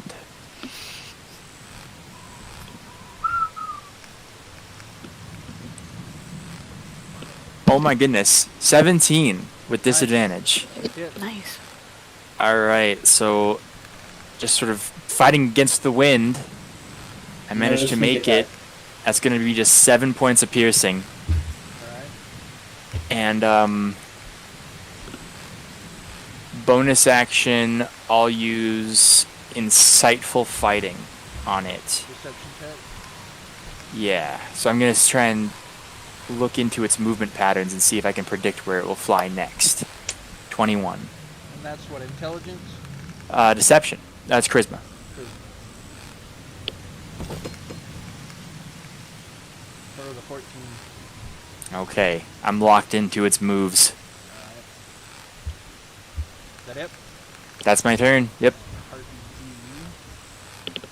Oh my goodness. 17 with disadvantage. Hit. Nice. Alright, so just sort of fighting against the wind. I managed to make it. That's going to be just 7 points of piercing. Alright. And bonus action, I'll use insightful fighting on it. Deception check. Yeah, so I'm going to try and look into its movement patterns and see if I can predict where it will fly next. 21. And that's what, intelligence? Deception. That's charisma. Or the 14. Okay, I'm locked into its moves. Alright. Is that it? That's my turn. Yep. RPG. Put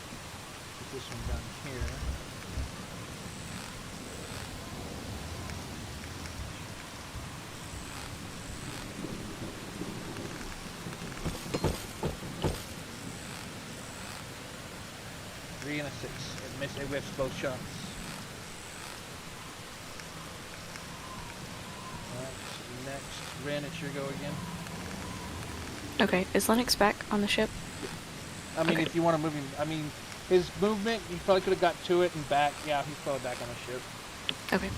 this one down here. Three and a 6. It whiffs both shots. Alright, next. Ren, it's your go again. Okay, is Lennox back on the ship? I mean, Okay. if you want to move him, I mean, his movement, he probably could have got to it and back. Yeah, he's probably back on the ship. Okay.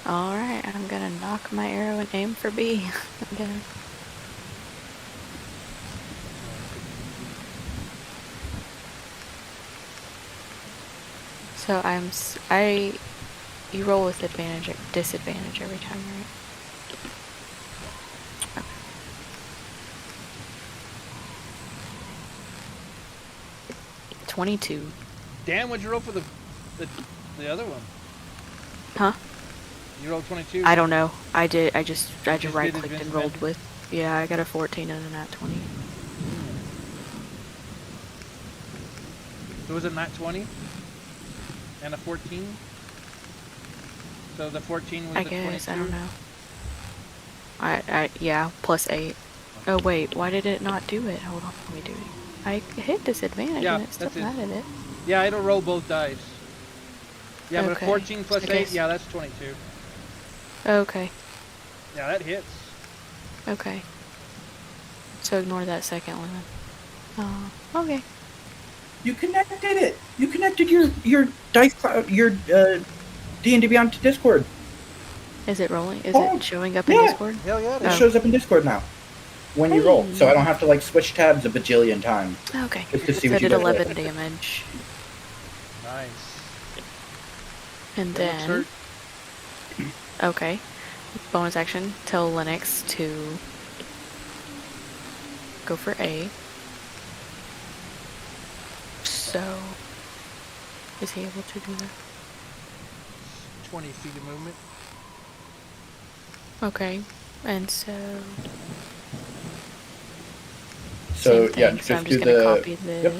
Alright, I'm gonna knock my arrow and aim for B. I'm gonna... So you roll with disadvantage every time, right? Okay. Okay. 22. Dan, what'd you roll for the other one? Huh? You rolled 22? I don't know. I just did right clicked and advanced rolled magic? with. Yeah, I got a 14 and a nat 20. So was it nat 20? And a 14? So the 14 was I the guess, 22? I don't know. Yeah, plus 8. Oh wait, why did it not do it? Hold on, let me do it. I hit disadvantage Yeah, and it still that's it. added it. Yeah, it'll roll both dice. Yeah, but a Okay. 14 plus I 8, guess- yeah, that's 22. Okay, Yeah, that hits. okay. So ignore that second one then. Oh, okay. You connected it. You connected your dice cloud, your D&D Beyond to Discord. Is it rolling? Is Oh, it showing up in yeah. Discord? Hell yeah, It it is. shows up in Discord now when you roll, so I don't have to like switch tabs a bajillion times. Okay. Just to see So what I you did guys 11 did. damage. Nice. And That looks then... hurt. Okay. Bonus action, tell Linux to go for A. So, is he able to do that? 20 feet of movement. Okay, and so... So same yeah, thing, just so I'm do just gonna the copy the... yep.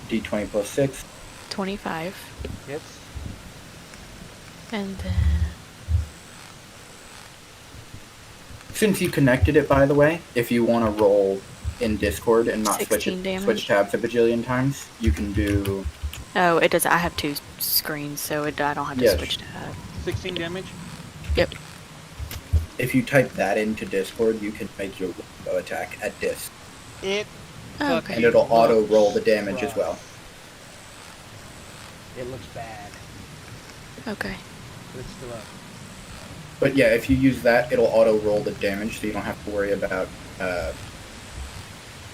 D20 plus 6. 25, Hits. and then... Since you connected it, by the way, if you want to roll in Discord and not 16 damage. switch tabs a bajillion times, you can do. Oh, it does. I have two screens, so I don't have to Yes. switch tab. 16 damage. Yep. If you type that into Discord, you can make your window attack at disc, It Oh, okay. and it'll looks auto roll the damage rough. as well. It looks bad, Okay. but it's still up. But yeah, if you use that, it'll auto roll the damage, so you don't have to worry about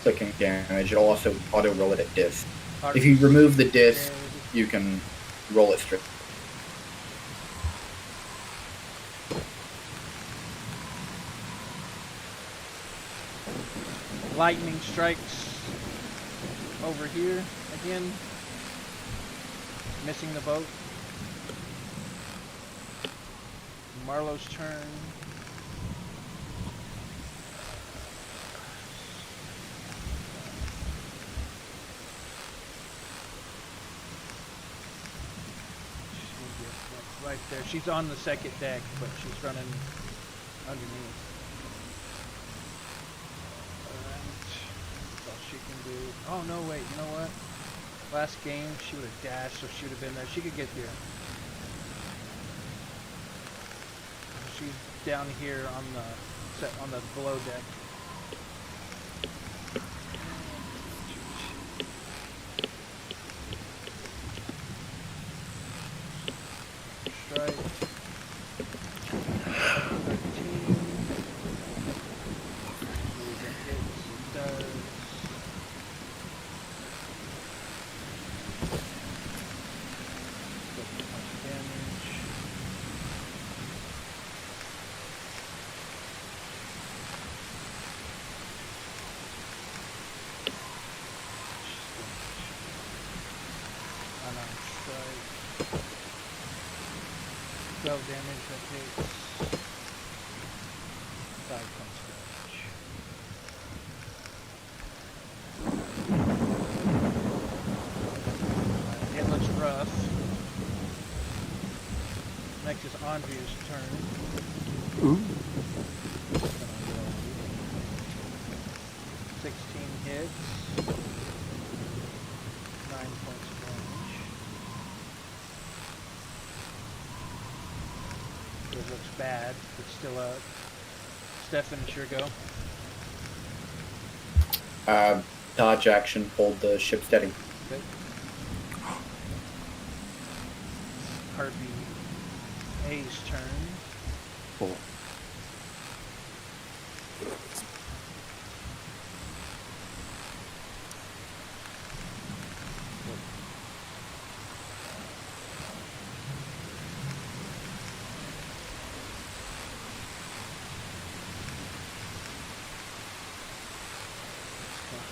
clicking damage. It'll also auto roll it at disc. If you remove the disc, you can roll it straight. Lightning strikes over here again, missing the boat. Marlowe's turn. right there. She's on the second deck, but she's running underneath. Alright. That's all she can do. Oh, no, wait. You know what? Last game, she would have dashed, so she would have been there. She could get here. She's down here on the below deck. Strike. 13. It does. Damage. Unarmed strike. 12 damage, that hits. 5 points damage. It looks rough. Next is Andrea's turn. Ooh. 16 hits. 9 points of damage. It looks bad, but still up. Stefan, it's your go. Dodge action, hold the ship steady. Okay. Harvey A's turn. Cool.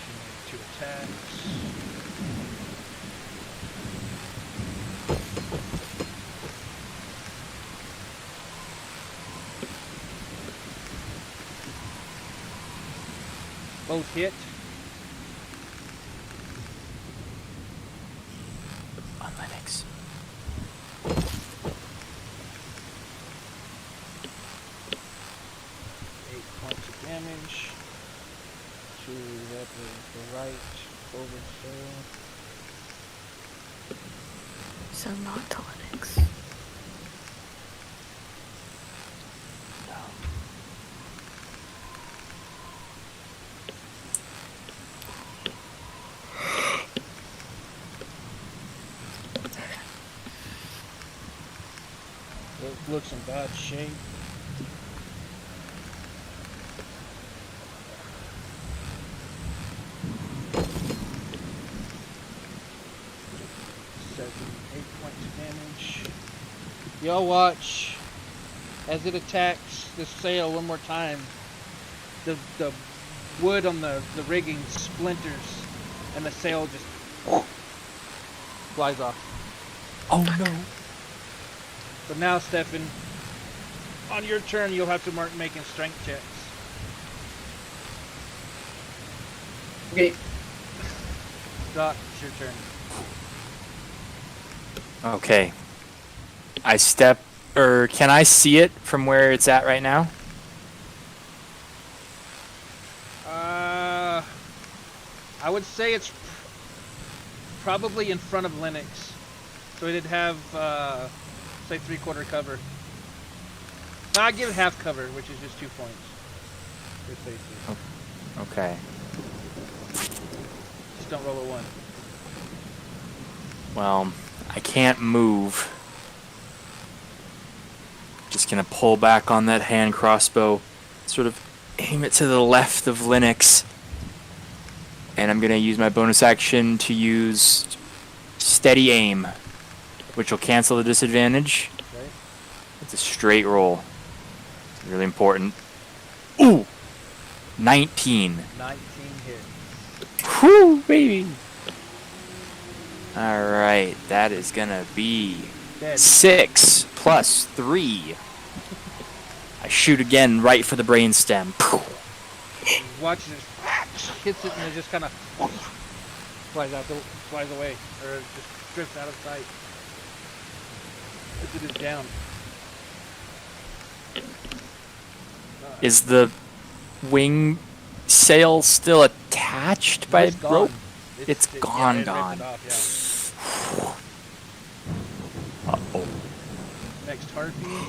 She made 2 attacks. Both hit. On Linux. 8 points of damage. To that is the right oversail. So not to Linux. It looks in bad shape. Damage. Y'all watch as it attacks the sail one more time. The wood on the rigging splinters and the sail just flies off. Oh no. So now, Stefan, on your turn, you'll have to mark making strength checks. Okay. Doc, it's your turn. Okay. I step, or can I see it from where it's at right now? I would say it's probably in front of Linux. So it'd have, say, 3/4 cover. No, I'd give it half cover, which is just 2 points. For safety. Okay. Just don't roll a 1. Well, I can't move. Just gonna pull back on that hand crossbow, sort of aim it to the left of Linux. And I'm gonna use my bonus action to use steady aim, which will cancel the disadvantage. Okay. It's a straight roll. It's really important. Ooh! 19. 19 hits. Whew, baby! Alright, that is gonna be Dead. 6 plus 3. I shoot again right for the brainstem. Watch it. Hits it and it just kind of flies away, or just drifts out of sight. As it is down. Is the wing sail still attached by It's rope? gone. It's yeah, gone, it ripped gone. it off, Uh-oh. yeah. Next harpy.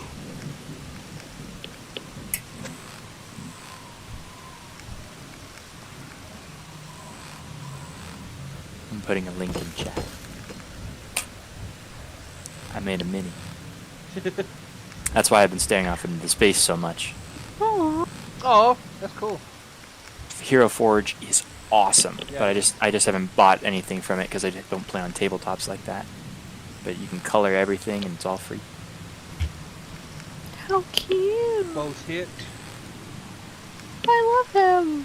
I'm putting a link in chat. I made a mini. That's why I've been staying off into space so much. Oh, that's cool. Hero Forge is awesome, Yeah. but I just haven't bought anything from it because I just don't play on tabletops like that. But you can color everything and it's all free. How cute! Both hit. I love him.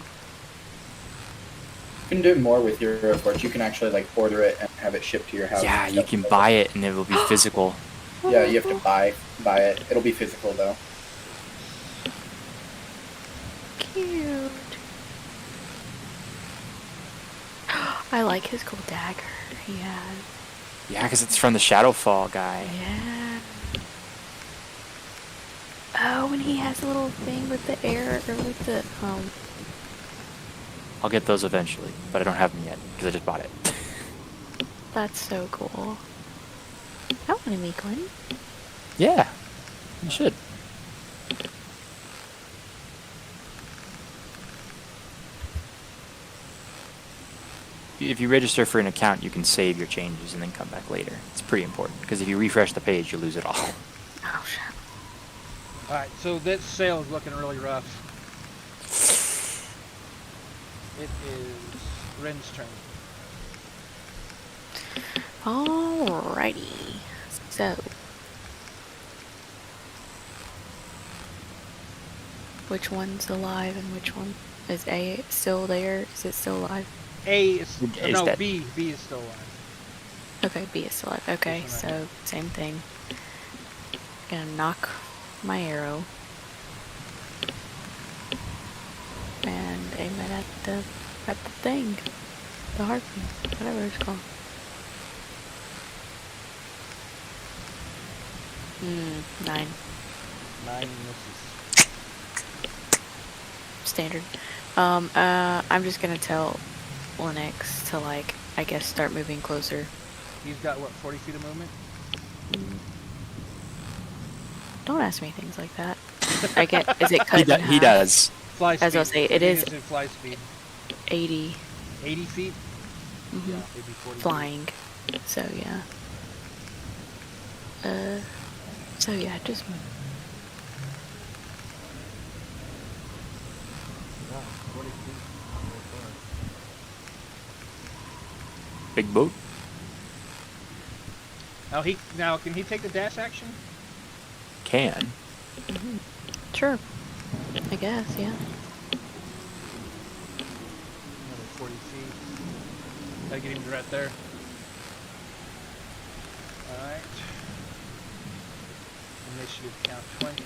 You can do more with your Forge. You can actually like order it and have it shipped to your house. Yeah, you can buy it and it will be physical. Yeah, you have to buy it. It'll be physical though. Cute. I like his cool dagger he has. Yeah, because it's from the Shadowfall guy. Yeah. Oh, and he has a little thing with the air, or with the, I'll get those eventually, but I don't have them yet because I just bought it. that's so cool. I want to make one. Yeah, you should. If you register for an account, you can save your changes and then come back later. It's pretty important because if you refresh the page, you lose it all. Oh, shit. Alright, so this sail is looking really rough. It is Ren's turn. Alrighty. So. Which one's alive and which one? Is A still there? Is it still alive? A is, Is no, that- B is still alive. Okay, B is still alive. Okay, This one right so same thing. Gonna knock my arrow. And aim it at the thing. The harpy. Whatever it's called. 9. 9 misses. Standard. I'm just gonna tell Linux to, like, I guess start moving closer. He's got, what, 40 feet of movement? Don't ask me things like that. Is it cut He, in half? he does. Fly speed. As I'll say, it He is- in fly speed. 80. 80 feet? Mhm. Yeah, it'd be 40 feet. Flying. So yeah. So yeah, just move. Wow, 40 feet. Big boat. Now, can he take the dash action? Can. Sure. I guess, yeah. Another 40 feet. Gotta get him right there. Alright. Initiative count 20.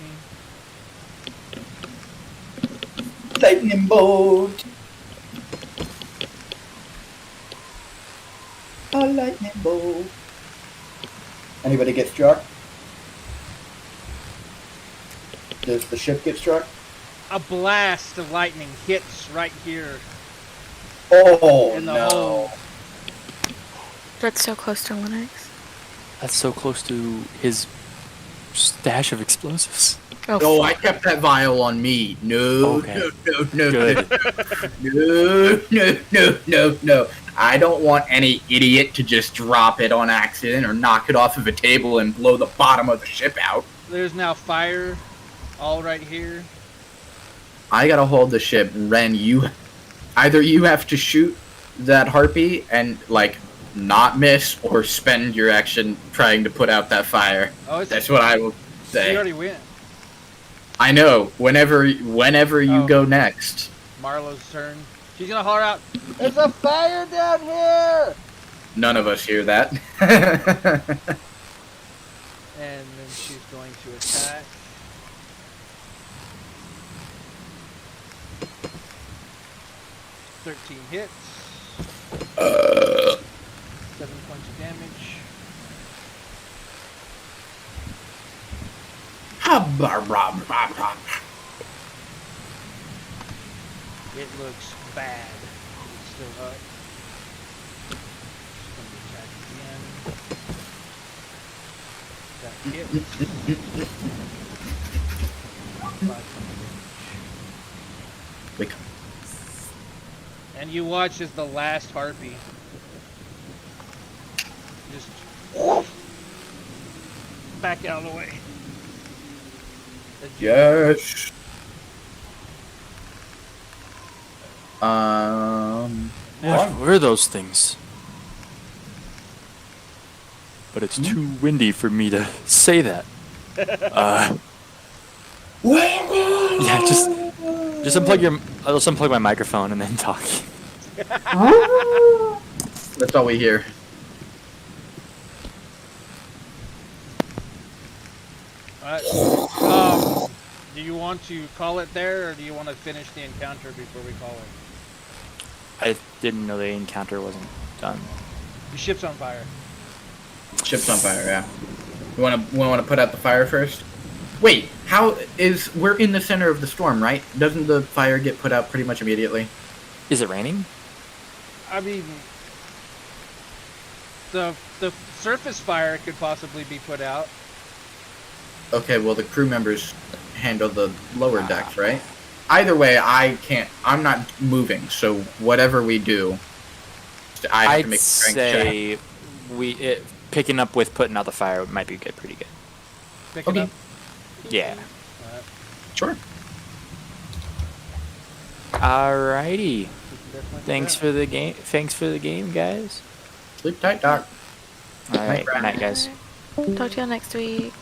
Lightning bolt. A lightning bolt. Anybody get struck? Does the ship get struck? A blast of lightning hits right here. Oh In the no! hole. That's so close to Linux. That's so close to his stash of explosives. Oh, No, fuck. I kept that vial on me. No, Okay. no, Good. no. I don't want any idiot to just drop it on accident or knock it off of a table and blow the bottom of the ship out. There's now fire all right here. I gotta hold the ship. Ren, you have to shoot that harpy and like not miss, or spend your action trying to put out that fire. Oh, it's That's what I will You say. already went. I know. Whenever you Oh. go next. Marlo's turn. She's gonna holler out, "There's a fire down here!" None of us hear that. And then she's going to attack. "13 hits. 7 points of damage. blah, blah, blah, blah. It looks bad. It's still up. Just gonna attack again. That hits. 500 Wake damage. And you watch as the last harpy just back out of the way. Yes. What were those things? But it's too windy for me to say that. Yeah, just unplug I'll just unplug my microphone and then talk. That's all we hear. Do you want to call it there, or do you want to finish the encounter before we call it? I didn't know the encounter wasn't done. The ship's on fire. Ship's on fire, yeah. We want to put out the fire first? Wait, we're in the center of the storm, right? Doesn't the fire get put out pretty much immediately? Is it raining? I mean, the surface fire could possibly be put out. Okay, well, the crew members handle the lower decks, right? Either way, I'm not moving, so whatever we do, I have to make a strength check. Say picking up with putting out the fire might be good, pretty good. Pick it up. Yeah. Sure. Alrighty. Thanks for the game. Thanks for the game, guys. Sleep tight, Doc. All right. Good night, guys. Talk to you next week.